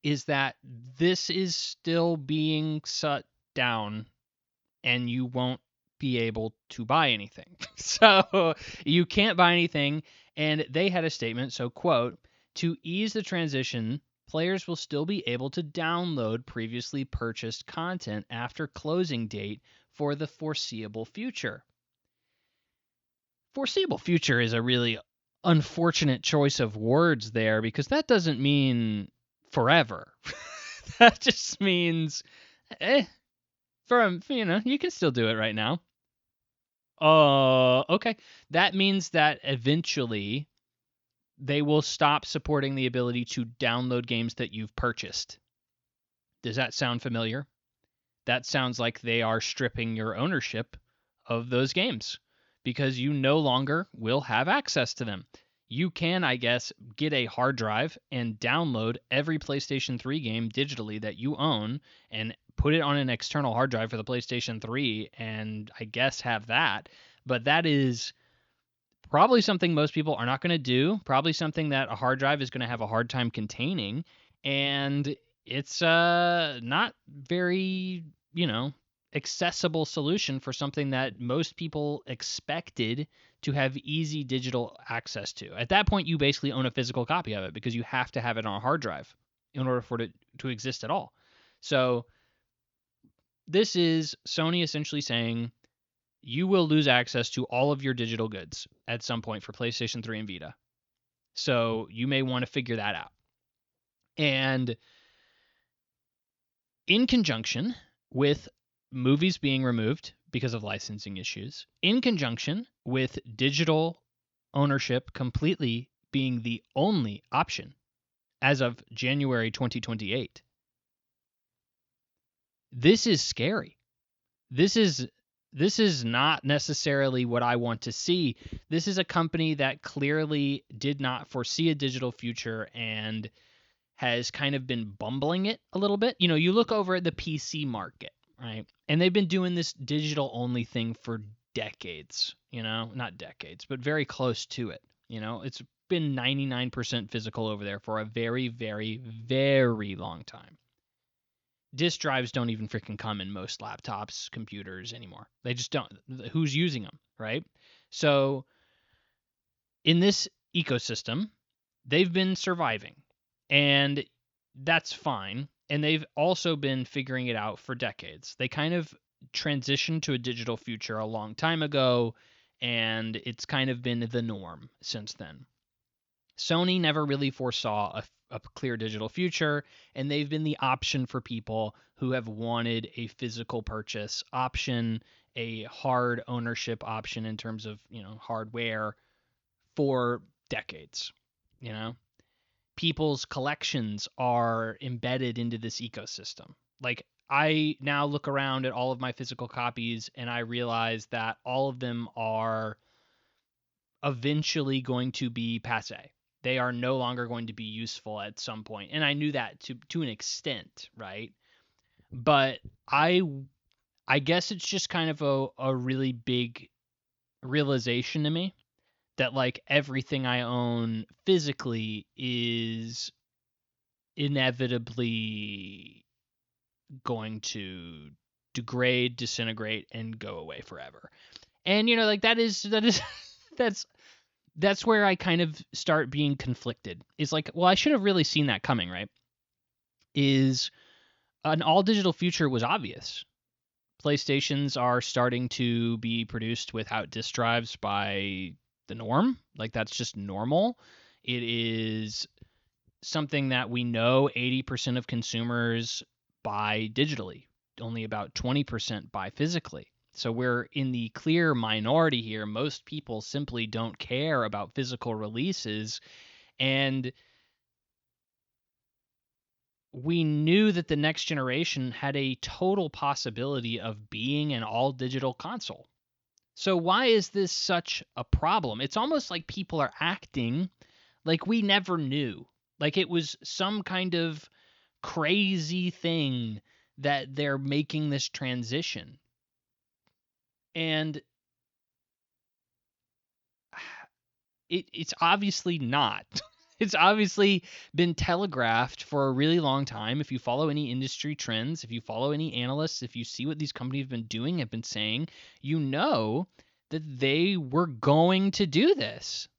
is that this is still being shut down, and you won't be able to buy anything. So you can't buy anything. And they had a statement. So quote, "To ease the transition, players will still be able to download previously purchased content after closing date for the foreseeable future." Foreseeable future is a really unfortunate choice of words there, because that doesn't mean forever. That just means, you can still do it right now. Okay. That means that eventually they will stop supporting the ability to download games that you've purchased. Does that sound familiar? That sounds like they are stripping your ownership of those games, because you no longer will have access to them. You can, I guess, get a hard drive and download every PlayStation 3 game digitally that you own and put it on an external hard drive for the PlayStation 3 and I guess have that. But that is probably something most people are not going to do, probably something that a hard drive is going to have a hard time containing, and it's not very, accessible solution for something that most people expected to have easy digital access to. At that point, you basically own a physical copy of it because you have to have it on a hard drive in order for it to exist at all. So this is Sony essentially saying you will lose access to all of your digital goods at some point for PlayStation 3 and Vita. So you may want to figure that out. And in conjunction with movies being removed because of licensing issues, in conjunction with digital ownership completely being the only option as of January 2028. This is scary. This is not necessarily what I want to see. This is a company that clearly did not foresee a digital future and has kind of been bumbling it a little bit. You know, you look over at the PC market, right? And they've been doing this digital only thing for decades, you know, not decades, but very close to it. You know, it's been 99% physical over there for a very, very, very long time. Disk drives don't even freaking come in most laptops, computers anymore. They just don't. Who's using them, right? So in this ecosystem, they've been surviving, and that's fine. And they've also been figuring it out for decades. They kind of transitioned to a digital future a long time ago, and it's kind of been the norm since then. Sony never really foresaw a clear digital future, and they've been the option for people who have wanted a physical purchase option, a hard ownership option in terms of, you know, hardware for decades. You know, people's collections are embedded into this ecosystem. Like, I now look around at all of my physical copies and I realize that all of them are eventually going to be passe. They are no longer going to be useful at some point. And I knew that to an extent, right? But I guess it's just kind of a really big realization to me that like everything I own physically is inevitably going to degrade, disintegrate, and go away forever. And you know, like that is that's where I kind of start being conflicted. It's like, well, I should have really seen that coming, right? Is an all digital future was obvious. PlayStations are starting to be produced without disk drives by the norm. Like that's just normal. It is something that we know 80% of consumers buy digitally, only about 20% buy physically. So we're in the clear minority here. Most people simply don't care about physical releases. And we knew that the next generation had a total possibility of being an all digital console. So why is this such a problem? It's almost like people are acting like we never knew. Like it was some kind of crazy thing that they're making this transition. And it's obviously not. It's obviously been telegraphed for a really long time. If you follow any industry trends, if you follow any analysts, if you see what these companies have been doing, have been saying, you know that they were going to do this.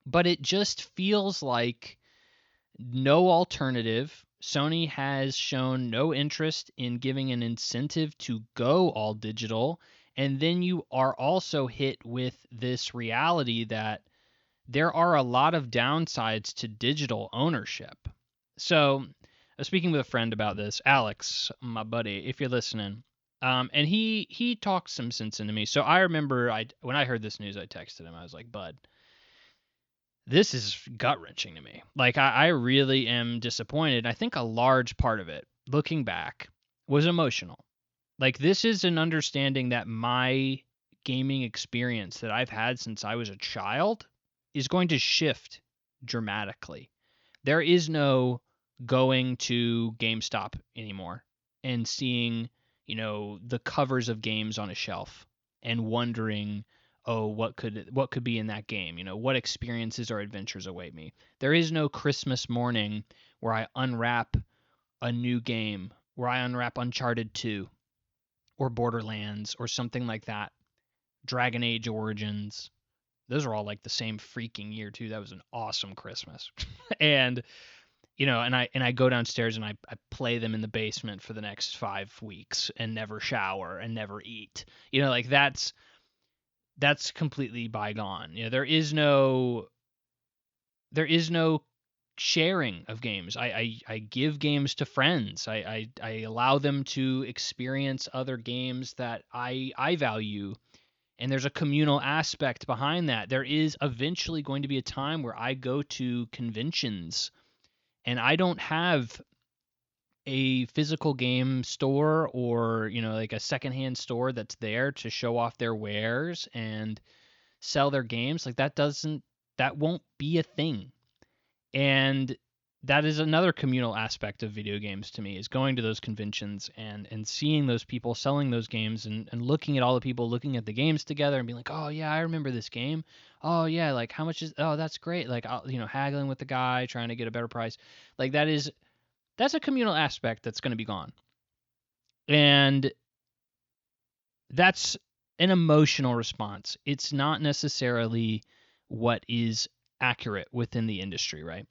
But it just feels like no alternative. Sony has shown no interest in giving an incentive to go all digital. And then you are also hit with this reality that there are a lot of downsides to digital ownership. So, I was speaking with a friend about this, Alex, my buddy, if you're listening. And he talked some sense into me. So I remember when I heard this news, I texted him. I was like, "Bud, this is gut wrenching to me. Like I really am disappointed. I think a large part of it, looking back, was emotional. Like this is an understanding that my gaming experience that I've had since I was a child is going to shift dramatically. There is no going to GameStop anymore and seeing, you know, the covers of games on a shelf and wondering, oh, what could be in that game? You know, what experiences or adventures await me? There is no Christmas morning where I unwrap a new game, where I unwrap Uncharted 2, or Borderlands or something like that. Dragon Age Origins. Those are all like the same freaking year too. That was an awesome Christmas. And and I go downstairs and I play them in the basement for the next 5 weeks and never shower and never eat. Like that's completely bygone. There is no sharing of games. I give games to friends. I allow them to experience other games that I value. And there's a communal aspect behind that. There is eventually going to be a time where I go to conventions and I don't have a physical game store or, like a secondhand store that's there to show off their wares and sell their games. Like that won't be a thing. And that is another communal aspect of video games to me, is going to those conventions and seeing those people selling those games and looking at all the people looking at the games together and being like, oh yeah, I remember this game. Oh yeah, like how much is, oh that's great. Like, haggling with the guy, trying to get a better price. Like that's a communal aspect that's going to be gone. And that's an emotional response. It's not necessarily what is accurate within the industry, right?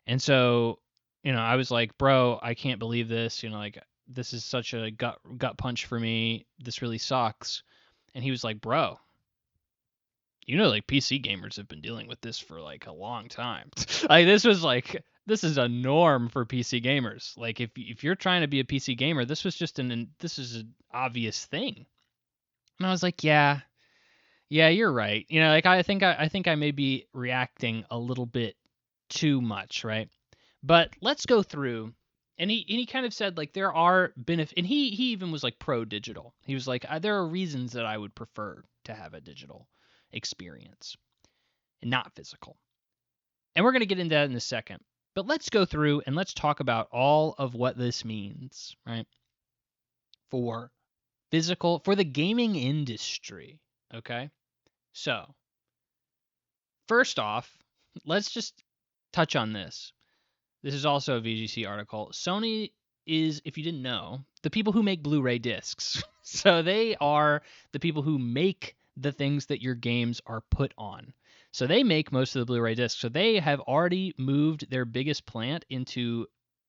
And so, I was like, bro, I can't believe this. Like, this is such a gut punch for me. This really sucks. And he was like, bro, like PC gamers have been dealing with this for like a long time. Like, this is a norm for PC gamers. Like, if you're trying to be a PC gamer, this is an obvious thing. And I was like, yeah, you're right. Like, I think I may be reacting a little bit too much, right? But let's go through, and he kind of said like there are benefits, and he even was like pro digital. He was like, there are reasons that I would prefer to have a digital experience and not physical. And we're going to get into that in a second. But let's go through and let's talk about all of what this means, right? For the gaming industry, okay? So, first off, let's just touch on this. This is also a VGC article. Sony is, if you didn't know, the people who make Blu-ray discs. So they are the people who make the things that your games are put on. So they make most of the Blu-ray discs. So they have already moved their biggest plant into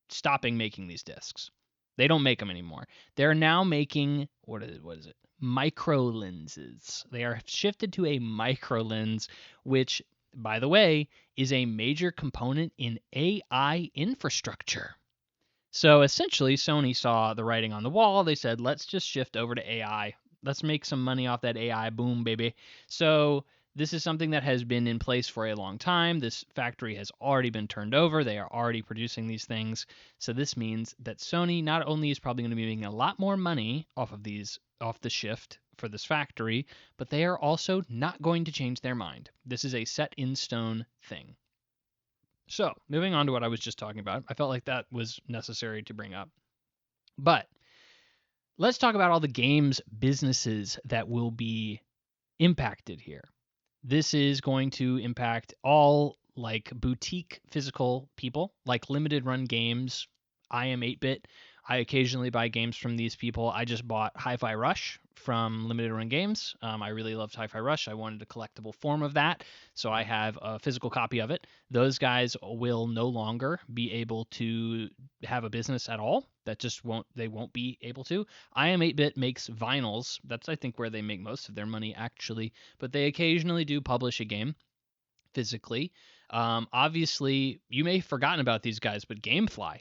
stopping making these discs. They don't make them anymore. They're now making, what is it? Micro lenses. They are shifted to a micro lens, which, by the way, is a major component in AI infrastructure. So essentially, Sony saw the writing on the wall. They said, let's just shift over to AI. Let's make some money off that AI. Boom, baby. So this is something that has been in place for a long time. This factory has already been turned over. They are already producing these things. So this means that Sony not only is probably going to be making a lot more money off the shift for this factory, but they are also not going to change their mind. This is a set in stone thing. So, moving on to what I was just talking about, I felt like that was necessary to bring up. But let's talk about all the games businesses that will be impacted here. This is going to impact all like boutique physical people, like limited run games. I am 8-bit. I occasionally buy games from these people. I just bought Hi-Fi Rush from Limited Run Games. I really loved Hi-Fi Rush. I wanted a collectible form of that, so I have a physical copy of it. Those guys will no longer be able to have a business at all. They won't be able to. I Am 8-bit makes vinyls. That's, I think, where they make most of their money, actually. But they occasionally do publish a game physically. Obviously, you may have forgotten about these guys, but Gamefly.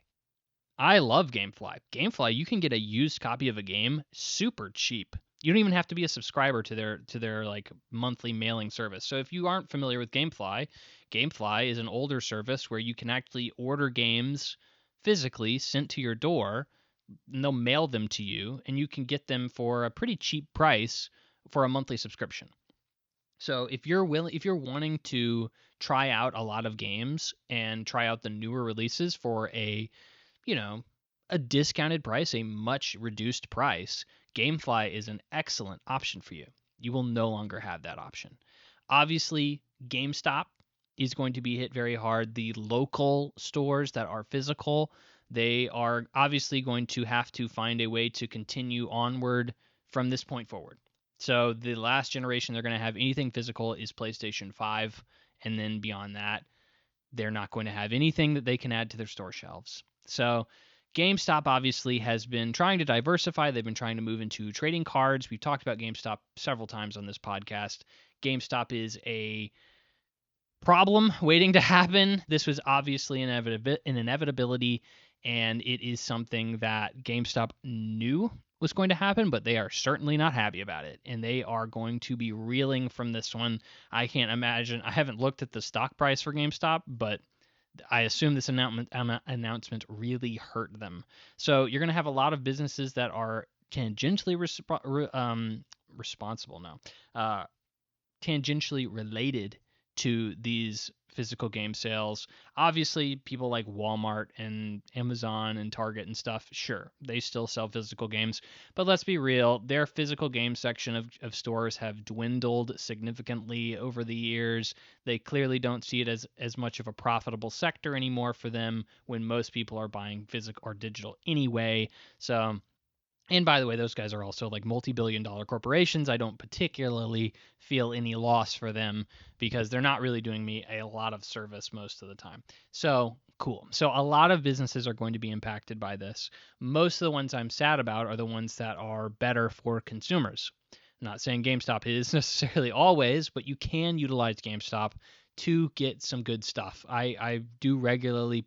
I love Gamefly. Gamefly, you can get a used copy of a game super cheap. You don't even have to be a subscriber to their like monthly mailing service. So if you aren't familiar with Gamefly, Gamefly is an older service where you can actually order games physically sent to your door, and they'll mail them to you, and you can get them for a pretty cheap price for a monthly subscription. So if you're wanting to try out a lot of games and try out the newer releases for a discounted price, a much reduced price, Gamefly is an excellent option for you. You will no longer have that option. Obviously, GameStop is going to be hit very hard. The local stores that are physical, they are obviously going to have to find a way to continue onward from this point forward. So the last generation they're going to have anything physical is PlayStation 5, and then beyond that, they're not going to have anything that they can add to their store shelves. So GameStop obviously has been trying to diversify. They've been trying to move into trading cards. We've talked about GameStop several times on this podcast. GameStop is a problem waiting to happen. This was obviously an inevitability, and it is something that GameStop knew was going to happen, but they are certainly not happy about it, and they are going to be reeling from this one. I can't imagine. I haven't looked at the stock price for GameStop, but I assume this announcement really hurt them. So you're going to have a lot of businesses that are tangentially responsible now, tangentially related to these physical game sales. Obviously, people like Walmart and Amazon and Target and stuff, sure, they still sell physical games. But let's be real, their physical game section of stores have dwindled significantly over the years. They clearly don't see it as much of a profitable sector anymore for them when most people are buying physical or digital anyway. So, and by the way, those guys are also like multi-billion-dollar corporations. I don't particularly feel any loss for them because they're not really doing me a lot of service most of the time. So cool. So a lot of businesses are going to be impacted by this. Most of the ones I'm sad about are the ones that are better for consumers. I'm not saying GameStop is necessarily always, but you can utilize GameStop to get some good stuff. I do regularly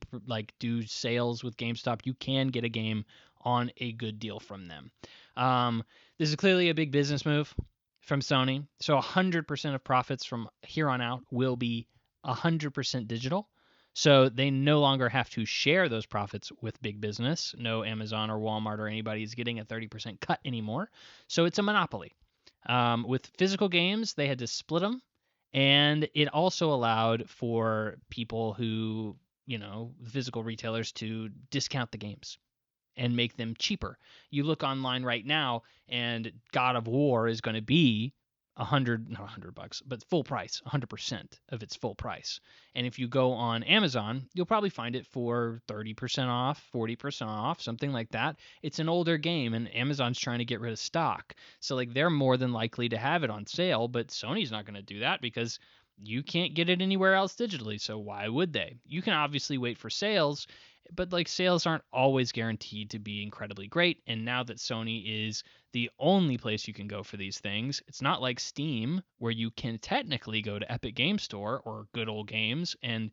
do sales with GameStop. You can get a game on a good deal from them. This is clearly a big business move from Sony. So 100% of profits from here on out will be 100% digital. So they no longer have to share those profits with big business. No Amazon or Walmart or anybody is getting a 30% cut anymore. So it's a monopoly. With physical games, they had to split them. And it also allowed for people who, physical retailers to discount the games and make them cheaper. You look online right now, and God of War is going to be not $100, but full price, 100% of its full price. And if you go on Amazon, you'll probably find it for 30% off, 40% off, something like that. It's an older game, and Amazon's trying to get rid of stock. So they're more than likely to have it on sale, but Sony's not going to do that because you can't get it anywhere else digitally. So why would they? You can obviously wait for sales, but sales aren't always guaranteed to be incredibly great. And now that Sony is the only place you can go for these things, it's not like Steam where you can technically go to Epic Game Store or Good Old Games and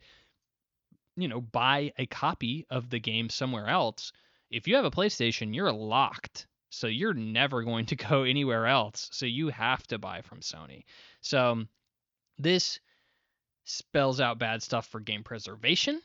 buy a copy of the game somewhere else. If you have a PlayStation, you're locked. So you're never going to go anywhere else. So you have to buy from Sony. So this spells out bad stuff for game preservation.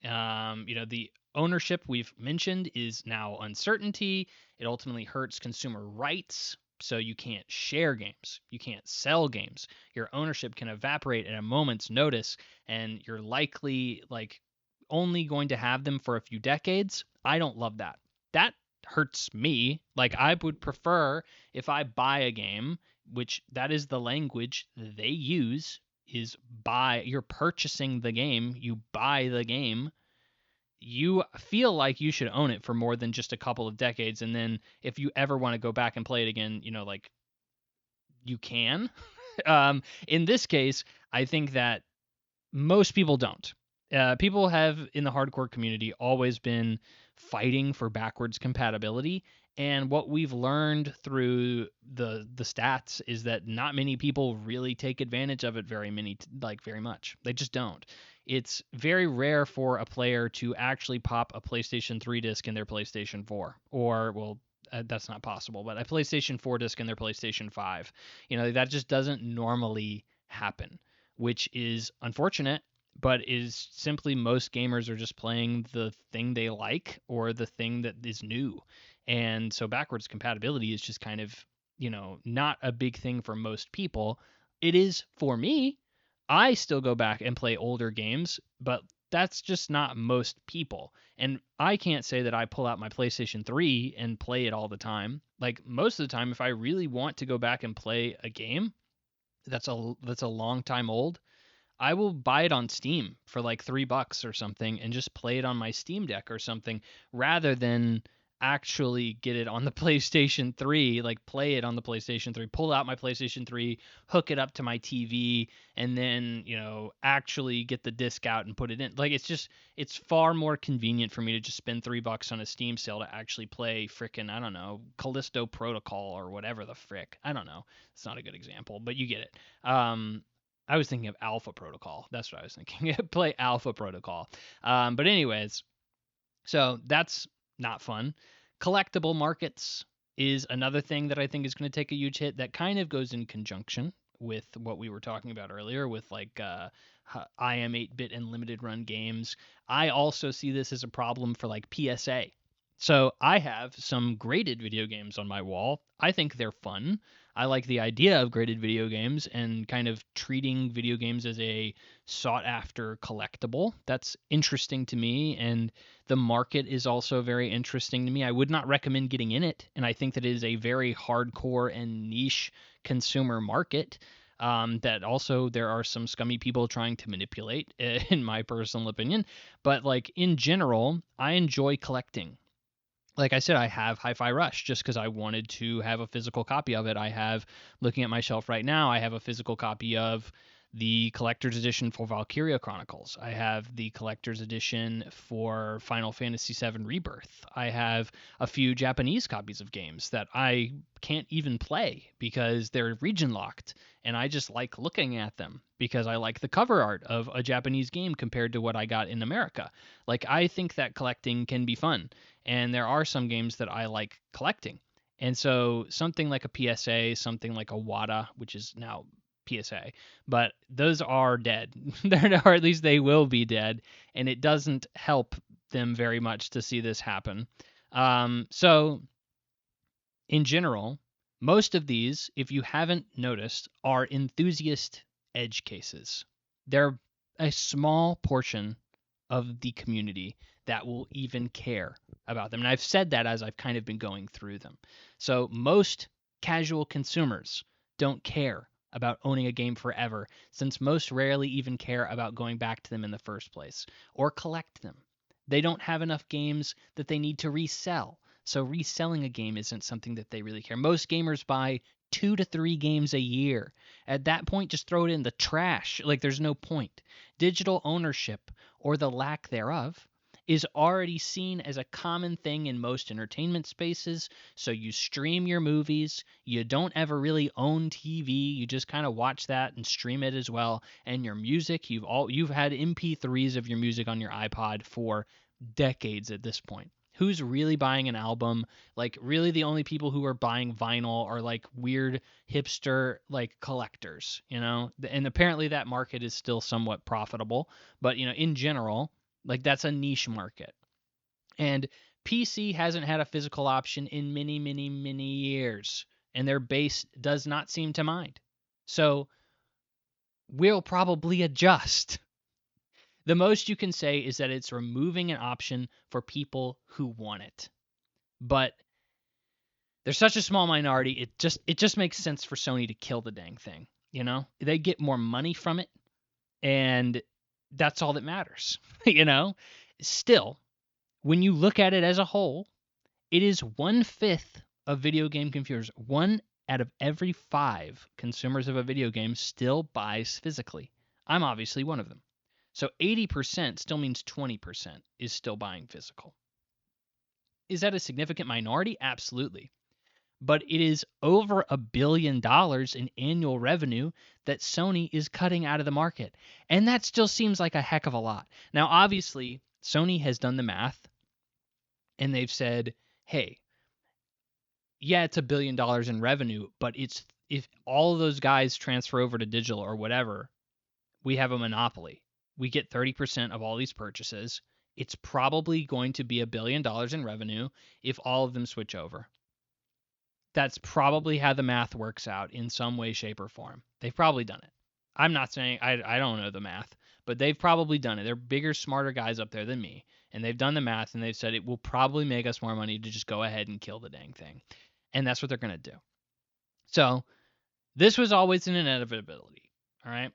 The ownership we've mentioned is now uncertainty. It ultimately hurts consumer rights. So you can't share games. You can't sell games. Your ownership can evaporate at a moment's notice, and you're likely only going to have them for a few decades. I don't love that. That hurts me. I would prefer if I buy a game, which that is the language they use, is buy. You're purchasing the game. You buy the game. You feel like you should own it for more than just a couple of decades, and then if you ever want to go back and play it again, you can. In this case, I think that most people don't. People have in the hardcore community always been fighting for backwards compatibility, and what we've learned through the stats is that not many people really take advantage of it very much. They just don't. It's very rare for a player to actually pop a PlayStation 3 disc in their PlayStation 4, or that's not possible, but a PlayStation 4 disc in their PlayStation 5. That just doesn't normally happen, which is unfortunate, but is simply most gamers are just playing the thing they like or the thing that is new. And so backwards compatibility is just kind of, not a big thing for most people. It is for me. I still go back and play older games, but that's just not most people. And I can't say that I pull out my PlayStation 3 and play it all the time. Most of the time, if I really want to go back and play a game that's a long time old, I will buy it on Steam for $3 or something and just play it on my Steam Deck or something rather than actually get it on the PlayStation 3, like play it on the PlayStation 3, pull out my PlayStation 3, hook it up to my TV, and then, actually get the disc out and put it in. Like, it's far more convenient for me to just spend $3 on a Steam sale to actually play frickin', I don't know, Callisto Protocol or whatever the frick. I don't know. It's not a good example, but you get it. I was thinking of Alpha Protocol. That's what I was thinking. Play Alpha Protocol. But anyways, so that's not fun. Collectible markets is another thing that I think is going to take a huge hit. That kind of goes in conjunction with what we were talking about earlier with like IM 8-bit and limited run games. I also see this as a problem for like PSA. So I have some graded video games on my wall. I think they're fun. I like the idea of graded video games and kind of treating video games as a sought after collectible. That's interesting to me, and the market is also very interesting to me. I would not recommend getting in it, and I think that it is a very hardcore and niche consumer market. That also there are some scummy people trying to manipulate, in my personal opinion. But like in general, I enjoy collecting. Like I said, I have Hi-Fi Rush just because I wanted to have a physical copy of it. I have, looking at my shelf right now, I have a physical copy of the collector's edition for Valkyria Chronicles. I have the collector's edition for Final Fantasy VII Rebirth. I have a few Japanese copies of games that I can't even play because they're region locked, and I just like looking at them because I like the cover art of a Japanese game compared to what I got in America. Like, I think that collecting can be fun, and there are some games that I like collecting. And so something like a PSA, something like a WADA, which is now PSA, but those are dead. Or at least they will be dead, and it doesn't help them very much to see this happen. So in general, most of these, if you haven't noticed, are enthusiast edge cases. They're a small portion of the community that will even care about them. And I've said that as I've kind of been going through them. So most casual consumers don't care about owning a game forever, since most rarely even care about going back to them in the first place or collect them. They don't have enough games that they need to resell. So reselling a game isn't something that they really care. Most gamers buy 2 to 3 games a year. At that point, just throw it in the trash. Like, there's no point. Digital ownership, or the lack thereof, is already seen as a common thing in most entertainment spaces. So you stream your movies, you don't ever really own TV, you just kind of watch that and stream it as well. And your music, you've had MP3s of your music on your iPod for decades at this point. Who's really buying an album? Like, really the only people who are buying vinyl are like weird hipster like collectors, And apparently that market is still somewhat profitable, but in general, like, that's a niche market. And PC hasn't had a physical option in many, many, many years, and their base does not seem to mind. So we'll probably adjust. The most you can say is that it's removing an option for people who want it. But they're such a small minority, it just makes sense for Sony to kill the dang thing, They get more money from it, and that's all that matters, Still, when you look at it as a whole, it is 1/5 of video game consumers. 1 out of every 5 consumers of a video game still buys physically. I'm obviously one of them. So 80% still means 20% is still buying physical. Is that a significant minority? Absolutely. But it is over $1 billion in annual revenue that Sony is cutting out of the market. And that still seems like a heck of a lot. Now, obviously, Sony has done the math, and they've said, hey, yeah, it's $1 billion in revenue, but if all of those guys transfer over to digital or whatever, we have a monopoly. We get 30% of all these purchases. It's probably going to be $1 billion in revenue if all of them switch over. That's probably how the math works out in some way, shape, or form. They've probably done it. I'm not saying I don't know the math, but they've probably done it. They're bigger, smarter guys up there than me, and they've done the math, and they've said it will probably make us more money to just go ahead and kill the dang thing. And that's what they're going to do. So this was always an inevitability, all right?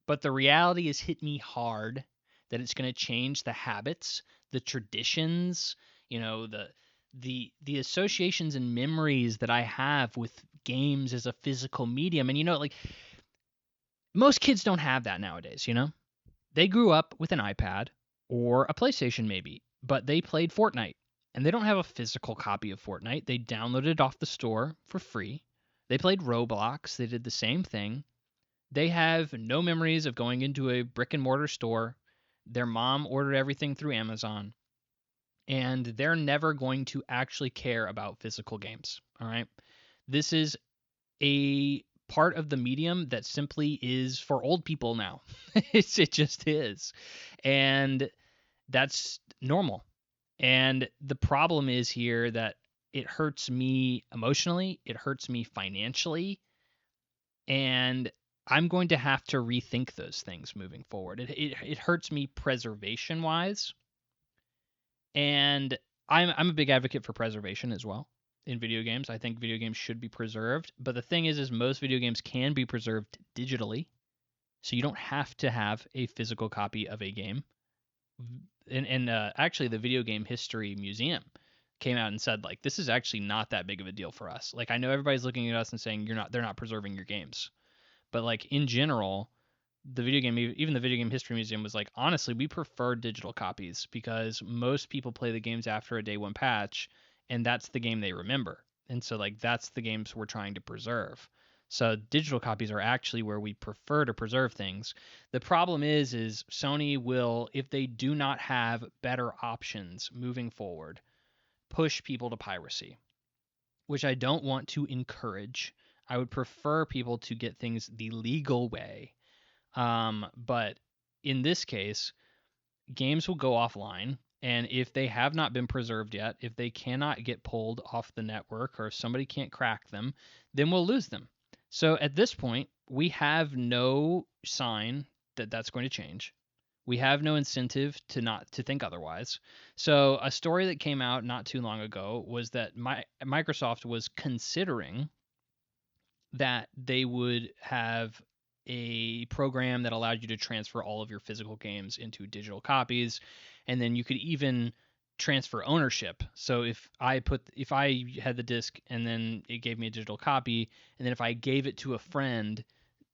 But the reality has hit me hard that it's going to change the habits, the traditions, the associations and memories that I have with games as a physical medium. And like most kids don't have that nowadays, They grew up with an iPad or a PlayStation maybe, but they played Fortnite and they don't have a physical copy of Fortnite. They downloaded it off the store for free. They played Roblox. They did the same thing. They have no memories of going into a brick and mortar store. Their mom ordered everything through Amazon, and they're never going to actually care about physical games. All right. This is a part of the medium that simply is for old people now. It just is. And that's normal. And the problem is here that it hurts me emotionally, it hurts me financially, and I'm going to have to rethink those things moving forward. It hurts me preservation wise, and I'm a big advocate for preservation as well in video games. I think video games should be preserved, but the thing is most video games can be preserved digitally, so you don't have to have a physical copy of a game. And actually, the Video Game History Museum came out and said like this is actually not that big of a deal for us. Like I know everybody's looking at us and saying they're not preserving your games, but like in general, even the Video Game History Museum was like, honestly, we prefer digital copies because most people play the games after a day one patch, and that's the game they remember. And so like that's the games we're trying to preserve. So digital copies are actually where we prefer to preserve things. The problem is Sony will, if they do not have better options moving forward, push people to piracy, which I don't want to encourage. I would prefer people to get things the legal way. But in this case, games will go offline, and if they have not been preserved yet, if they cannot get pulled off the network, or if somebody can't crack them, then we'll lose them. So at this point, we have no sign that that's going to change. We have no incentive to think otherwise. So a story that came out not too long ago was that Microsoft was considering that they would have a program that allowed you to transfer all of your physical games into digital copies, and then you could even transfer ownership. So if I had the disc and then it gave me a digital copy, and then if I gave it to a friend,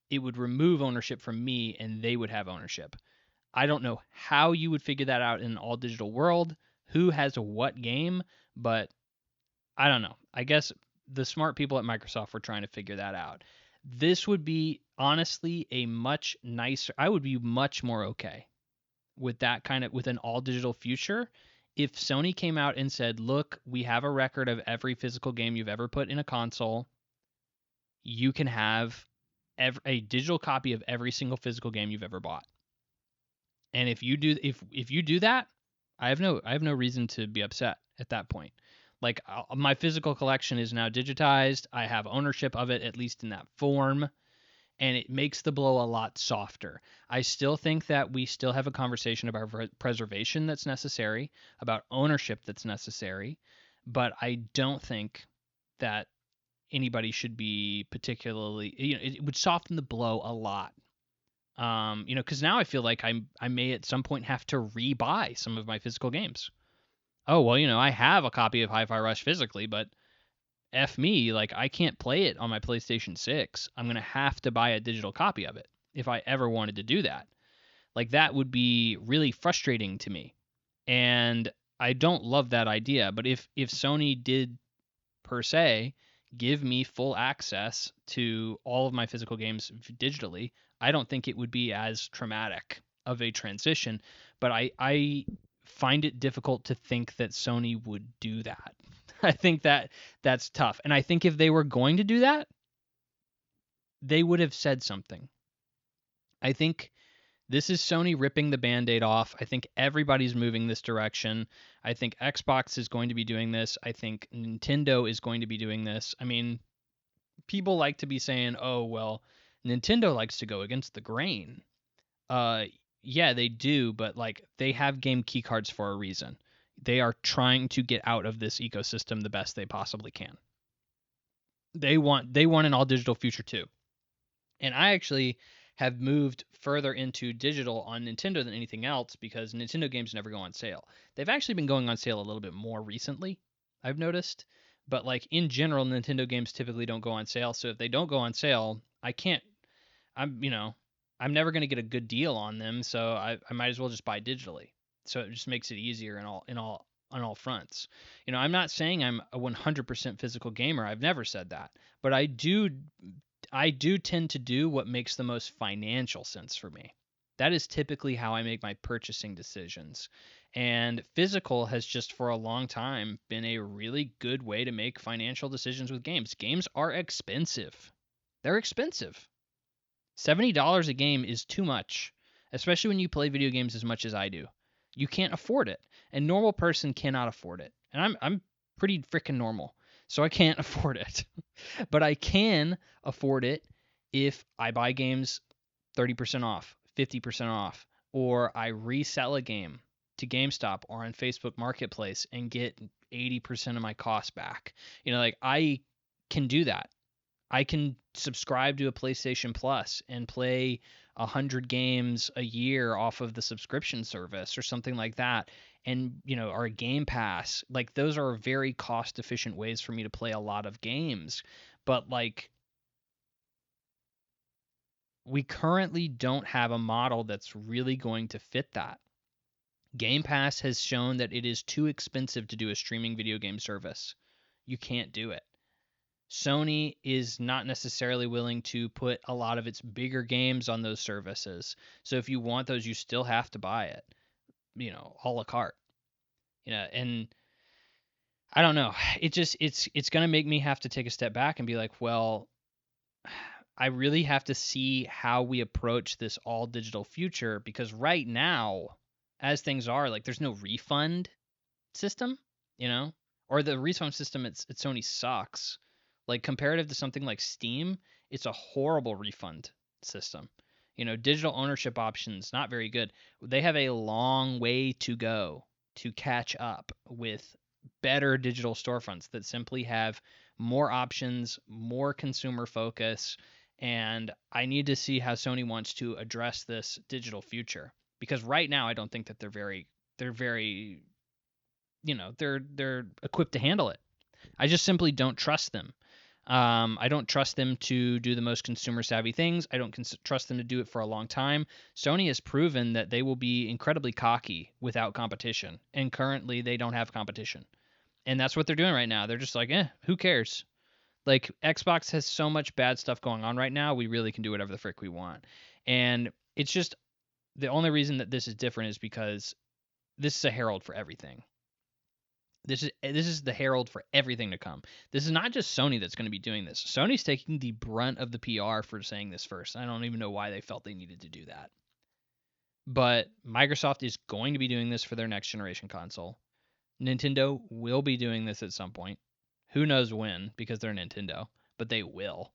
it would remove ownership from me and they would have ownership. I don't know how you would figure that out in an all digital world, who has what game, but I don't know. I guess the smart people at Microsoft were trying to figure that out. This would be honestly a much nicer, I would be much more okay with that with an all digital future if Sony came out and said, look, we have a record of every physical game you've ever put in a console. You can have a digital copy of every single physical game you've ever bought. And if you do that, I have no reason to be upset at that point. Like my physical collection is now digitized. I have ownership of it, at least in that form, and it makes the blow a lot softer. I still think that we still have a conversation about preservation that's necessary, about ownership that's necessary, but I don't think that anybody should be particularly, it would soften the blow a lot. Because now I feel like I may at some point have to rebuy some of my physical games. Oh, well, I have a copy of Hi-Fi Rush physically, but F me, like I can't play it on my PlayStation 6. I'm going to have to buy a digital copy of it if I ever wanted to do that. Like that would be really frustrating to me. And I don't love that idea, but if Sony did per se give me full access to all of my physical games digitally, I don't think it would be as traumatic of a transition, but I find it difficult to think that Sony would do that. I think that's tough. And I think if they were going to do that, they would have said something. I think this is Sony ripping the Band-Aid off. I think everybody's moving this direction. I think Xbox is going to be doing this. I think Nintendo is going to be doing this. I mean, people like to be saying, oh, well, Nintendo likes to go against the grain. Yeah, they do, but like they have game key cards for a reason. They are trying to get out of this ecosystem the best they possibly can. They want an all digital future too. And I actually have moved further into digital on Nintendo than anything else because Nintendo games never go on sale. They've actually been going on sale a little bit more recently. I've noticed. But like in general, Nintendo games typically don't go on sale. So if they don't go on sale, I can't. I'm you know I'm never gonna get a good deal on them. So I might as well just buy digitally. So it just makes it easier on all fronts. I'm not saying I'm a 100% physical gamer. I've never said that. But I do tend to do what makes the most financial sense for me. That is typically how I make my purchasing decisions. And physical has just for a long time been a really good way to make financial decisions with games. Games are expensive. They're expensive. $70 a game is too much, especially when you play video games as much as I do. You can't afford it. A normal person cannot afford it. And I'm pretty freaking normal. So I can't afford it. But I can afford it if I buy games 30% off, 50% off, or I resell a game to GameStop or on Facebook Marketplace and get 80% of my cost back. Like I can do that. I can subscribe to a PlayStation Plus and play 100 games a year off of the subscription service or something like that. And, or a Game Pass. Like those are very cost efficient ways for me to play a lot of games. But like we currently don't have a model that's really going to fit that. Game Pass has shown that it is too expensive to do a streaming video game service. You can't do it. Sony is not necessarily willing to put a lot of its bigger games on those services. So if you want those, you still have to buy it, a la carte. And I don't know. It's going to make me have to take a step back and be like, well, I really have to see how we approach this all digital future because right now, as things are, like there's no refund system, or the refund system at Sony sucks. Like comparative to something like Steam, it's a horrible refund system. Digital ownership options not very good. They have a long way to go to catch up with better digital storefronts that simply have more options, more consumer focus, and I need to see how Sony wants to address this digital future because right now I don't think that they're very they're equipped to handle it. I just simply don't trust them. I don't trust them to do the most consumer savvy things. I don't trust them to do it for a long time. Sony has proven that they will be incredibly cocky without competition, and currently they don't have competition. And that's what they're doing right now. They're just like, who cares? Like Xbox has so much bad stuff going on right now. We really can do whatever the frick we want. And it's just the only reason that this is different is because this is a herald for everything. This is the herald for everything to come. This is not just Sony that's going to be doing this. Sony's taking the brunt of the PR for saying this first. I don't even know why they felt they needed to do that. But Microsoft is going to be doing this for their next generation console. Nintendo will be doing this at some point. Who knows when because they're Nintendo, but they will.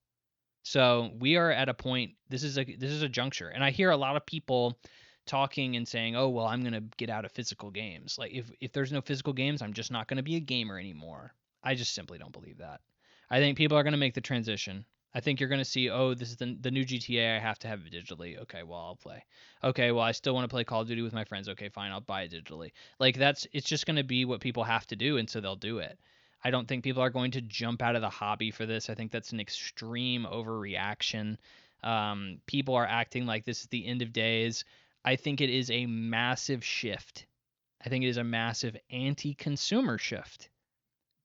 So we are at a point. This is a juncture, and I hear a lot of people talking and saying, "Oh, well, I'm going to get out of physical games. Like if there's no physical games, I'm just not going to be a gamer anymore." I just simply don't believe that. I think people are going to make the transition. I think you're going to see, "Oh, this is the new GTA. I have to have it digitally. Okay, well, I'll play. Okay, well, I still want to play Call of Duty with my friends. Okay, fine, I'll buy it digitally." Like it's just going to be what people have to do, and so they'll do it. I don't think people are going to jump out of the hobby for this. I think that's an extreme overreaction. People are acting like this is the end of days. I think it is a massive shift. I think it is a massive anti-consumer shift.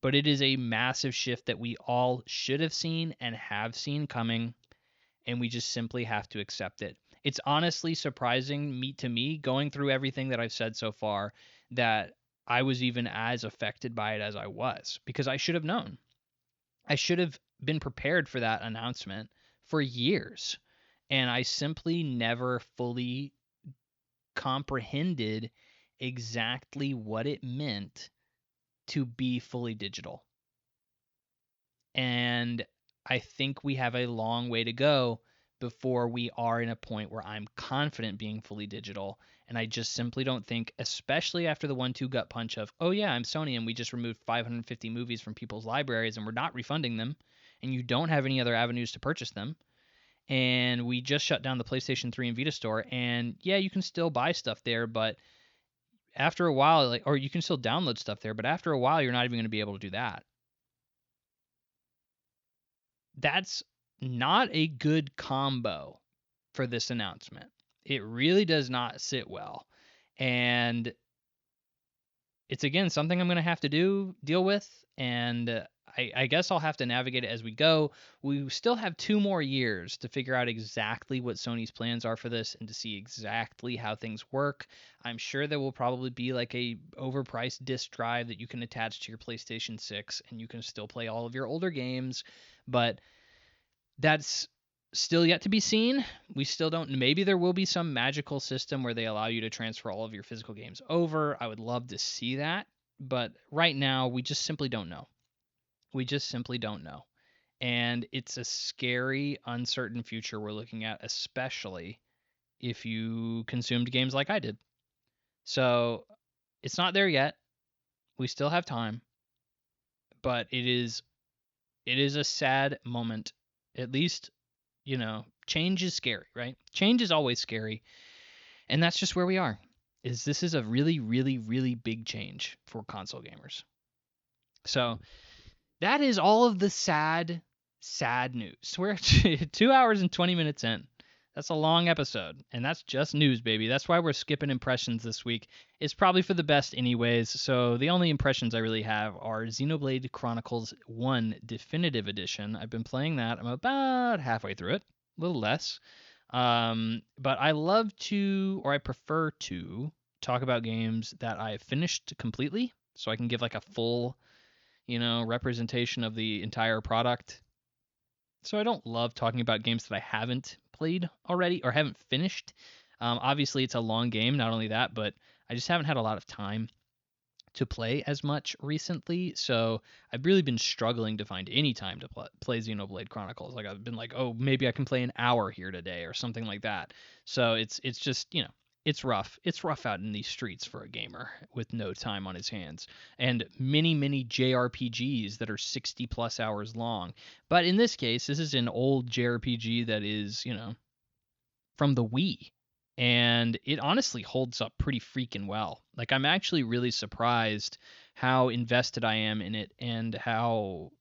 But it is a massive shift that we all should have seen and have seen coming, and we just simply have to accept it. It's honestly surprising to me, going through everything that I've said so far, that I was even as affected by it as I was, because I should have known. I should have been prepared for that announcement for years, and I simply never fully comprehended exactly what it meant to be fully digital. And I think we have a long way to go before we are in a point where I'm confident being fully digital. And I just simply don't think, especially after the 1-2 gut punch of, oh yeah, I'm Sony and we just removed 550 movies from people's libraries and we're not refunding them, and you don't have any other avenues to purchase them. And we just shut down the PlayStation 3 and Vita store. And yeah, you can still buy stuff there, but after a while, like, or you can still download stuff there, but after a while, you're not even going to be able to do that. That's not a good combo for this announcement. It really does not sit well. And it's, again, something I'm going to have to deal with. And I guess I'll have to navigate it as we go. We still have 2 more years to figure out exactly what Sony's plans are for this and to see exactly how things work. I'm sure there will probably be like a overpriced disk drive that you can attach to your PlayStation 6 and you can still play all of your older games. But that's still yet to be seen. We still don't. Maybe there will be some magical system where they allow you to transfer all of your physical games over. I would love to see that. But right now, we just simply don't know. We just simply don't know. And it's a scary, uncertain future we're looking at, especially if you consumed games like I did. So it's not there yet. We still have time. But it is a sad moment, at least. Change is scary, right? Change is always scary. And that's just where we are. This is a really, really, really big change for console gamers. So that is all of the sad, sad news. We're 2 hours and 20 minutes in. That's a long episode, and that's just news, baby. That's why we're skipping impressions this week. It's probably for the best anyways, so the only impressions I really have are Xenoblade Chronicles 1 Definitive Edition. I've been playing that. I'm about halfway through it, a little less. But I love to, or I prefer to, talk about games that I've finished completely, so I can give like a full, representation of the entire product. So I don't love talking about games that I haven't played already or haven't finished. Obviously, it's a long game, not only that, but I just haven't had a lot of time to play as much recently. So I've really been struggling to find any time to play Xenoblade Chronicles. Like, I've been like, oh, maybe I can play an hour here today or something like that. So it's just, it's rough. It's rough out in these streets for a gamer with no time on his hands and many, many JRPGs that are 60 plus hours long. But in this case, this is an old JRPG that is, from the Wii. And it honestly holds up pretty freaking well. Like, I'm actually really surprised how invested I am in it and how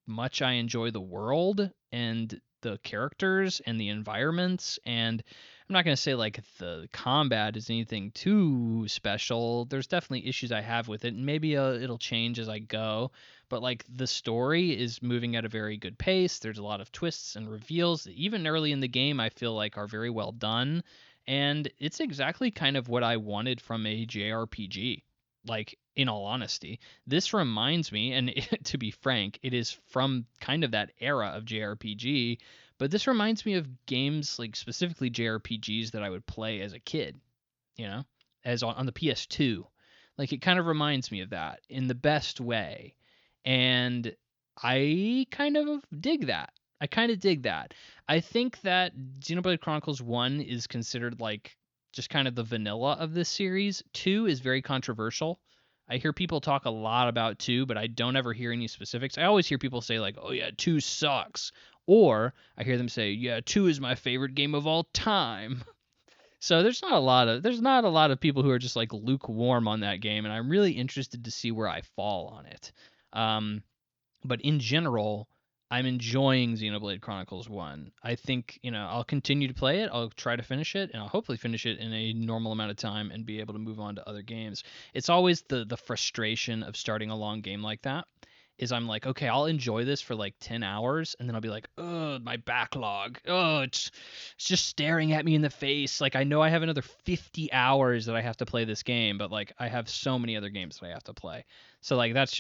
much I enjoy the world and the characters and the environments. And I'm not going to say like the combat is anything too special. There's definitely issues I have with it, and maybe it'll change as I go. But like, the story is moving at a very good pace. There's a lot of twists and reveals, even early in the game, I feel like are very well done. And it's exactly kind of what I wanted from a JRPG. Like, in all honesty, this reminds me, and to be frank, it is from kind of that era of JRPG, but this reminds me of games, like specifically JRPGs that I would play as a kid, as on the PS2. Like, it kind of reminds me of that in the best way. And I kind of dig that. I think that Xenoblade Chronicles 1 is considered like just kind of the vanilla of this series. 2 is very controversial. I hear people talk a lot about 2, but I don't ever hear any specifics. I always hear people say like, "Oh yeah, 2 sucks." Or I hear them say, "Yeah, 2 is my favorite game of all time." So there's not a lot of people who are just like lukewarm on that game, and I'm really interested to see where I fall on it. But in general, I'm enjoying Xenoblade Chronicles 1. I think, I'll continue to play it. I'll try to finish it, and I'll hopefully finish it in a normal amount of time and be able to move on to other games. It's always the frustration of starting a long game like that. Is I'm like, okay, I'll enjoy this for like 10 hours, and then I'll be like, oh, my backlog. Oh, it's just staring at me in the face. Like, I know I have another 50 hours that I have to play this game, but like, I have so many other games that I have to play. So like, that's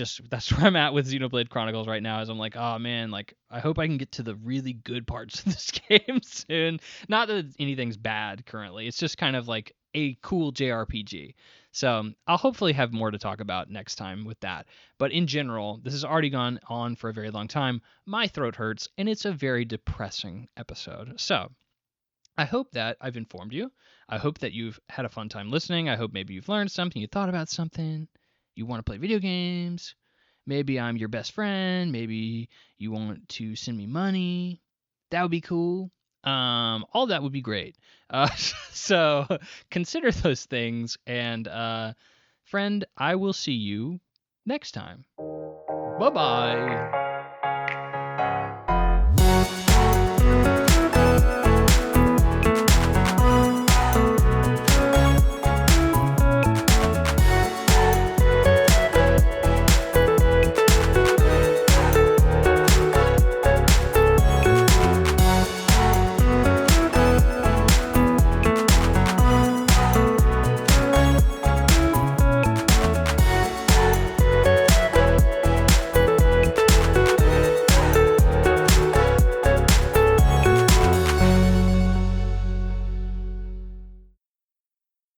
where I'm at with Xenoblade Chronicles right now. Is I'm like, oh man, like, I hope I can get to the really good parts of this game soon. Not that anything's bad currently. It's just kind of like a cool JRPG. So I'll hopefully have more to talk about next time with that. But in general, this has already gone on for a very long time. My throat hurts, and it's a very depressing episode. So I hope that I've informed you. I hope that you've had a fun time listening. I hope maybe you've learned something, you thought about something, you want to play video games. Maybe I'm your best friend. Maybe you want to send me money. That would be cool. All that would be great. So consider those things, and Friend, I will see you next time. Bye-bye.